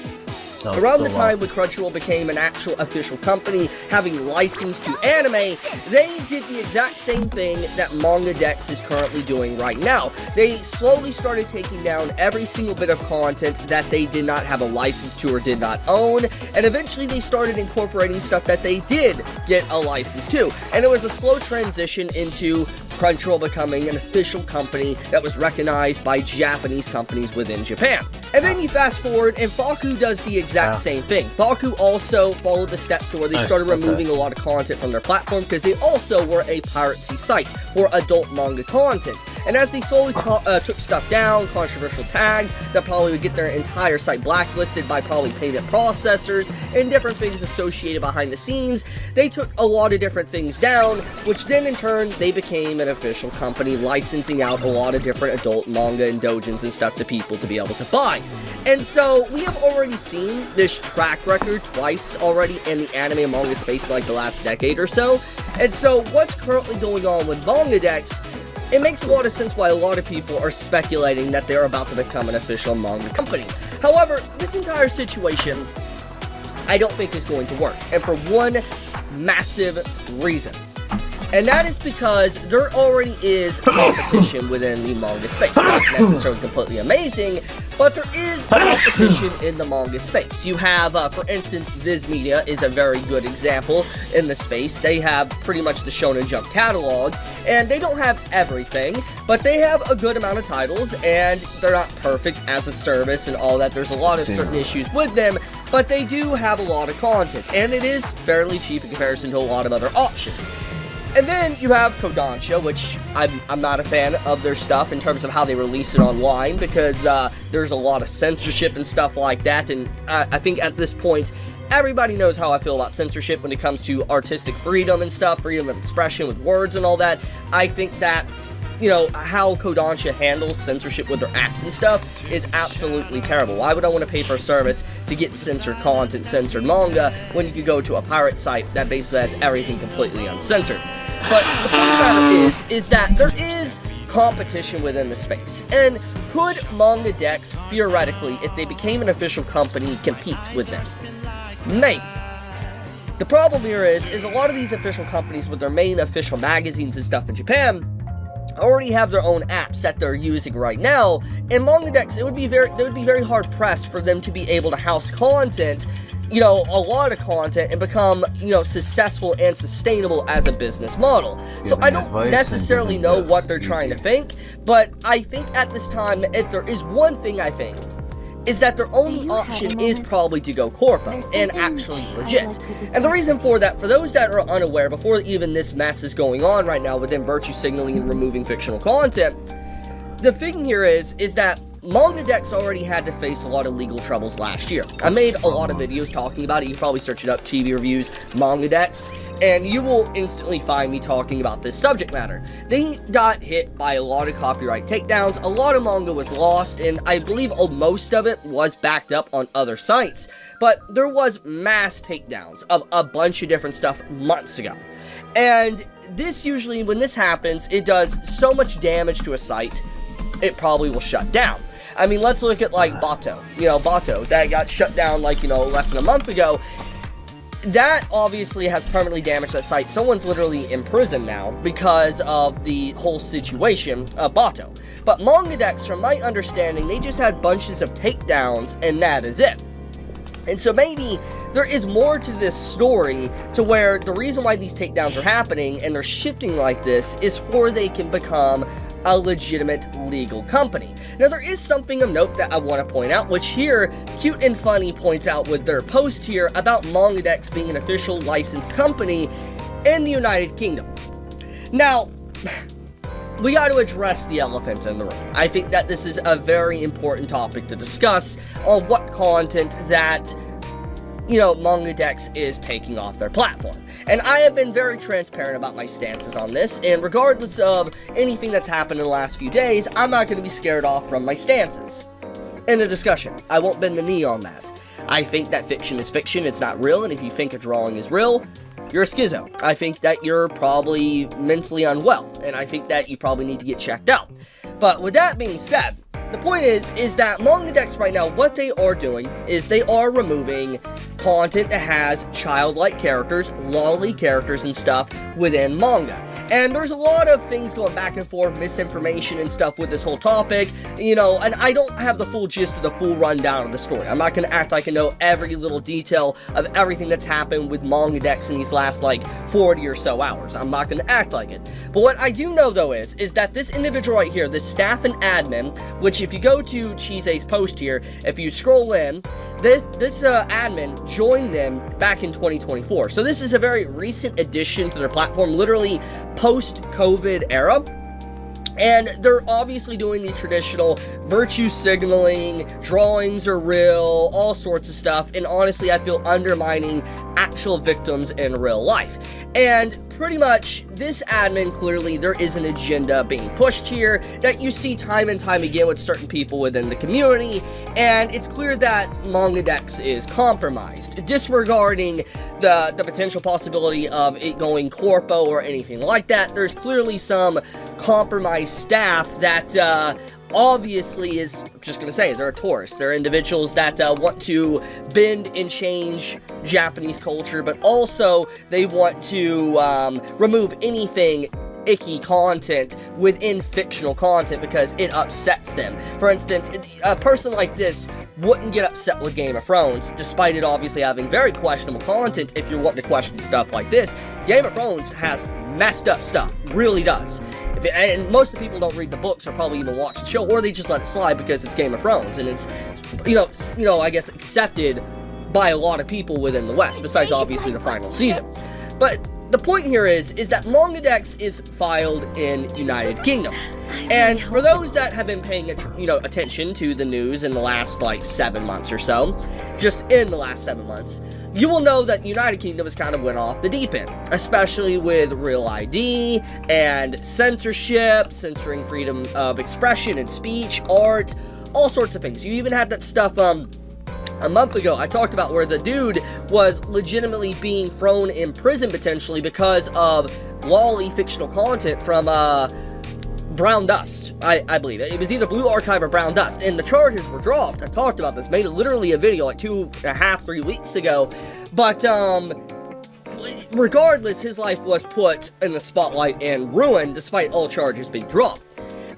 Around the time when Crunchyroll became an actual official company, having license to anime, they did the exact same thing that Manga Dex is currently doing right now. They slowly started taking down every single bit of content that they did not have a license to or did not own, and eventually they started incorporating stuff that they did get a license to. And it was a slow transition into Crunchyroll becoming an official company that was recognized by Japanese companies within Japan. And then you fast forward, and Faku does the exact same thing. Faku also followed the steps to where they started removing a lot of content from their platform because they also were a piracy site for adult manga content. And as they slowly took stuff down, controversial tags that probably would get their entire site blacklisted by probably payment processors and different things associated behind the scenes, they took a lot of different things down, which then in turn they became an official company licensing out a lot of different adult manga and doujins and stuff to people to be able to buy. And so we have already seen this track record twice already in the anime and manga space in like the last decade or so. And so what's currently going on with Manga Dex, it makes a lot of sense why a lot of people are speculating that they're about to become an official manga company. However, this entire situation I don't think is going to work, and for one massive reason. And that is because there already is competition within the manga space. Not necessarily completely amazing, but there is competition in the manga space. You have, for instance, Viz Media is a very good example in the space. They have pretty much the Shonen Jump catalog, and they don't have everything, but they have a good amount of titles, and they're not perfect as a service and all that. There's a lot of certain issues with them, but they do have a lot of content, and it is fairly cheap in comparison to a lot of other options. And then you have Kodansha, which I'm not a fan of their stuff in terms of how they release it online, because there's a lot of censorship and stuff like that, and I think at this point, everybody knows how I feel about censorship when it comes to artistic freedom and stuff, freedom of expression with words and all that. I think that, you know, how Kodansha handles censorship with their apps and stuff is absolutely terrible. Why would I want to pay for a service to get censored content, censored manga, when you could go to a pirate site that basically has everything completely uncensored? But the point of the matter is that there is competition within the space. And could Manga Dex, theoretically, if they became an official company, compete with them? Maybe. The problem here is a lot of these official companies with their main official magazines and stuff in Japan already have their own apps that they're using right now, and Manga Dex, they would be very hard pressed for them to be able to house content, you know, a lot of content, and become, you know, successful and sustainable as a business model. So I don't necessarily know what they're trying to think, but I think at this time, if there is one thing I think, is that their only option is probably to go corpo and actually legit. And the reason for that, for those that are unaware, before even this mess is going on right now with them virtue signaling and removing fictional content, the thing here is that Manga Dex already had to face a lot of legal troubles last year. I made a lot of videos talking about it. You can probably search it up, TV reviews, Manga Dex, and you will instantly find me talking about this subject matter. They got hit by a lot of copyright takedowns, a lot of manga was lost, and I believe most of it was backed up on other sites. But there was mass takedowns of a bunch of different stuff months ago. And this usually, when this happens, it does so much damage to a site, it probably will shut down. I mean, let's look at, like, Bato. You know, Bato, that got shut down, like, you know, less than a month ago. That obviously has permanently damaged that site. Someone's literally in prison now because of the whole situation of Bato. But Manga Dex, from my understanding, they just had bunches of takedowns, and that is it. And so maybe there is more to this story, to where the reason why these takedowns are happening and they're shifting like this is for they can become a legitimate legal company. Now, there is something of note that I want to point out, which here, Cute and Funny points out with their post here about Manga Dex being an official licensed company in the United Kingdom. Now, we got to address the elephant in the room. I think that this is a very important topic to discuss on what content that, you know, Manga Dex is taking off their platform. And I have been very transparent about my stances on this, and regardless of anything that's happened in the last few days, I'm not going to be scared off from my stances in the discussion. I won't bend the knee on that. I think that fiction is fiction, it's not real, and if you think a drawing is real, you're a schizo. I think that you're probably mentally unwell, and I think that you probably need to get checked out. But with that being said, the point is that manga decks right now, what they are doing is they are removing content that has childlike characters, lolly characters and stuff within manga. And there's a lot of things going back and forth, misinformation and stuff with this whole topic, you know, and I don't have the full gist of the full rundown of the story. I'm not going to act like I know every little detail of everything that's happened with manga decks in these last, like, 40 or so hours. I'm not going to act like it. But what I do know, though, is that this individual right here, this staff and admin, which if you go to Chise's post here, if you scroll in, this admin joined them back in 2024. So this is a very recent addition to their platform, literally post-COVID era. And they're obviously doing the traditional virtue signaling, drawings are real, all sorts of stuff, and honestly I feel undermining actual victims in real life. And pretty much, this admin, clearly, there is an agenda being pushed here that you see time and time again with certain people within the community, and it's clear that Manga Dex is compromised, disregarding the potential possibility of it going corpo or anything like that. There's clearly some compromised staff that, obviously is, I'm just gonna say, they're tourists. They're individuals that want to bend and change Japanese culture, but also they want to remove anything icky content within fictional content because it upsets them. For instance, a person like this wouldn't get upset with Game of Thrones, despite it obviously having very questionable content. If you're wanting to question stuff like this, Game of Thrones has messed up stuff, really does. And most of the people don't read the books or probably even watch the show, or they just let it slide because it's Game of Thrones, and it's, you know, I guess accepted by a lot of people within the West, besides obviously the final season. But the point here is that Manga Dex is filed in United Kingdom. And for those that have been paying, attention to the news in the last, 7 months or so, just in the last 7 months, you will know that United Kingdom has kind of went off the deep end, especially with Real ID and censorship, censoring freedom of expression and speech, art, all sorts of things. You even had that stuff, a month ago, I talked about where the dude was legitimately being thrown in prison potentially because of lolly fictional content from, Brown Dust, I believe. It was either Blue Archive or Brown Dust, and the charges were dropped. I talked about this, made literally a video like 2.5, 3 weeks ago, but, regardless, his life was put in the spotlight and ruined despite all charges being dropped.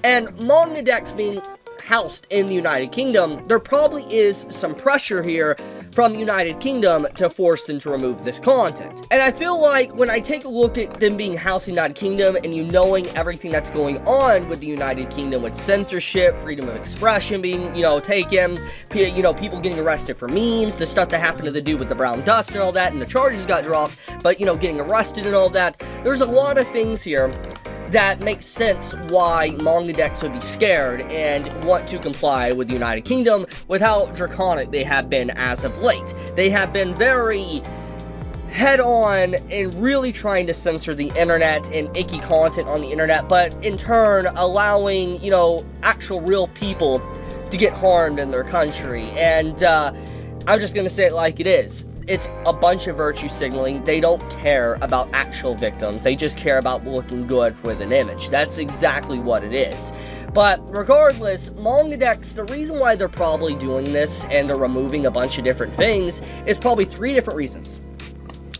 And Manga Dex being housed in the United Kingdom, there probably is some pressure here from United Kingdom to force them to remove this content. And I feel like when I take a look at them being housed in the United Kingdom and you knowing everything that's going on with the United Kingdom with censorship, freedom of expression being, taken, people getting arrested for memes, the stuff that happened to the dude with the brown dust and all that, and the charges got dropped, but, getting arrested and all that, there's a lot of things here that makes sense why Manga Dex would be scared and want to comply with the United Kingdom with how draconic they have been as of late. They have been very head-on and really trying to censor the internet and icky content on the internet, but in turn allowing, actual real people to get harmed in their country. And I'm just gonna say it like it is. It's a bunch of virtue signaling. They don't care about actual victims. They just care about looking good with an image. That's exactly what it is. But regardless, Manga Dex, the reason why they're probably doing this and they're removing a bunch of different things is probably 3 different reasons.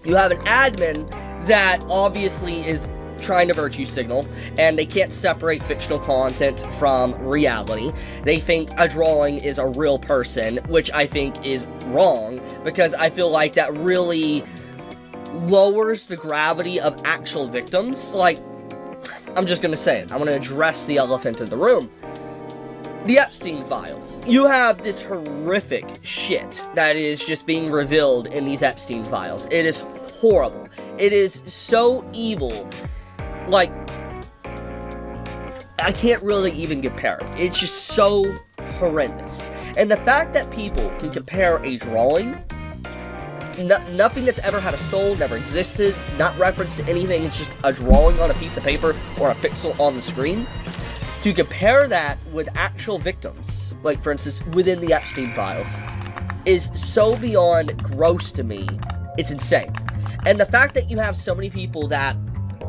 You have an admin that obviously is trying to virtue signal, and they can't separate fictional content from reality. They think a drawing is a real person, which I think is wrong, because I feel like that really lowers the gravity of actual victims. I'm just gonna say it. I'm gonna address the elephant in the room. The Epstein files. You have this horrific shit that is just being revealed in these Epstein files. It is horrible. It is so evil. I can't really even compare it. It's just so horrendous. And the fact that people can compare a drawing, nothing that's ever had a soul, never existed, not referenced to anything, it's just a drawing on a piece of paper or a pixel on the screen, to compare that with actual victims, like for instance within the Epstein files, is so beyond gross to me. It's insane. And the fact that you have so many people that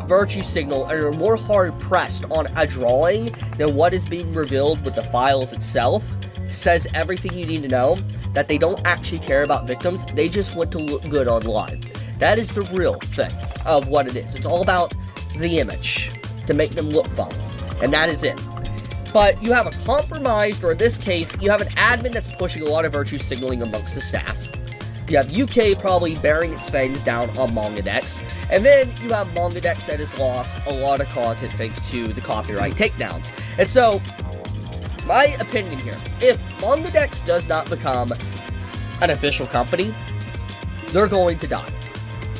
virtue signal and are more hard pressed on a drawing than what is being revealed with the files itself says everything you need to know, that they don't actually care about victims, they just want to look good online. That is the real thing of what it is. It's all about the image, to make them look fun, and that is it. But you have a compromised, or in this case, you have an admin that's pushing a lot of virtue signaling amongst the staff. You have UK probably bearing its fangs down on MangaDex, and then you have MangaDex that has lost a lot of content thanks to the copyright takedowns. And so, my opinion here, if MangaDex does not become an official company, they're going to die.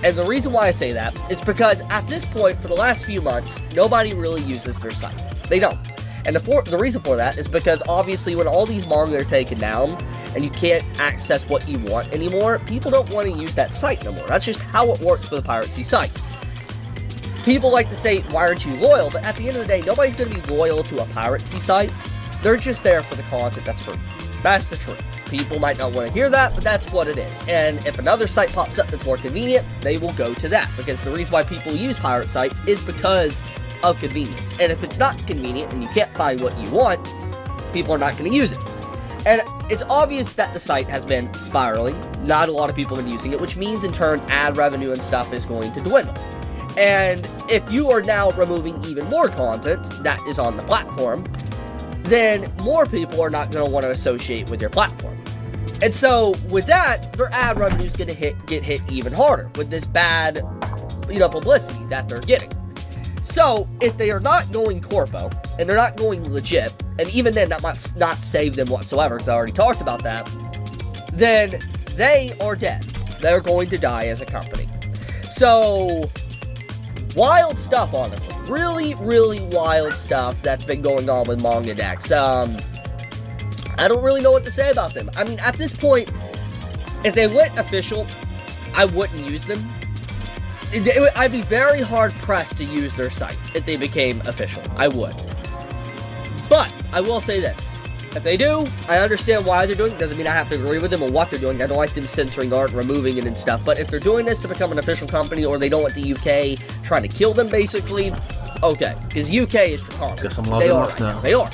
And the reason why I say that is because at this point, for the last few months, nobody really uses their site. They don't. And the reason for that is because obviously when all these manga are taken down and you can't access what you want anymore, people don't want to use that site no more. That's just how it works with a piracy site. People like to say, why aren't you loyal? But at the end of the day, nobody's going to be loyal to a piracy site. They're just there for the content that's free. That's the truth. People might not want to hear that, but that's what it is. And if another site pops up that's more convenient, they will go to that. Because the reason why people use pirate sites is because of convenience. And if it's not convenient and you can't find what you want, people are not going to use it. And it's obvious that the site has been spiraling. Not a lot of people have been using it, which means in turn ad revenue and stuff is going to dwindle. And if you are now removing even more content that is on the platform, then more people are not going to want to associate with your platform. And so with that, their ad revenue is going to get hit even harder with this bad, publicity that they're getting. So if they are not going corpo and they're not going legit, and even then that might not save them whatsoever, because I already talked about that, then they are dead. They're going to die as a company. So wild stuff, honestly. Really, really wild stuff that's been going on with MangaDex. I don't really know what to say about them. I mean, at this point, if they went official, I wouldn't use them. I'd be very hard-pressed to use their site if they became official. I would. But, I will say this. If they do, I understand why they're doing it. Doesn't mean I have to agree with them on what they're doing. I don't like them censoring art, removing it and stuff. But if they're doing this to become an official company, or they don't want the UK trying to kill them, basically, okay. Because UK is draconic. They are right now. They are.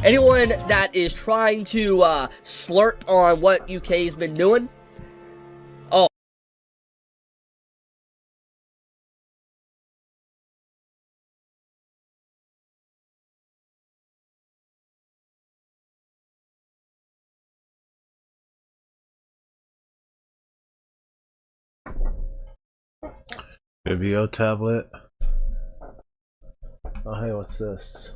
Anyone that is trying to slurp on what UK's been doing, oh. Vivio tablet. Oh, hey, what's this?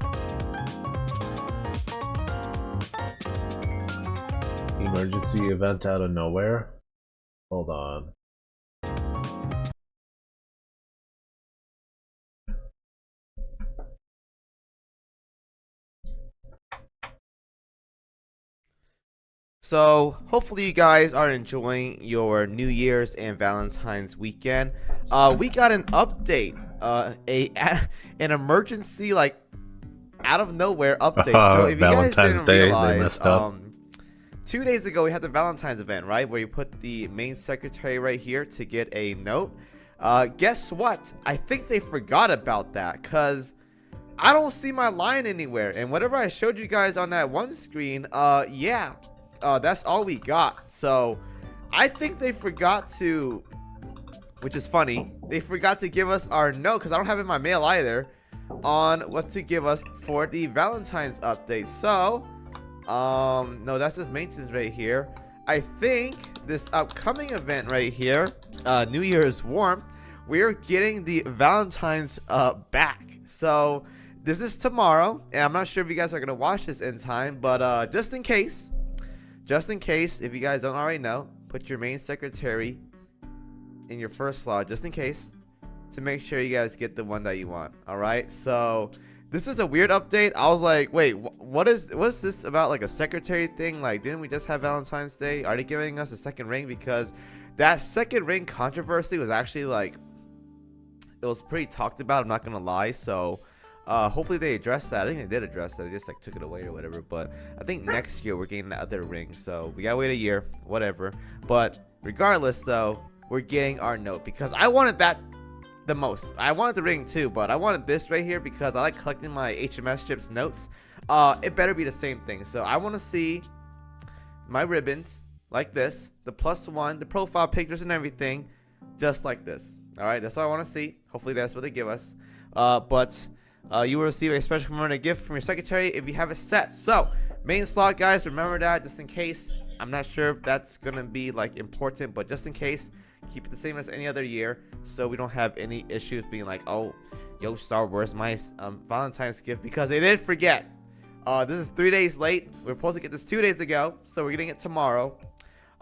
Emergency event out of nowhere? Hold on. So, hopefully you guys are enjoying your New Year's and Valentine's weekend. We got an update, an emergency, like, out of nowhere update. So if you guys didn't realize, 2 days ago we had the Valentine's event, right? Where you put the main secretary right here to get a note. Guess what? I think they forgot about that, because I don't see my line anywhere. And whatever I showed you guys on that one screen, yeah. That's all we got. So I think they forgot to, which is funny, they forgot to give us our note, because I don't have it in my mail either, on what to give us for the Valentine's update. So no, that's just maintenance right here. I think this upcoming event right here, New Year's Warmth, we're getting the Valentine's back. So this is tomorrow, and I'm not sure if you guys are gonna watch this in time, but just in case, if you guys don't already know, put your main secretary in your first slot, just in case, to make sure you guys get the one that you want. All right, so this is a weird update. I was like, wait, what's this about, like a secretary thing? Like, didn't we just have Valentine's Day? Are they giving us a second ring? Because that second ring controversy was actually, like, it was pretty talked about, I'm not gonna lie. So hopefully they addressed that. I think they did address that. They just like took it away or whatever. But I think next year we're getting the other ring. So we gotta wait a year, whatever. But regardless though, we're getting our note, because I wanted that the most. I wanted the ring too, but I wanted this right here because I like collecting my HMS chips notes. It better be the same thing. So I want to see my ribbons like this, the +1, the profile pictures and everything, just like this. All right, that's what I want to see. Hopefully that's what they give us. But you will receive a special commemorative gift from your secretary if you have it set. So main slot, guys, remember that just in case. I'm not sure if that's gonna be like important, but just in case, keep it the same as any other year, so we don't have any issues being like, oh, yo, Star Wars, my Valentine's gift, because they did forget. This is 3 days late. We were supposed to get this 2 days ago, so we're getting it tomorrow.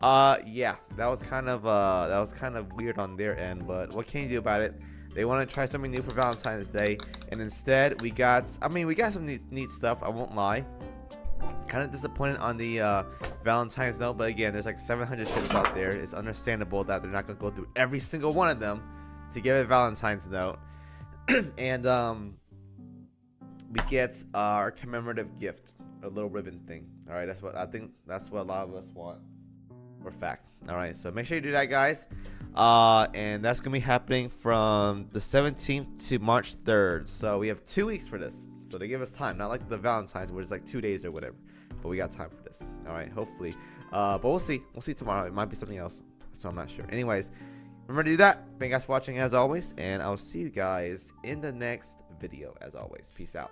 Yeah, that was kind of weird on their end, but what can you do about it? They want to try something new for Valentine's Day, and instead we got some neat stuff. I won't lie. Kind of disappointed on the Valentine's note, but again, there's like 700 ships out there. It's understandable that they're not going to go through every single one of them to give a Valentine's note. And we get our commemorative gift, a little ribbon thing. All right, that's what I think. That's what a lot of us want. For fact. All right, so make sure you do that, guys. And that's gonna be happening from the 17th to March 3rd. So we have 2 weeks for this. So they give us time, not like the Valentine's, where it's like 2 days or whatever. But we got time for this. All right, hopefully. But we'll see. We'll see tomorrow. It might be something else, so I'm not sure. Anyways, remember to do that. Thank you guys for watching as always, and I'll see you guys in the next video as always. Peace out.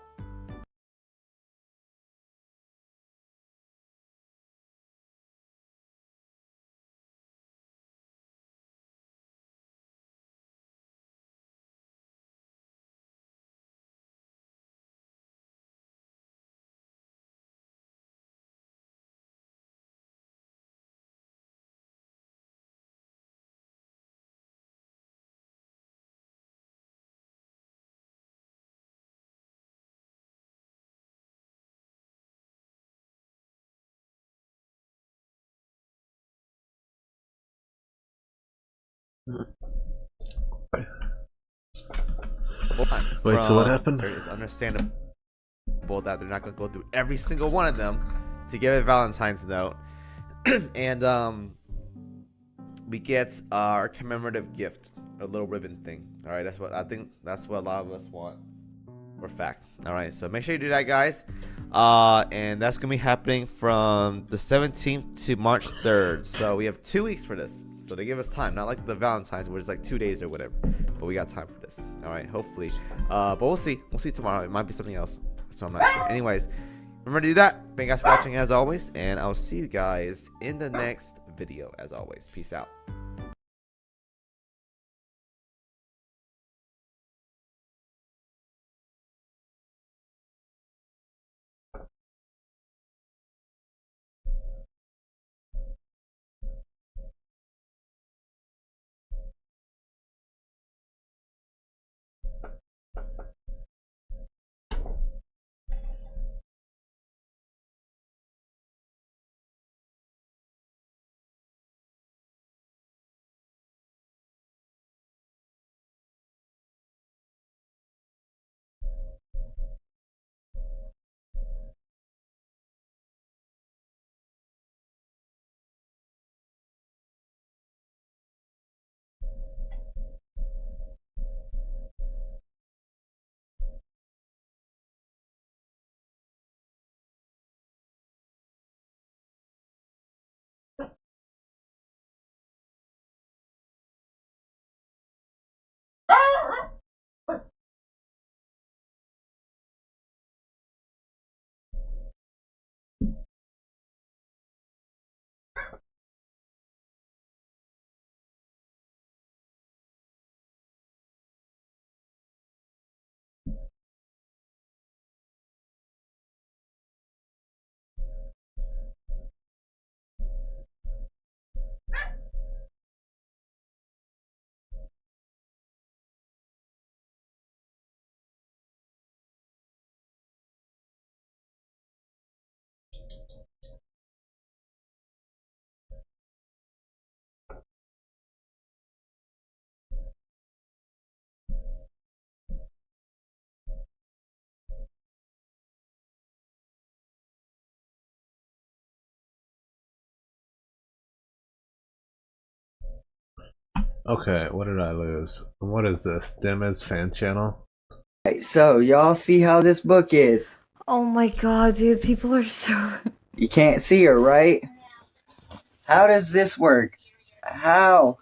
Wait, so what happened? It's understandable that they're not going to go through every single one of them to give a Valentine's note. And we get our commemorative gift, a little ribbon thing. All right, that's what I think. That's what a lot of us want. For fact. All right, so make sure you do that, guys. And that's gonna be happening from the 17th to March 3rd. So we have 2 weeks for this. So they give us time, not like the Valentine's, where it's like 2 days or whatever. But we got time for this. All right, hopefully. But we'll see. We'll see tomorrow. It might be something else, so I'm not sure. Anyways, remember to do that. Thank you guys for watching as always, and I'll see you guys in the next video as always. Peace out. Okay, what did I lose? What is this? Dema's fan channel? Hey, so y'all see how this book is? Oh my god, dude, people are so... You can't see her, right? How does this work? How?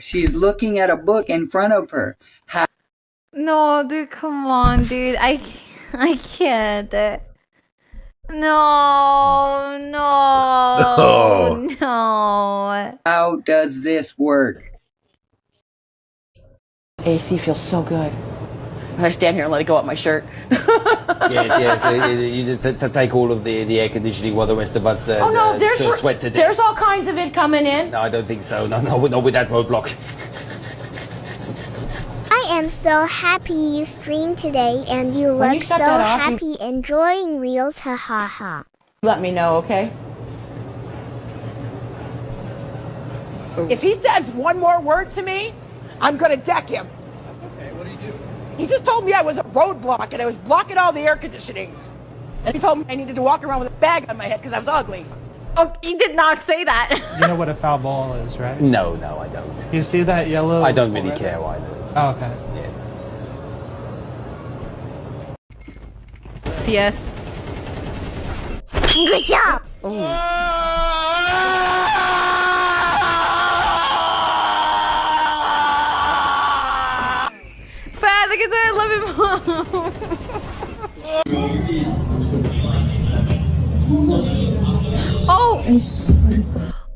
She's looking at a book in front of her. How? No, dude, come on, dude. I can't. No. How does this work? AC feels so good. As I stand here and let it go up my shirt. You just take all of the air conditioning while the rest of us sweat to death. There's all kinds of it coming in. No, I don't think so. No, not with that roadblock. I am so happy you streamed today and you look so happy enjoying reels, ha ha ha. Let me know, okay? If he says one more word to me, I'm gonna deck him. Okay, what do you do? He just told me I was a roadblock and I was blocking all the air conditioning. And he told me I needed to walk around with a bag on my head because I was ugly. Oh, he did not say that. You know what a foul ball is, right? No, I don't. You see that yellow? I don't really care either. Oh, okay. Yeah. CS. Good job! Fat, look at I love him.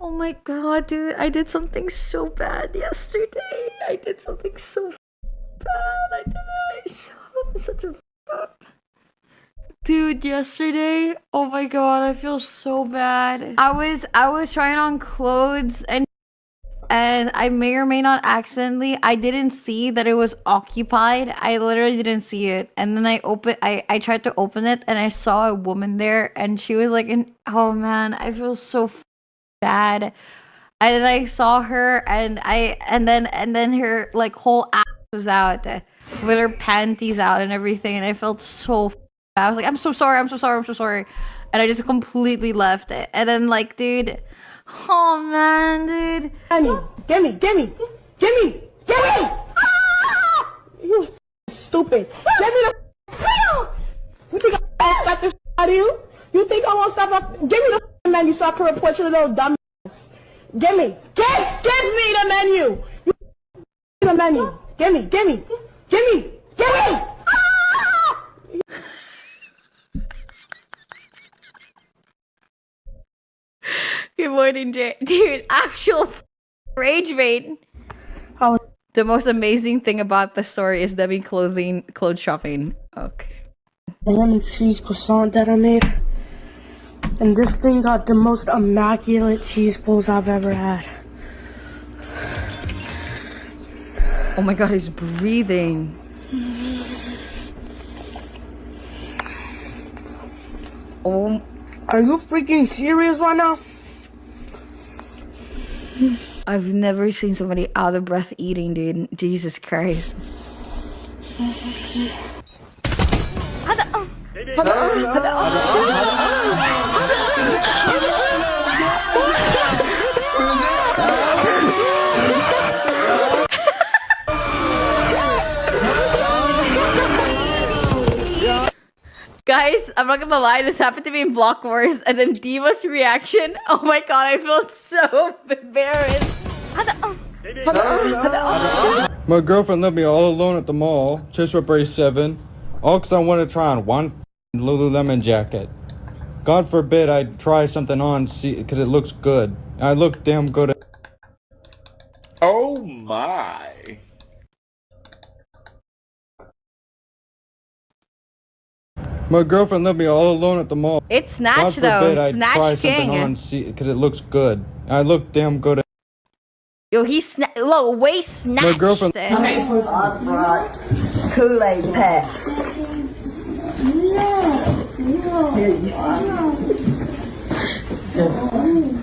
Oh my god, dude. I did something so bad yesterday. I did something so bad. I'm such a dude, yesterday, oh my god, I feel so bad. I was trying on clothes and I may or may not accidentally, I didn't see that it was occupied. I literally didn't see it. And then I tried to open it and I saw a woman there and she was like, oh man, I feel so bad. And then I saw her and then her like whole ass was out with her panties out and everything. And I felt so I was like, I'm so sorry. And I just completely left it. And then like, dude, oh man, dude. Gimme! Ah! You stupid. Give me the You think I'll stop this out of you? You think I won't stop up? Give me the menu so I can report you, little dumb ass. Give me the menu. The menu. Gimme. Good morning, Jay. Dude, actual rage bait. Oh, the most amazing thing about the story is Debbie clothes shopping. Okay. Ham and cheese croissant that I made. And this thing got the most immaculate cheese pulls I've ever had. Oh my god, he's breathing. Oh, are you freaking serious right now? I've never seen somebody out of breath eating, dude. Jesus Christ. Guys, I'm not gonna lie, this happened to me in Block Wars, and then Diva's reaction, oh my god, I felt so embarrassed. My girlfriend left me all alone at the mall, just for brace 7, all because I wanted to try on one Lululemon jacket. God forbid I try something on because it looks good. I look damn good. Oh my. My girlfriend left me all alone at the mall. It's Snatch though, Snatch King. Because it looks good. I look damn good. Yo, he's way snatched. My girlfriend. Okay. Kool-Aid pack.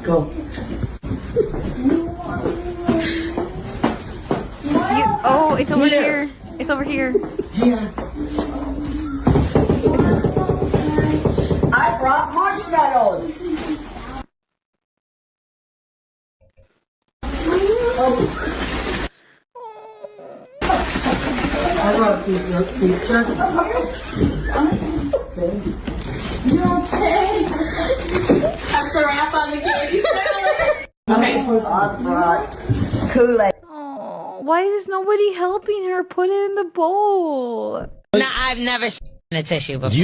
Go. Oh, it's over here. It's over here. I brought marshmallows. I brought pizza. You okay? That's the wrap on the candy salad. Okay. Kool-Aid. Oh, why is nobody helping her put it in the bowl? No, I've never in a tissue before.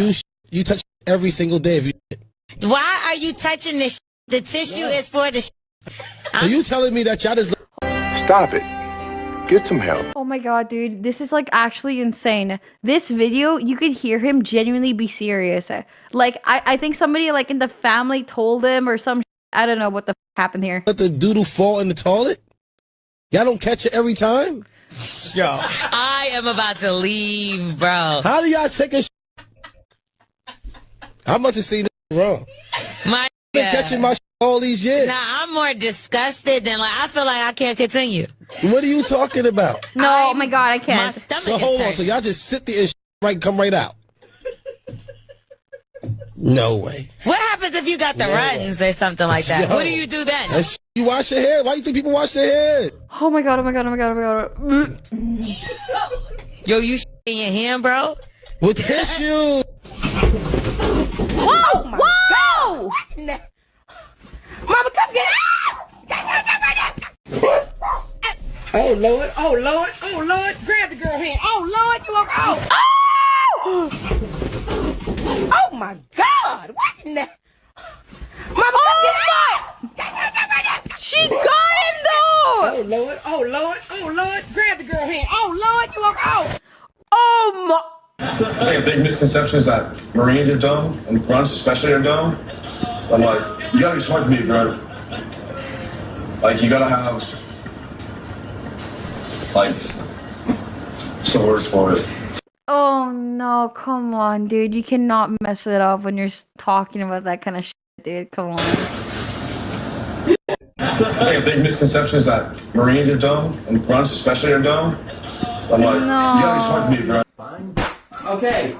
You touch every single day. Why are you touching this? The tissue is for the. So you telling me that y'all just stop it? Get some help. Oh my god, dude, this is like actually insane. This video, you could hear him genuinely be serious. Like, I think somebody like in the family told him or some. I don't know what the happened here. Let the doodle fall in the toilet? Y'all don't catch it every time? Yo, I am about to leave, bro. How do y'all take a? I must have seen that wrong. My been catching my all these years. Nah, I'm more disgusted than like I feel like I can't continue. What are you talking about? No, oh my god, I can't. My stomach So hold on, so y'all just sit there and come right out. No way. What happens if you got the runs or something like that? Yo, what do you do then? You wash your hair? Why do you think people wash their hair? Oh my god, oh my god, oh my god, oh my god. Yo, you in your hand, bro? With tissue. Whoa! Whoa! Mama, come get it! Oh Lord! Oh Lord! Oh Lord! Grab the girl hand! Oh Lord! You are oh! Oh! Oh my God! What in the? Mama, come get it! She got him though! Oh Lord! Oh Lord! Oh Lord! Grab the girl hand! Oh Lord! You are oh! Oh my! I think a big misconception is that Marines are dumb, and grunts especially are dumb. I'm like, you gotta be smart to be a grunt. Like, you gotta have, like, some words for it. Oh no, come on, dude. You cannot mess it up when you're talking about that kind of shit, dude. Come on. I think a big misconception is that Marines are dumb, and grunts especially are dumb. I'm like, you gotta be smart to be a grunt. Okay,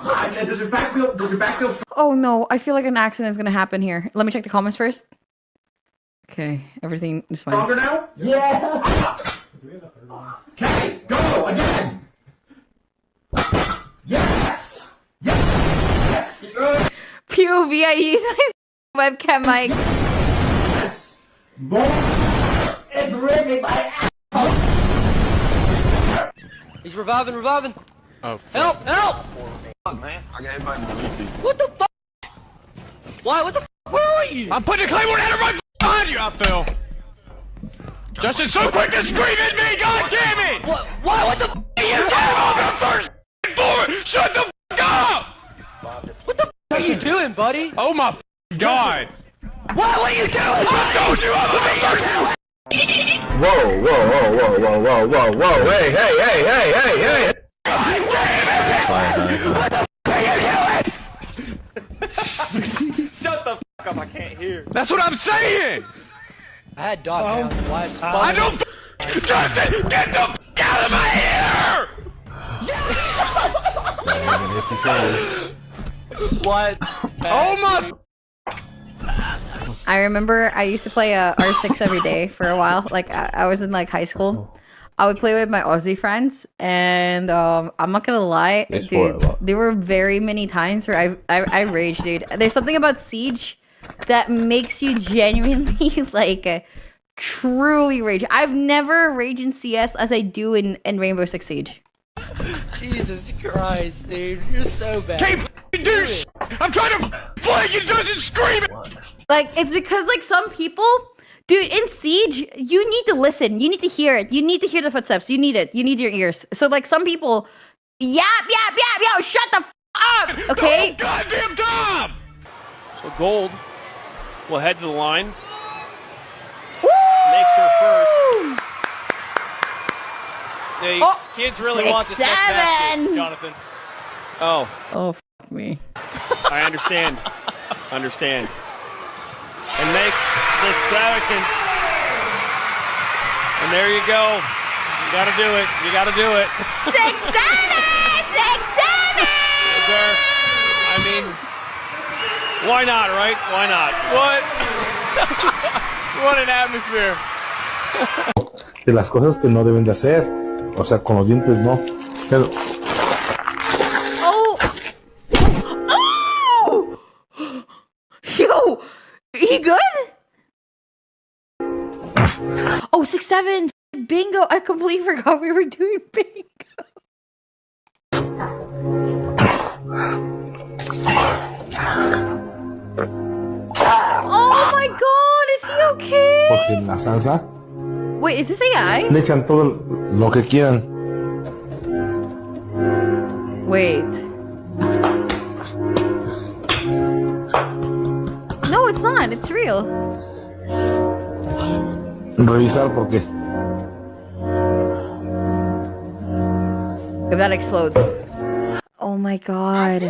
does your back feel Oh no, I feel like an accident is gonna happen here. Let me check the comments first. Okay, everything is fine. stronger now? Yeah! Okay, go again! Yes! Yes! Yes! POV, I use my webcam mic. Yes! More! It's ripping my asshole! He's reviving. Oh. Help! Fuck, man. I got everybody in my leafy. What the fuck? Why? What the fuck? Where are you? I'm putting a claymore header right behind you, I fell. Justin, so quick to scream at me, god damn it! What the fuck are you doing? I'm on the first floor! Shut the fuck up! What the fuck are you doing, buddy? Oh my god! What are you doing? I told you I'm on the first. Whoa. Hey. Shut the fuck up! I can't hear. That's what I'm saying! I had dog pounds. Why? I don't Justin, get the fuck out of my ear! What? Oh my! I remember I used to play R6 every day for a while. Like I was in like high school. I would play with my Aussie friends, and I'm not gonna lie, dude. There were very many times where I raged, dude. There's something about Siege that makes you genuinely like truly rage. I've never raged in CS as I do in Rainbow Six Siege. Jesus Christ, dude, you're so bad. Can't do shit. I'm trying to flank and doesn't scream it. Like it's because like some people. Dude, in Siege, you need to listen. You need to hear it. You need to hear the footsteps. You need it. You need your ears. So, like, some people, yo, shut the f up, okay? The whole goddamn time! So Gold will head to the line. Woo! Makes her first. The kids really want this next basket, Jonathan. Oh. Oh, f me. I understand. And makes the second. And there you go. You gotta do it. 6-7! I mean, why not, right? Why not? What? What an atmosphere. De las cosas que no deben de hacer. O sea, con los dientes no. Pero 6-7. Bingo. I completely forgot we were doing bingo. Oh my god, is he okay? Porque en la salsa Wait, is this AI? le echan todo lo que quieran. Wait. No, it's not. It's real. Revisar porque If that explodes. Oh my god.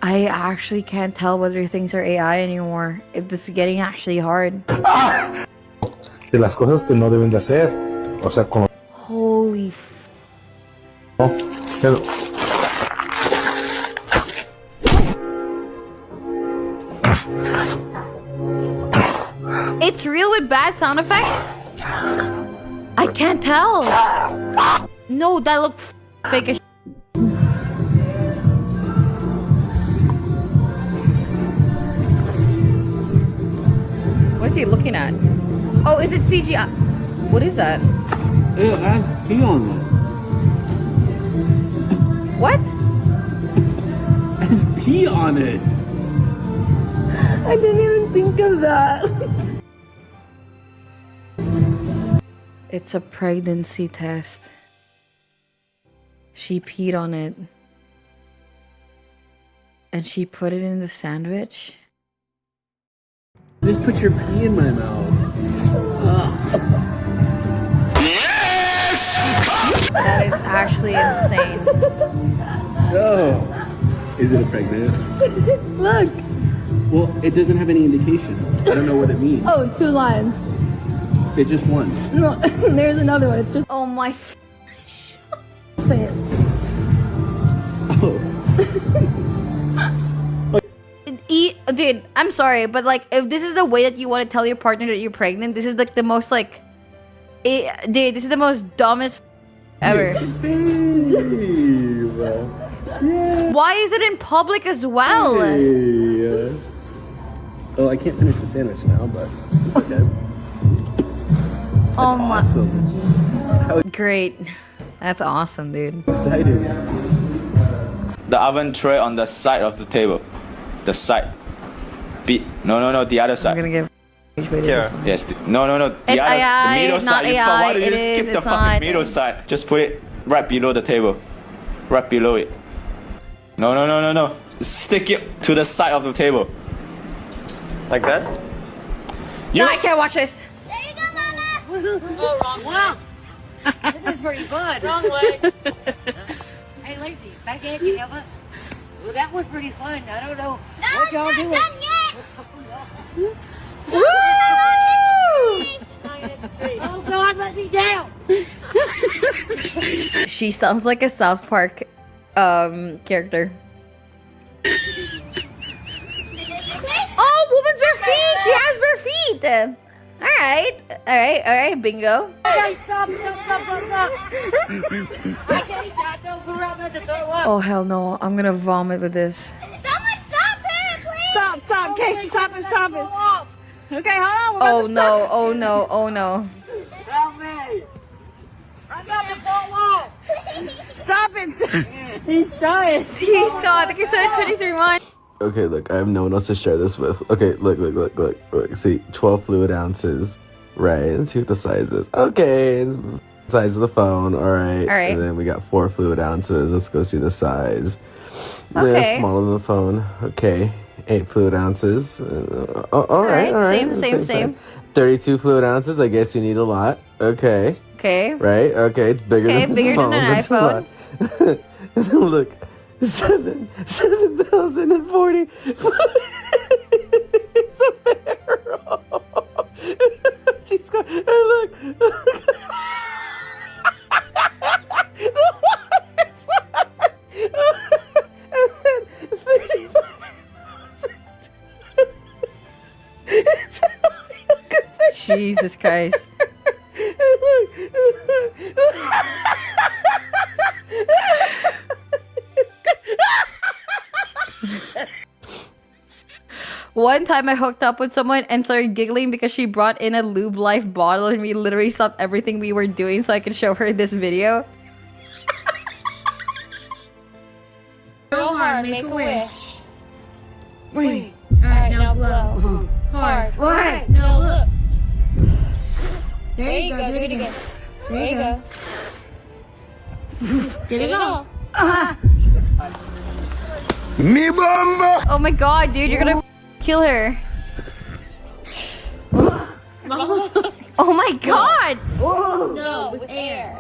I actually can't tell whether things are AI anymore. This is getting actually hard. de las cosas que no deben de hacer. O sea, con Holy f... no, pero It's real with bad sound effects? I can't tell. No, that looked fake as What is he looking at? Oh, is it CGI? What is that? Ew, I have pee on it. What? It has pee on it. I didn't even think of that. It's a pregnancy test. She peed on it. And she put it in the sandwich. Just put your pee in my mouth. That is actually insane. No. Is it a pregnant? Look. Well, it doesn't have any indication. I don't know what it means. Oh, 2 lines. It's just one. No, there's another one. It's just. Oh my. Dude, I'm sorry, but like, if this is the way that you want to tell your partner that you're pregnant, this is like the most like, dude, this is the most dumbest ever. Why is it in public as well? Hey. Oh, I can't finish the sandwich now, but it's okay. Oh my. Awesome. Great. That's awesome, dude. Exciting. The oven tray on the side of the table. The side. No, the other side. I'm gonna give Here. Yes. No. It's AI, the middle not side. AI. Why did you It skip is, the it's fucking not. middle side? Just put it right below the table. Right below it. No. Stick it to the side of the table. Like that? No, I can't watch this. Oh, wrong way. This is pretty fun. Wrong way. Hey, Lacey, back at you, Emma. Well, that was pretty fun. I don't know what y'all doing. Not done yet. Woo! Oh, God, let me down. She sounds like a South Park character. Oh, woman's bare feet! She has bare feet! Alright, bingo. Hey, stop. I can't stop. We're about to throw up. Oh, hell no. I'm gonna vomit with this. Someone stop him, please. Stop, Casey, stop it. Okay, hold on. Oh no. Help me. I'm about to fall off. Stop it. He's trying. He's got, I think he said 23-1. Okay, look, I have no one else to share this with. Okay, look. See, 12 fluid ounces. Right, let's see what the size is. Okay, it's the size of the phone. All right. And then we got 4 fluid ounces. Let's go see the size. Okay. Smaller than the phone. Okay. 8 fluid ounces. All right. Same. 32 fluid ounces. I guess you need a lot. Okay. Okay. Right? Okay, it's bigger than the phone. Than an That's a iPhone. lot. Look. 7,040. It's a barrel. She's got. And look. The water slide. And then 35,000. Jesus Christ. One time I hooked up with someone and started giggling because she brought in a Lube Life bottle and we literally stopped everything we were doing so I could show her this video. Real hard, make a wish. Wait. Alright, now blow. Hard. What? No, look. There you go, do it again. There you go. Get it all. Mi bomba! Oh my god, dude, you're gonna kill her. Oh my god! No, with air.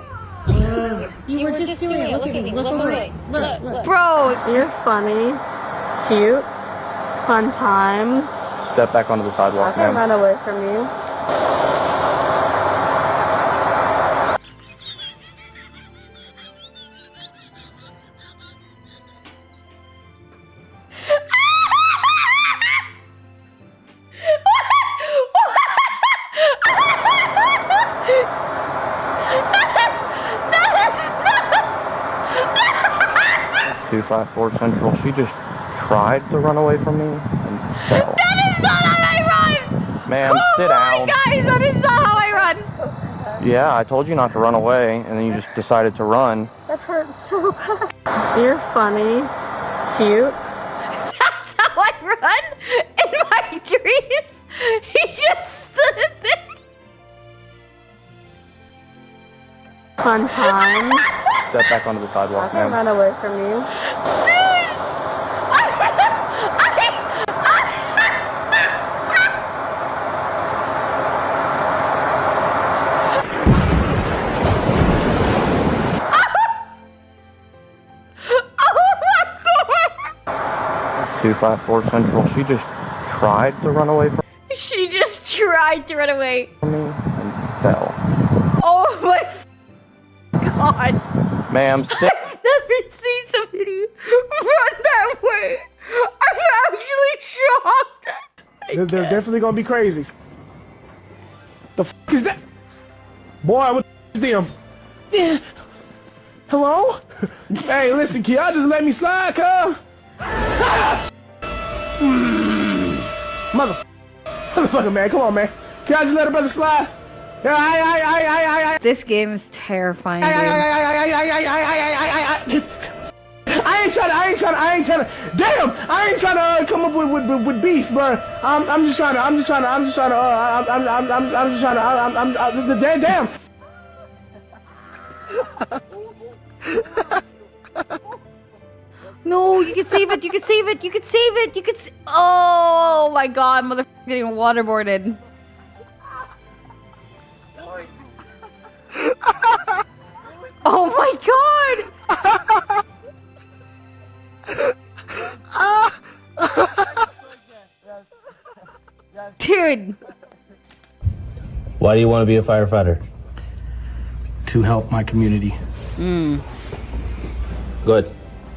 You were just doing it. Look at me. Look away. Look. Bro, You're funny. Cute. Fun times. Step back onto the sidewalk, I can't ma'am. run away from you. That 254 Central. She just tried to run away from me and fell. that is not how I run! Ma'am, sit down. Guys, that is not how I run! Yeah, I told you not to run away, and then you just decided to run. That hurts so bad. You're funny. Cute. That's how I run in my dreams! He just stood there! Fun times. Step back onto the I sidewalk, can't ma'am. run away from you. Dude! 254 Central. She just tried to run away from She just tried to run away. me and fell. Oh my god. Ma'am, sit. I've never seen somebody run that way. I'm actually shocked. There's definitely gonna be crazies. The f is that? Boy, what the them? Yeah. Hello? Hey, listen, can y'all just let me slide, cuz? Motherfucker, man, come on, man. Can y'all just let a brother slide? This game is terrifying, dude. I ain't trying to. Damn, I ain't trying to come up with beef, bro. I'm just trying to. Damn. No, you can save it. You can save it. You can save it. You can. Oh my god, motherfucker, getting waterboarded. Oh my god. Dude. Why do you want to be a firefighter? To help my community. Good.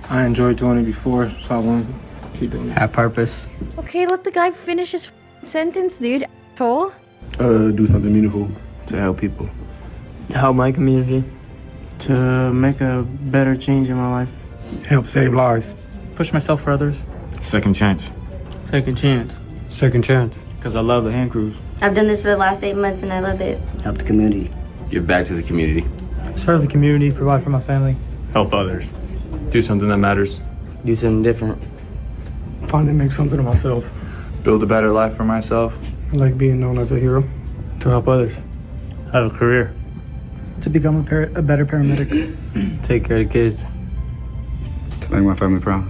I enjoyed doing it before, so I want to keep doing it. Have purpose. Okay, let the guy finish his sentence, dude. Asshole. Do something meaningful to help people. To help my community. To make a better change in my life. Help save lives. Push myself for others. Second chance. Second chance. Second chance. Because I love the hand crews. I've done this for the last 8 months and I love it. Help the community. Give back to the community. Serve the community, provide for my family. Help others. Do something that matters. Do something different. Finally make something of myself. Build a better life for myself. I like being known as a hero. To help others. Have a career. To become a better paramedic. Take care of the kids. To make my family proud.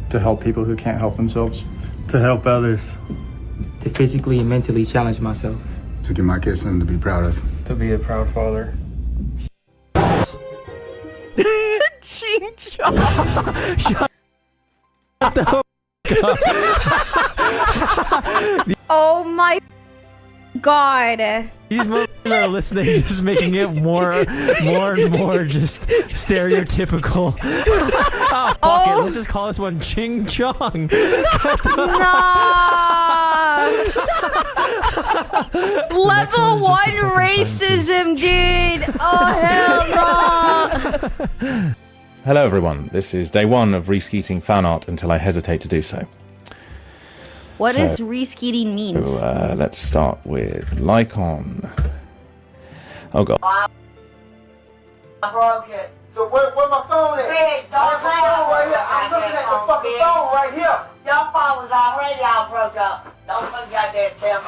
To help people who can't help themselves. To help others. To physically and mentally challenge myself. To give my kids something to be proud of. To be a proud father. Shut the fuck up. Oh my god. These motherfuckers are listening, just making it more and more just stereotypical. Oh, fuck it. Let's just call this one Ching Chong. No. Level 1 racism, dude. Oh, hell no. Hello everyone, this is day one of reskeeting fan art until I hesitate to do so. What So- does reskating means? So, let's start with Lycon. Oh god. I broke it. So where my phone at? Big, don't say phone right here. I'm looking at the fucking phone right here. Your phone was already all broke up. Don't fucking goddamn tell me.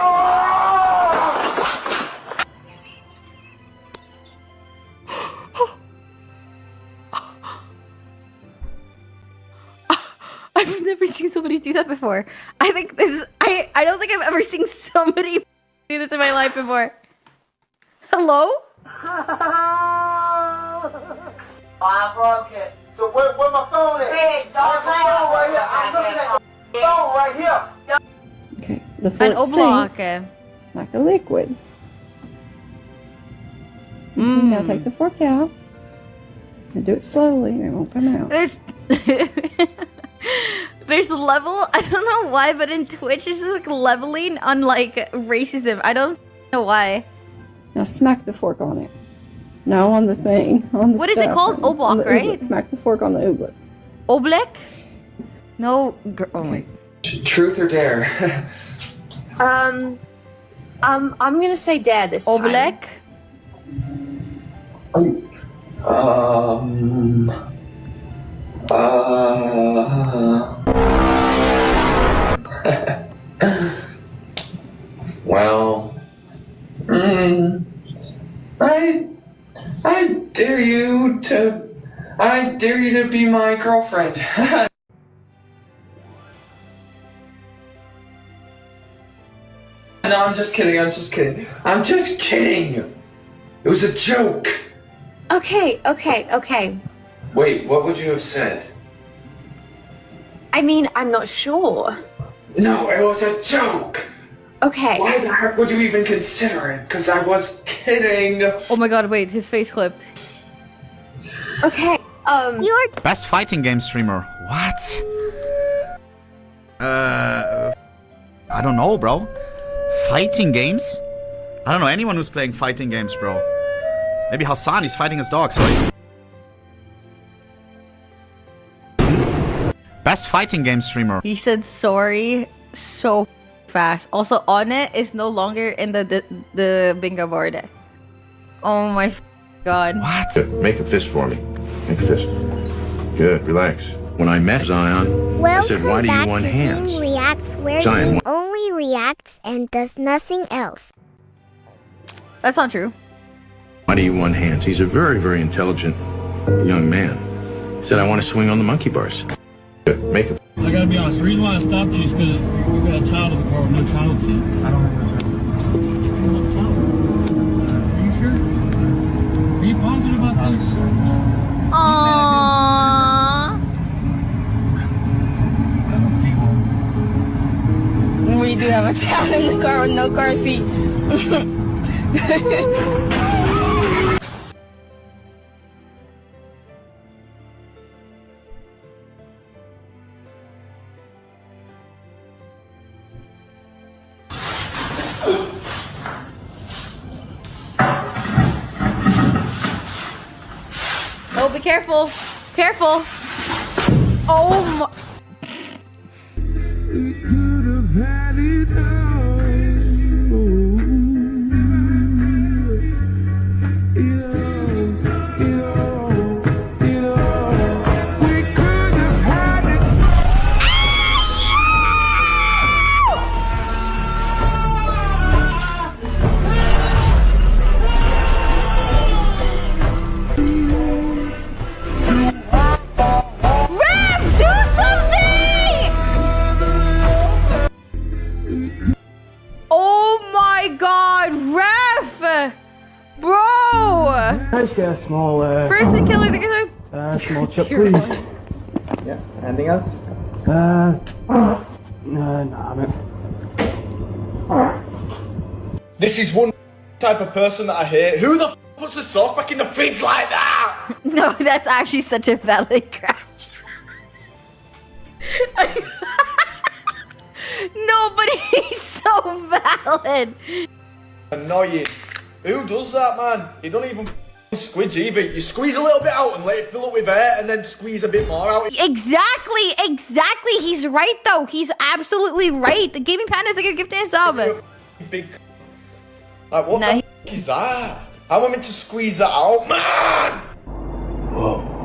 I've never seen somebody do that before. I think this. I don't think I've ever seen somebody do this in my life before. Hello? I broke it. So where my phone at? Big, don't say phone right here. I'm looking at the phone right here. Okay, the An fork oblak. sink like a liquid. Now take the fork out and do it slowly. It won't come out. There's there's a level. I don't know why, but in Twitch it's just like leveling on like racism. I don't know why. Now smack the fork on it. No, on the thing. On the What is it stuff. called? On Oblak, the right? oobleck. Smack the fork on the oobleck. Oblak? No. Oh my. Truth or dare? I'm gonna say dad this time. Oblak? Well, I dare you to be my girlfriend. No, I'm just kidding. I'm just kidding. It was a joke. Okay. Wait, what would you have said? I mean, I'm not sure. No, it was a joke. Okay. Why the heck would you even consider it? Because I was kidding. Oh my god, wait, his face clipped. Okay. You're Best fighting game streamer. What? I don't know, bro. Fighting games? I don't know anyone who's playing fighting games, bro. Maybe Hassan, he's fighting his dog, sorry. Best fighting game streamer. He said sorry so fast. Also, on it is no longer in the bingo board. Oh my god. What? Make a fist for me. Make a fist. Good, relax. When I met Zion, I said, why do you want hands? Reacts where Zion, Dean only reacts and does nothing else. That's not true. why do you want hands? He's a very, very intelligent young man. He said, I want to swing on the monkey bars. Good, make a I gotta be honest, the reason why I stopped you is because you got a child in the car with no child seat. I don't have a child. Are you sure? Are you positive about this? Aww. I don't see one. We do have a child in the car with no car seat. Oh, be careful. Careful. Oh my. I just get a small, Person killer, small chip, please. Yeah, anything else? Nah, mate. This is one type of person that I hate. Who the f puts the sauce back in the fridge like that? No, that's actually such a valid crash. No, but he's so valid. Annoying. Who does that, man? You don't even squidge either. You squeeze a little bit out and let it fill up with air, and then squeeze a bit more out. Exactly. He's right though. He's absolutely right. The gaming panda is like a gift in itself. Big. Like what the f is that? How am I meant to squeeze that out, man? Whoa.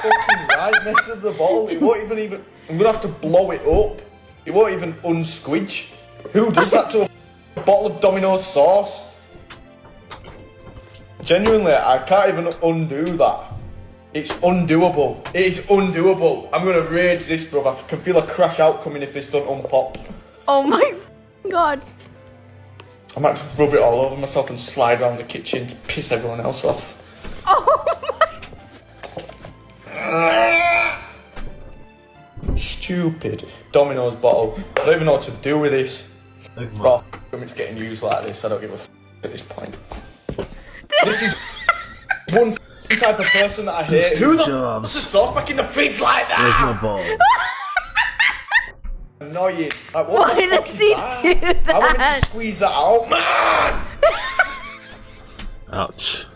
Fucking right, mess of the bottle. It won't even. I'm gonna have to blow it up. It won't even unsquidge. Who does that to a bottle of Domino's sauce? Genuinely, I can't even undo that. It's undoable. It is undoable. I'm gonna rage this, bro. I can feel a crash out coming if this don't unpop. Oh my god. I might just rub it all over myself and slide around the kitchen to piss everyone else off. Oh my. Stupid Domino's bottle. I don't even know what to do with this. Bro, it's getting used like this. I don't give a f at this point. This is one type of person that I hate. Two Who jobs. the sauce back in the fridge like that? Where's my ball? Annoying. Like, what Why the fuck does is he that? do that? I want to squeeze that out, man. Ouch.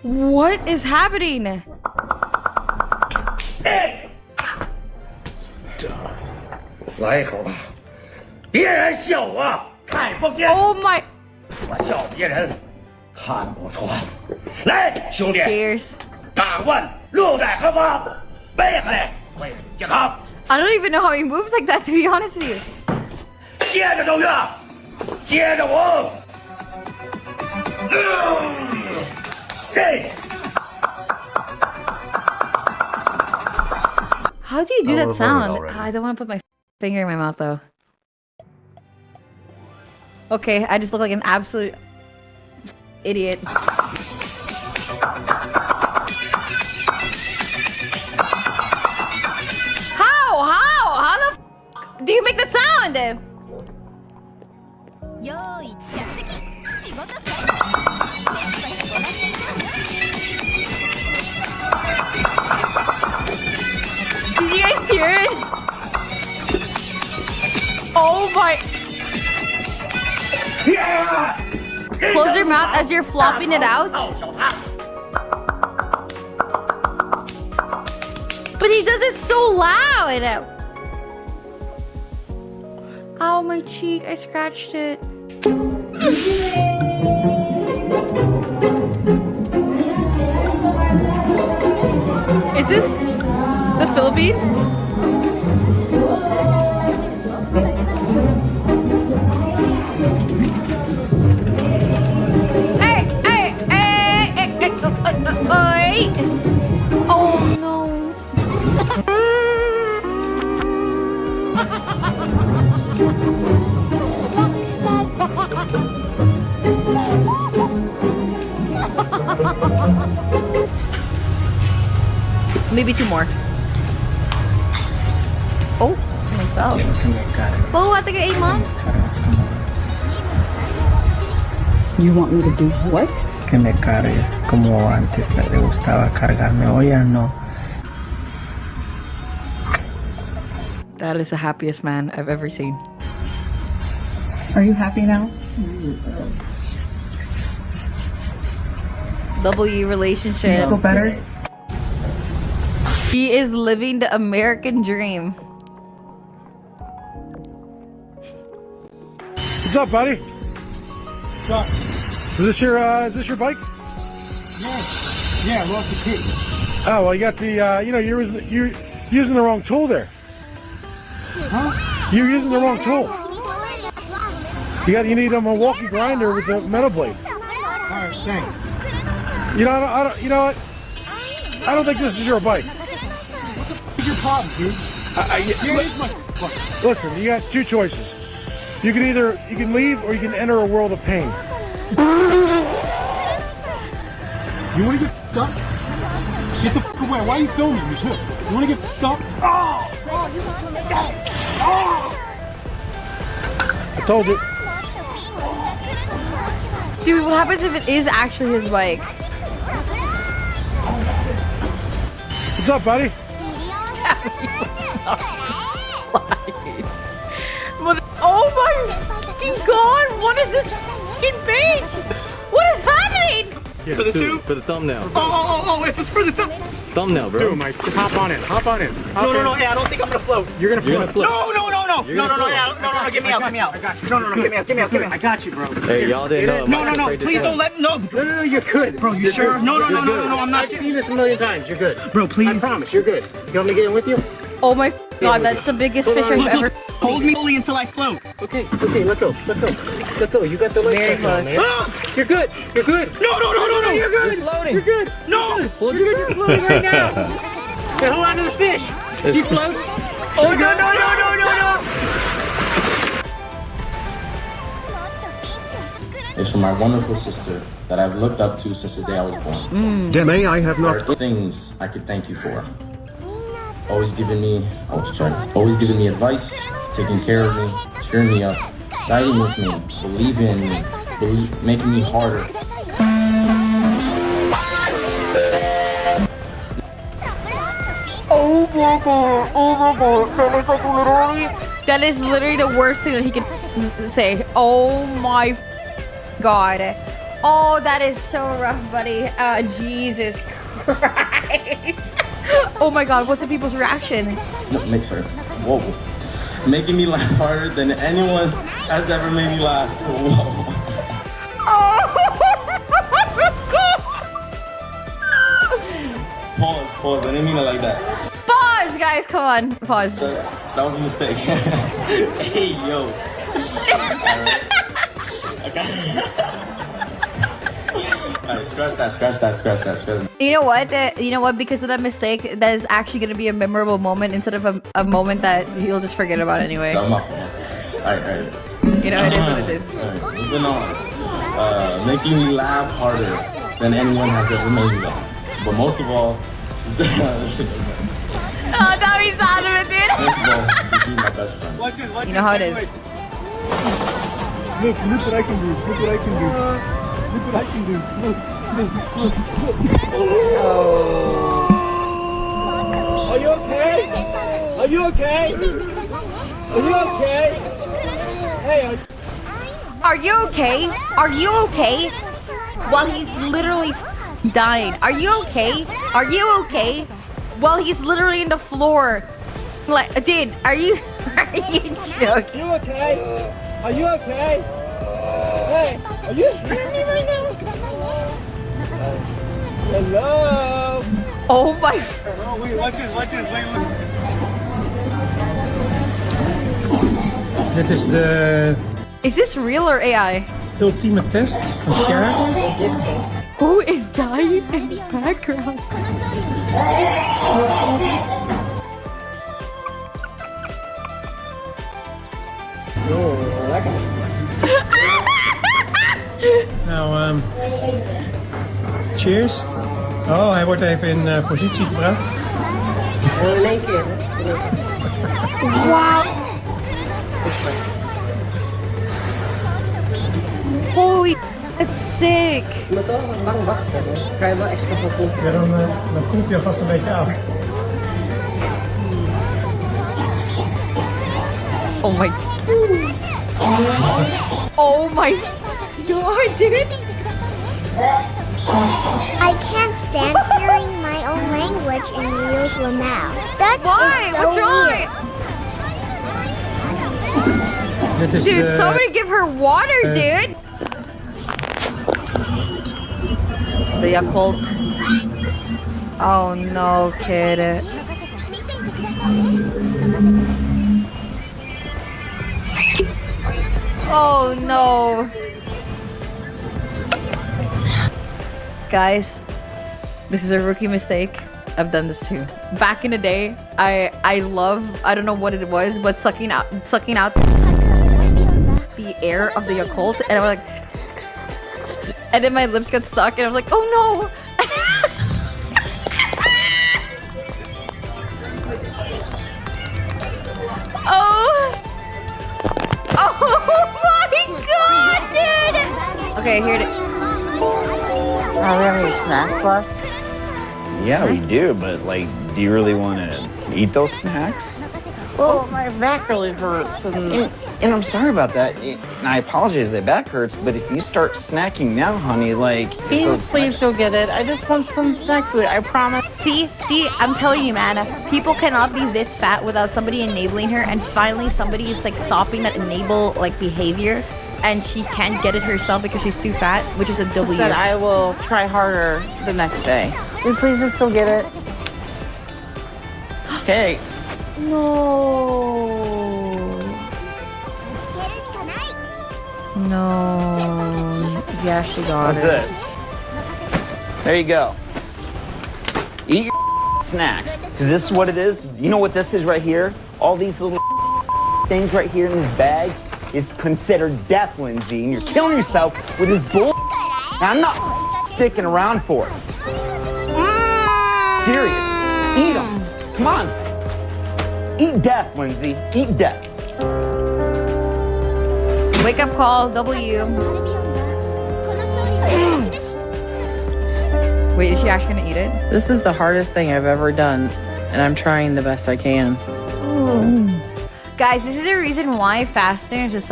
What is happening? Oh my. Cheers. I don't even know how he moves like that, to be honest with you. How do you do that sound? I don't want to put my finger in my mouth though. Okay, I just look like an absolute idiot. How the f do you make that sound? Did you guys hear it? Oh my. Close your mouth as you're flopping it out. But he does it so loud. Ow, my cheek. I scratched it. Is this the Philippines? Oh no. Maybe two more. Oh, something fell. Oh, I think 8 months. You want me to do what? Que me cargues como antes le gustaba cargarme. Hoy ya no. That is the happiest man I've ever seen. Are you happy now? W relationship. You feel better? He is living the American dream. What's up, buddy? What's up? Is this your bike? Yeah, we're off the creek. Oh, well, you got the, you're using the wrong tool there. Huh? You're using the wrong tool. You need a Milwaukee grinder with a metal blade. Alright, thanks. You know, you know what? I don't think this is your bike. What's your problem, dude? Listen, you got two choices. You can leave or you can enter a world of pain. You want to get stuck? Get the fuck away. Why are you filming me too? You wanna get fucked up? Oh! I told you. Dude, what happens if it is actually his bike? What's up, buddy? But, oh my fucking god! What is this fucking page? What is happening? Yeah, For the tube? For the thumbnail. Oh, if it's for the Thumbnail, bro. Dude, Mike, just hop on it. Hop on it. No, hey, I don't think I'm gonna float. You're gonna float. float. No, get me out. I got you. No, get me out. I got you, bro. Hey, y'all didn't know. No, please don't let, no, you're good. bro, you sure? No, I'm not. I've seen this a million times. You're good. Bro, please. I promise, you're good. You want me to get in with you? Oh my god, that's the biggest fish I've ever Hold me only until I float. Okay, let go. You got the leg. Very close. You're good. No. You're good. You're floating. You're good. No. You're floating right now. Now hold on to the fish. He floats. Oh, no. It's from my wonderful sister that I've looked up to since the day I was born. Deme, I have not. There are things I could thank you for. Always giving me advice, taking care of me, cheering me up, siding with me, believing in me, making me harder. Oh my god, that is literally the worst thing that he can say. Oh my god. Oh, that is so rough, buddy. Jesus Christ. Oh my god, what's the people's reaction? Making me laugh harder than anyone has ever made me laugh. Whoa. Pause, I didn't mean it like that. Pause, guys, come on, pause. That was a mistake. Hey, yo. Alright, scratch that. You know what? Because of that mistake, that is actually going to be a memorable moment instead of a moment that he'll just forget about anyway. Alright. You know, it is what it is. Alright, moving on. Making me laugh harder than anyone has ever made me laugh. But most of all, Oh, that he's out of it, dude. she's my best friend. You know how it is. Look what I can do. Look what I can do. Are you okay? Are you okay? Hey, Are you okay? Are you okay? While he's literally dying. Are you okay? Are you okay? While he's literally in the floor. Like, dude, are you joking? you okay? Are you okay? Hey, are you? Hello? Oh my. Oh, wait, watch this, wait. Dit is de Is this real or AI? ultieme test van Cher. Who is dying in the background? Nou, cheers. Oh, hij wordt even in positie gebracht. In één keer. Wow. Holy, it's sick. Ja, dan koelt hij alvast een beetje af. Oh my. Oh my god, dude. I can't stand hearing my own language in Reels Lamau. That's Why? What's wrong? Dit is Dude, de, somebody give her water, dude. The Yakult. Oh no, kid. Oh no. Guys, this is a rookie mistake. I've done this too. Back in the day, I don't know what it was, but sucking out the air of the Yakult, and I was like, and then my lips got stuck, and I was like, oh no. Okay, here it is. Are we have any snacks left? Yeah, we do, but like, do you really want to eat those snacks? Well, my back really hurts. And I'm sorry about that. And I apologize that back hurts, but if you start snacking now, honey, like... Please go get it. I just want some snack food, I promise. See, I'm telling you, man, people cannot be this fat without somebody enabling her, and finally somebody is like stopping that enable like behavior, and she can't get it herself because she's too fat, which is a W. Then I will try harder the next day. Will you please just go get it? Hey. No. No. Yeah, she got What's this? There you go. Eat your snacks. Because this is what it is. You know what this is right here? All these little things right here in this bag is considered death, Lindsay. And you're killing yourself with this bull. Now, I'm not sticking around for it. Serious. Eat them. Come on. Eat death, Lindsay. Eat death. Wake up call, W. Wait, is she actually gonna eat it? This is the hardest thing I've ever done, and I'm trying the best I can. Guys, this is the reason why fasting is just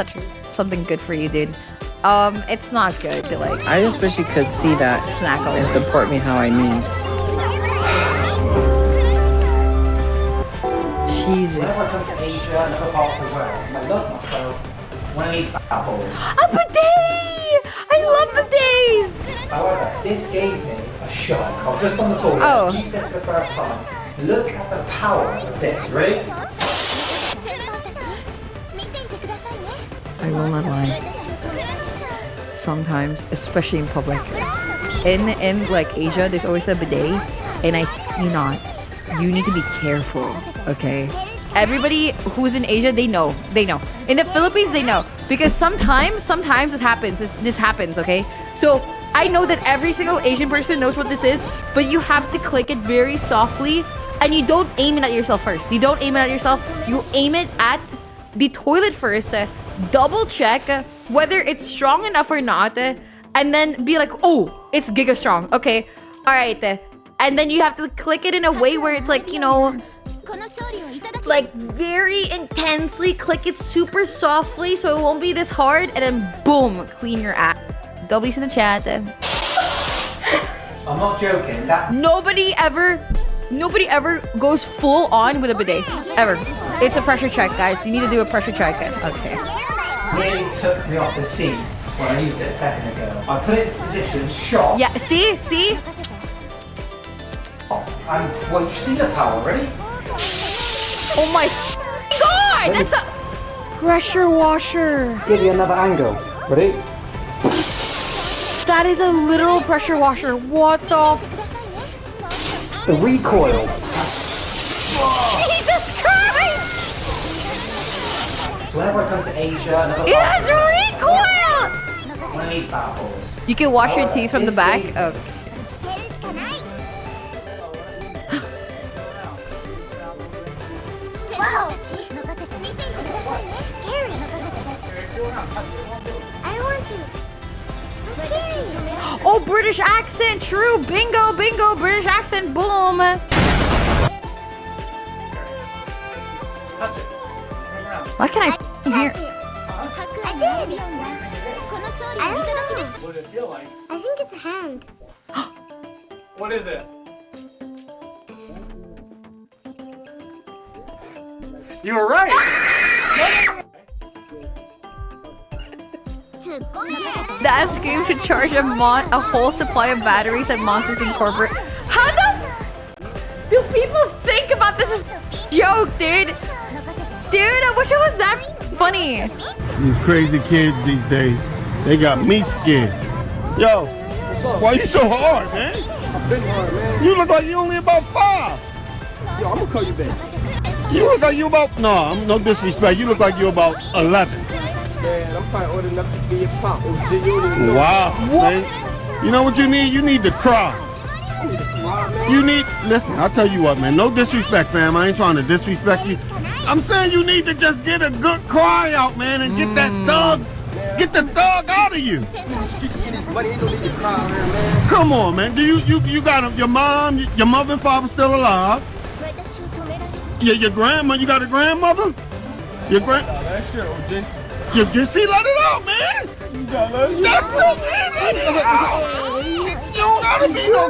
something good for you, dude. It's not good to like. I just wish you could see that snack all and support me how I need. Jesus. Whenever I come to Asia and other parts of the world, I love myself one of these apples. A bidet! I love bidets! However, this gave me a shock. I was just on the toilet. Oh. I used this for the first time. Look at the power of this. Ready? I will not lie. Sometimes, especially in public, in like Asia, there's always a bidet, and you need to be careful, okay? Everybody who's in Asia, they know. In the Philippines, they know. Because sometimes this happens, okay? So, I know that every single Asian person knows what this is, but you have to click it very softly, and you don't aim it at yourself first. You don't aim it at yourself. You aim it at the toilet first. Double check whether it's strong enough or not, and then be like, oh, it's giga strong. Okay, all right. And then you have to click it in a way where it's like, you know, like very intensely click it super softly so it won't be this hard, and then boom, clean your ass. W's in the chat. I'm not joking. Nobody ever goes full on with a bidet. Ever. It's a pressure check, guys. You need to do a pressure check. Okay. Nearly took me off the seat when I used it a second ago. I put it into position, shot. Yeah, see? And well, you've seen the power, ready? Oh my god! That's a pressure washer. Give you another angle. Ready? That is a literal pressure washer. What the? The recoil. Jesus Christ! Whenever I come to Asia and other It has recoil! one of these battles. You can wash your teeth from the back. Okay. Oh, British accent, true, bingo, British accent, boom. Why can I hear? I did. I don't know. What did it feel like? I think it's a hand. What is it? You were right. That game should charge a whole supply of batteries that Monsters Incorporate. How the do people think about this joke, dude? Dude, I wish it was that funny. These crazy kids these days, they got me scared. Yo, why you so hard, man? I've been hard, man. You look like you only about 5. Yo, I'm gonna call you back. You look like you about, no disrespect, you look like you about 11. Man, I'm probably old enough to be your pop. Wow, man. You know what you need? You need to cry. You need, listen, I'll tell you what, man. No disrespect, fam. I ain't trying to disrespect you. I'm saying you need to just get a good cry out, man, and get that thug. Man, Get the thug out of you. Come on, man. Do you got your mom, your mother and father still alive? Yeah, your grandma. You got a grandmother? Your That shit, OJ. You see, let it out, man. You got that shit. That's it, man. Let it out. You don't gotta be no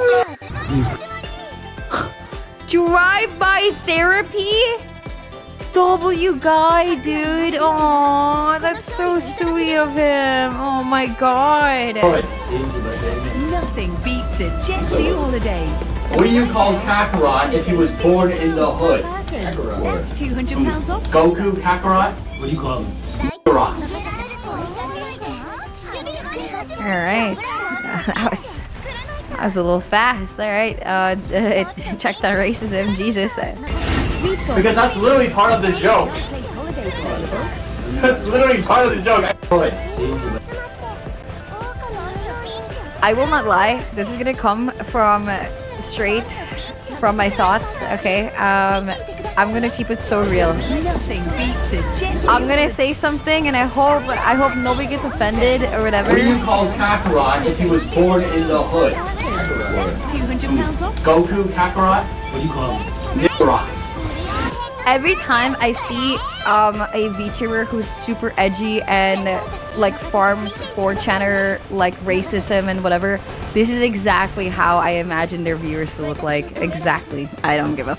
thug. Drive-by therapy? W guy, dude. Oh, that's so sweet of him. Oh my god. Nothing beats a Jet holiday. What do you call Kakarot if he was born in the hood? That's £200 off. Goku Kakarot? What do you call him? Kakarot. Alright. That was a little fast. Alright. Check that racism. Jesus. Because that's literally part of the joke. That's literally part of the joke. I will not lie. This is gonna come from straight from my thoughts. Okay. I'm gonna keep it so real. I'm gonna say something, and I hope nobody gets offended or whatever. What do you call Kakarot if he was born in the hood? £200 off. Goku Kakarot? What do you call him? Kakarot. Every time I see a VTuber who's super edgy and like farms 4chaner like racism and whatever, this is exactly how I imagine their viewers to look like. Exactly. I don't give a f.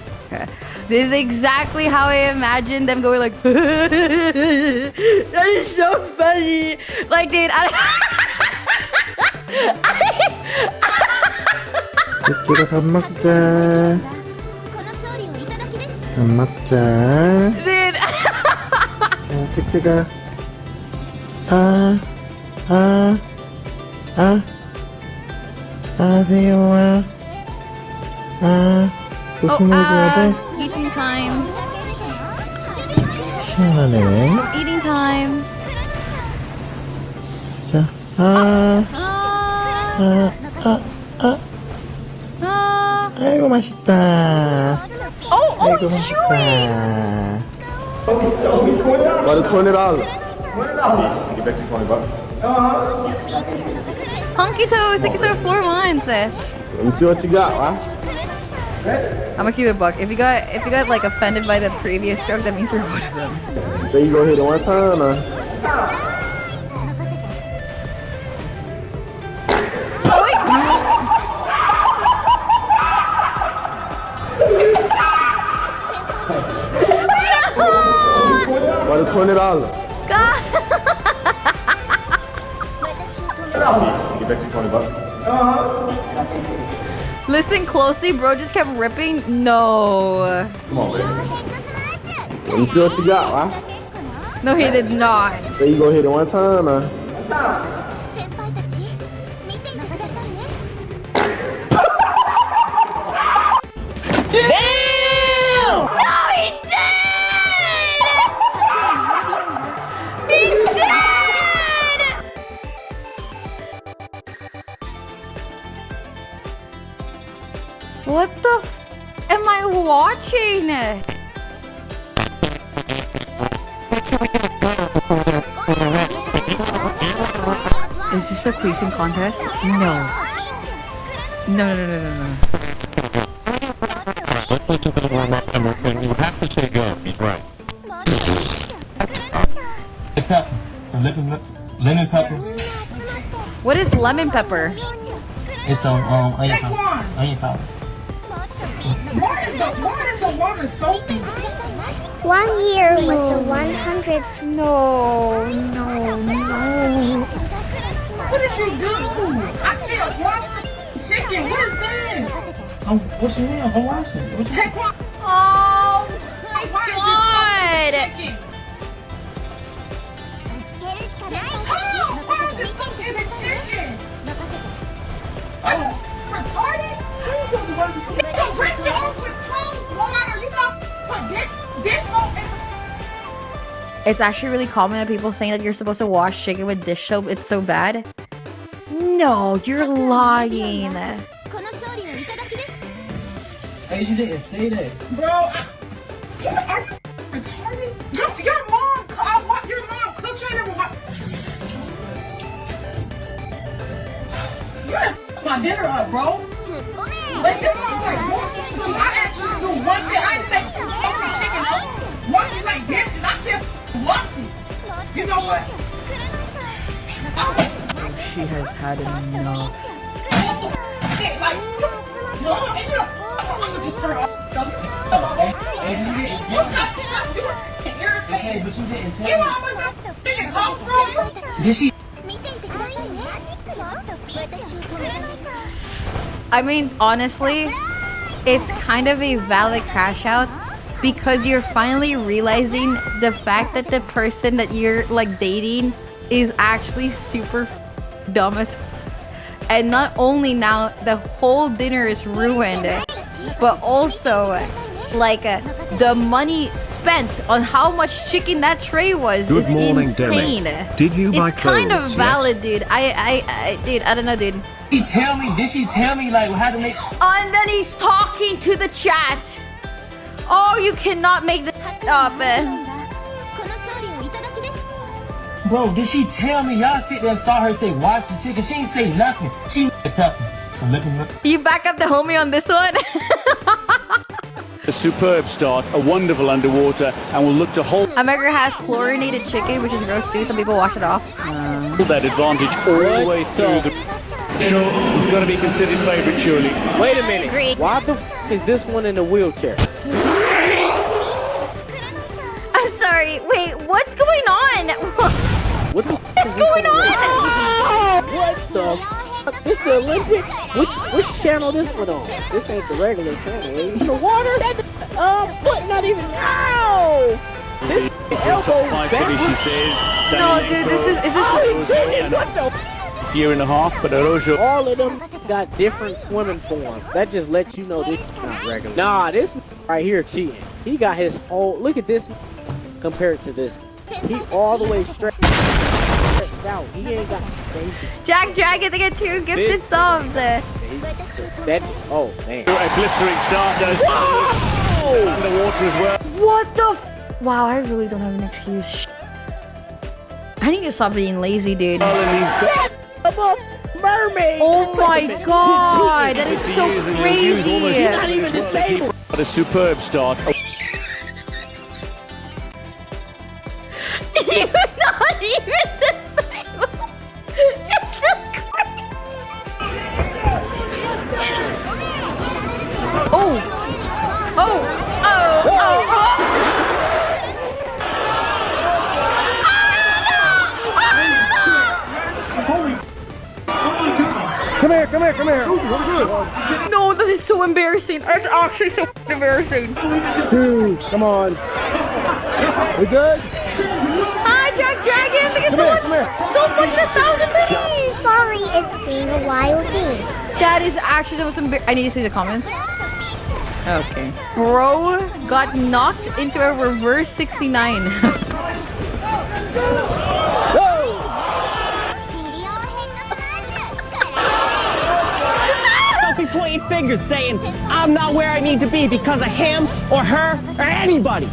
This is exactly how I imagine them going like, that is so funny. Like, dude, 밥 먹자. 밥 먹자. dude. 키트가 아세요와 조심히 해줘야 돼. Eating time. 시원하네. Eating time. 자, 아이고 맛있다. 아이고 맛있다. About $20. Get back to 20 bucks. Hunky Toes, thank you so 4 months. Let me see what you got, huh? I'm gonna keep it buck. If you got like offended by the previous joke, that means you're one of them. So you go hit it one time, or? About $20. God. Get back to 20 bucks. Listen closely, bro. Just kept ripping. No. Come on, baby. Let me see what you got, huh? No, he did not. So you go hit it one time, or? Damn! No, he did! He's dead! What the f am I watching? Is this a queefing contest? No. No. Let's look at the warm up, and you have to say go. Right. Pepper. Some lemon pepper. What is lemon pepper? It's some onion powder. Onion powder. Why is the water soapy? 1 year was the 100th. No. What did you do? I said wash chicken. What is this? What's your name? I'm watching. Take one. Oh my Why god! is this chicken? Tom, why is this fucking chicken? Oh, retarded? You don't rinse your own with cold water. You don't put this on. It's actually really common that people think that you're supposed to wash chicken with dish soap. It's so bad. No, you're lying. Hey, you didn't say that. Bro, are you retarded? Your mom cooks. my dinner up, bro. Like, this is like, I asked you to do one thing. I said, chicken up. Wash you like dishes. I said, wash it. You know what? She has had enough. Shit, like, no, and you know, I'm gonna just turn off. Hey, but you didn't tell me. You know how much that chicken cost from you? Did she? I mean, honestly, it's kind of a valid crash out because you're finally realizing the fact that the person that you're like dating is actually super dumb as and not only now the whole dinner is ruined, but also like the money spent on how much chicken that tray was is insane. Did you buy It's kind of clothes valid, dude. Dude, I don't know, dude. Did she tell me like how to make? And then he's talking to the chat. Oh, you cannot make this up. Bro, did she tell me? Y'all sit there and saw her say wash the chicken. She ain't say nothing. She You back up the homie on this one? A superb start, a wonderful underwater, and will look to hold America has chlorinated chicken, which is gross too. Some people wash it off. that advantage all the way through the show. He's got to be considered favourite, surely. Wait a minute. Why the is this one in a wheelchair? I'm sorry. Wait, what's going on? What the is going on? What the? This the Olympics? Which channel this one on? This ain't the regular channel. The water? Foot not even. Ow! This elbow is backwards. No, dude, is this what the? Year and a half, but Arojo. All of them got different swimming forms. That just lets you know this is not regular. Nah, this right here cheating. He got his whole. Look at this compared to this. He all the way straight. Out. He ain't got baby. Jack Dragon, they get 2 gifted subs. That oh man. A blistering start does. Underwater as well. What the wow, I really don't have an excuse. I need to stop being lazy, dude. Mermaid. Oh my god, that is so crazy. You're not even disabled. A superb start. You're not even disabled. It's so crazy. Oh. Come here. No, that is so embarrassing. That's actually so embarrassing. Dude, come on. We good? Hi, Jack Dragon. Thank you so much. So much for 1,000 pennies. Sorry, it's been a while thing. That is actually the most embarrassing. I need to see the comments. Okay. Bro got knocked into a reverse 69. Don't be pointing fingers saying I'm not where I need to be because of him or her or anybody.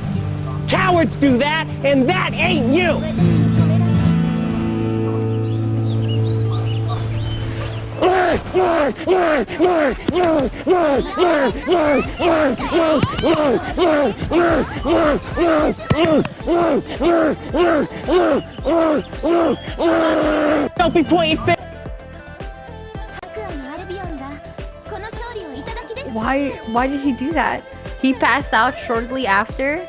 Cowards do that, and that ain't you. Don't be pointing fingers. Why did he do that? He passed out shortly after.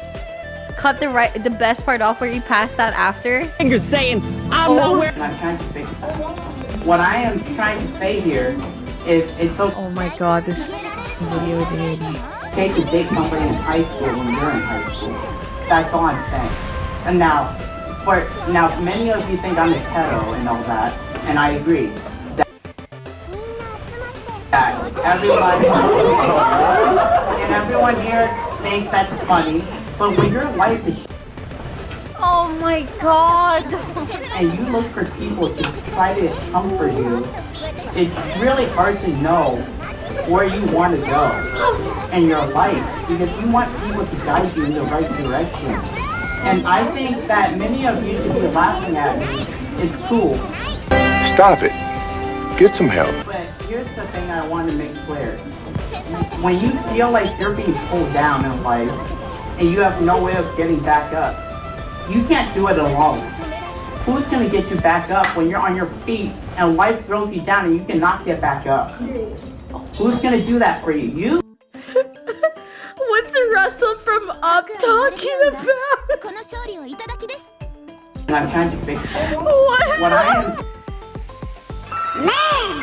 Cut the best part off where he passed out after. Fingers saying I'm not where. I'm trying to fix it. What I am trying to say here is it's okay. Oh my god, this video dude. Okay to date somebody in high school when you're in high school. That's all I'm saying. And now many of you think I'm a pedo and all that, and I agree. That everyone here thinks that's funny, but when your life is Oh my god. and you look for people to try to comfort you, it's really hard to know where you want to go in your life because you want people to guide you in the right direction. And I think that many of you to be laughing at me is cool. Stop it. Get some help. But here's the thing I want to make clear. When you feel like you're being pulled down in life and you have no way of getting back up, you can't do it alone. Who's going to get you back up when you're on your feet and life throws you down and you cannot get back up? Who's going to do that for you? You? What's Russell from Up talking about? And I'm trying to fix that. What I am... Man!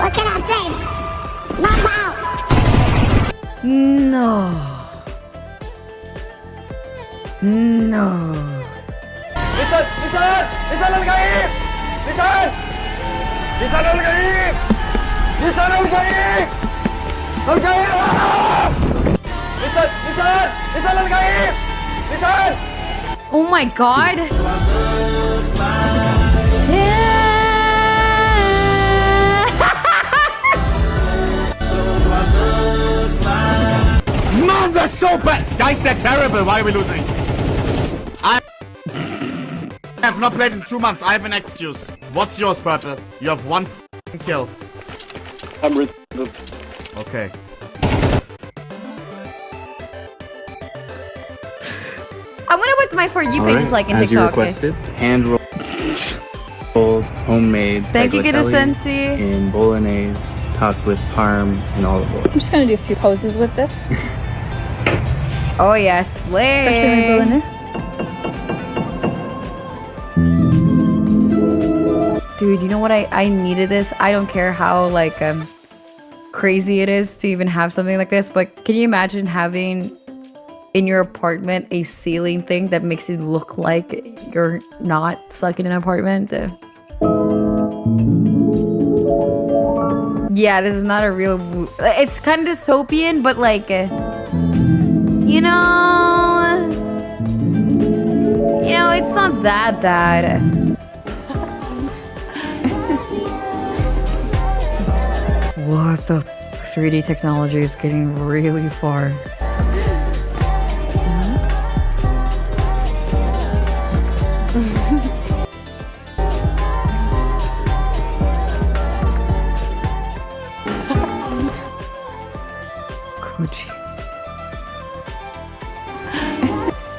What can I say? Mom out! No. No. Listen! Listen! Listen للغريب! Listen! Listen للغريب! Listen للغريب! الغريب! Listen! Listen! Listen للغريب! Listen! Oh my god. Man, they're so bad! Guys, they're terrible. Why are we losing? I have not played in 2 months. I have an excuse. What's yours, Bertel? You have 1 kill. I'm with. Okay. I wonder what my For You page is like in As you TikTok. requested, hand rolled, homemade. Thank you, tagliatelle Sensi. in bolognese, topped with parm and olive oil. I'm just gonna do a few poses with this. Oh yes, slay. Dude, you know what? I needed this. I don't care how like crazy it is to even have something like this, but can you imagine having in your apartment a ceiling thing that makes it look like you're not stuck in an apartment? Yeah, this is not a real... It's kind of dystopian, but like... You know, it's not that bad. What the... 3D technology is getting really far.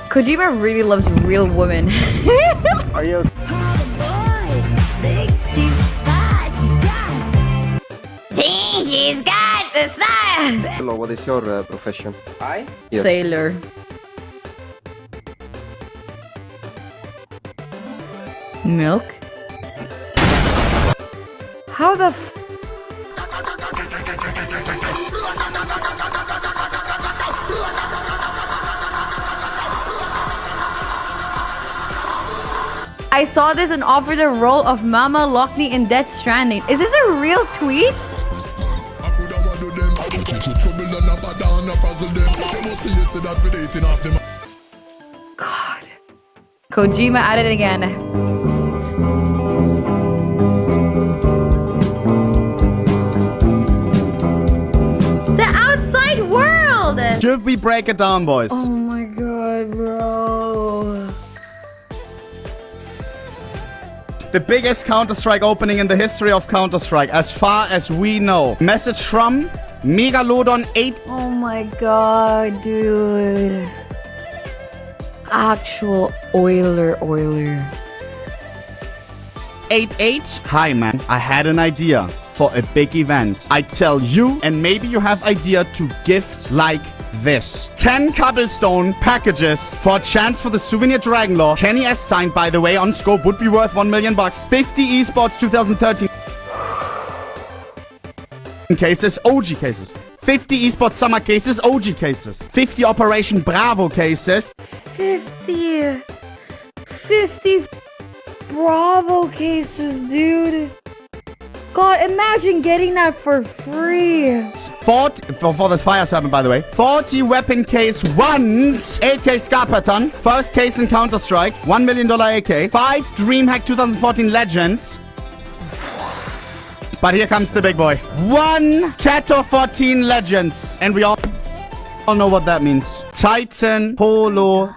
Kojima really loves real women. Are you? See, she's got the style. Hello, what is your profession? I? Yes. Sailor. Milk? How the f- I saw this and offered the role of Mama Lockney in Death Stranding. Is this a real tweet? God. Kojima at it again. The outside world! Should we break it down, boys? Oh my god, bro. The biggest Counter-Strike opening in the history of Counter-Strike, as far as we know. Message from Megalodon 8. Oh my god, dude. Actual Oiler. 88. Hi, man. I had an idea for a big event. I tell you, and maybe you have idea to gift like this. 10 cobblestone packages for a chance for the souvenir Dragon Law. Kenny S signed, by the way, on scope would be worth $1 million. 50 esports 2013 cases, OG cases. 50 esports summer cases, OG cases. 50 Operation Bravo cases. 50 Bravo cases, dude. God, imagine getting that for free. 40, for this fire serpent, by the way. 40 weapon case ones. 8K Scar Pattern. First case in Counter-Strike. $1 million AK. 5 DreamHack 2014 Legends. But here comes the big boy. 1 Kato 14 Legends. And we all know what that means. Titan, Polo,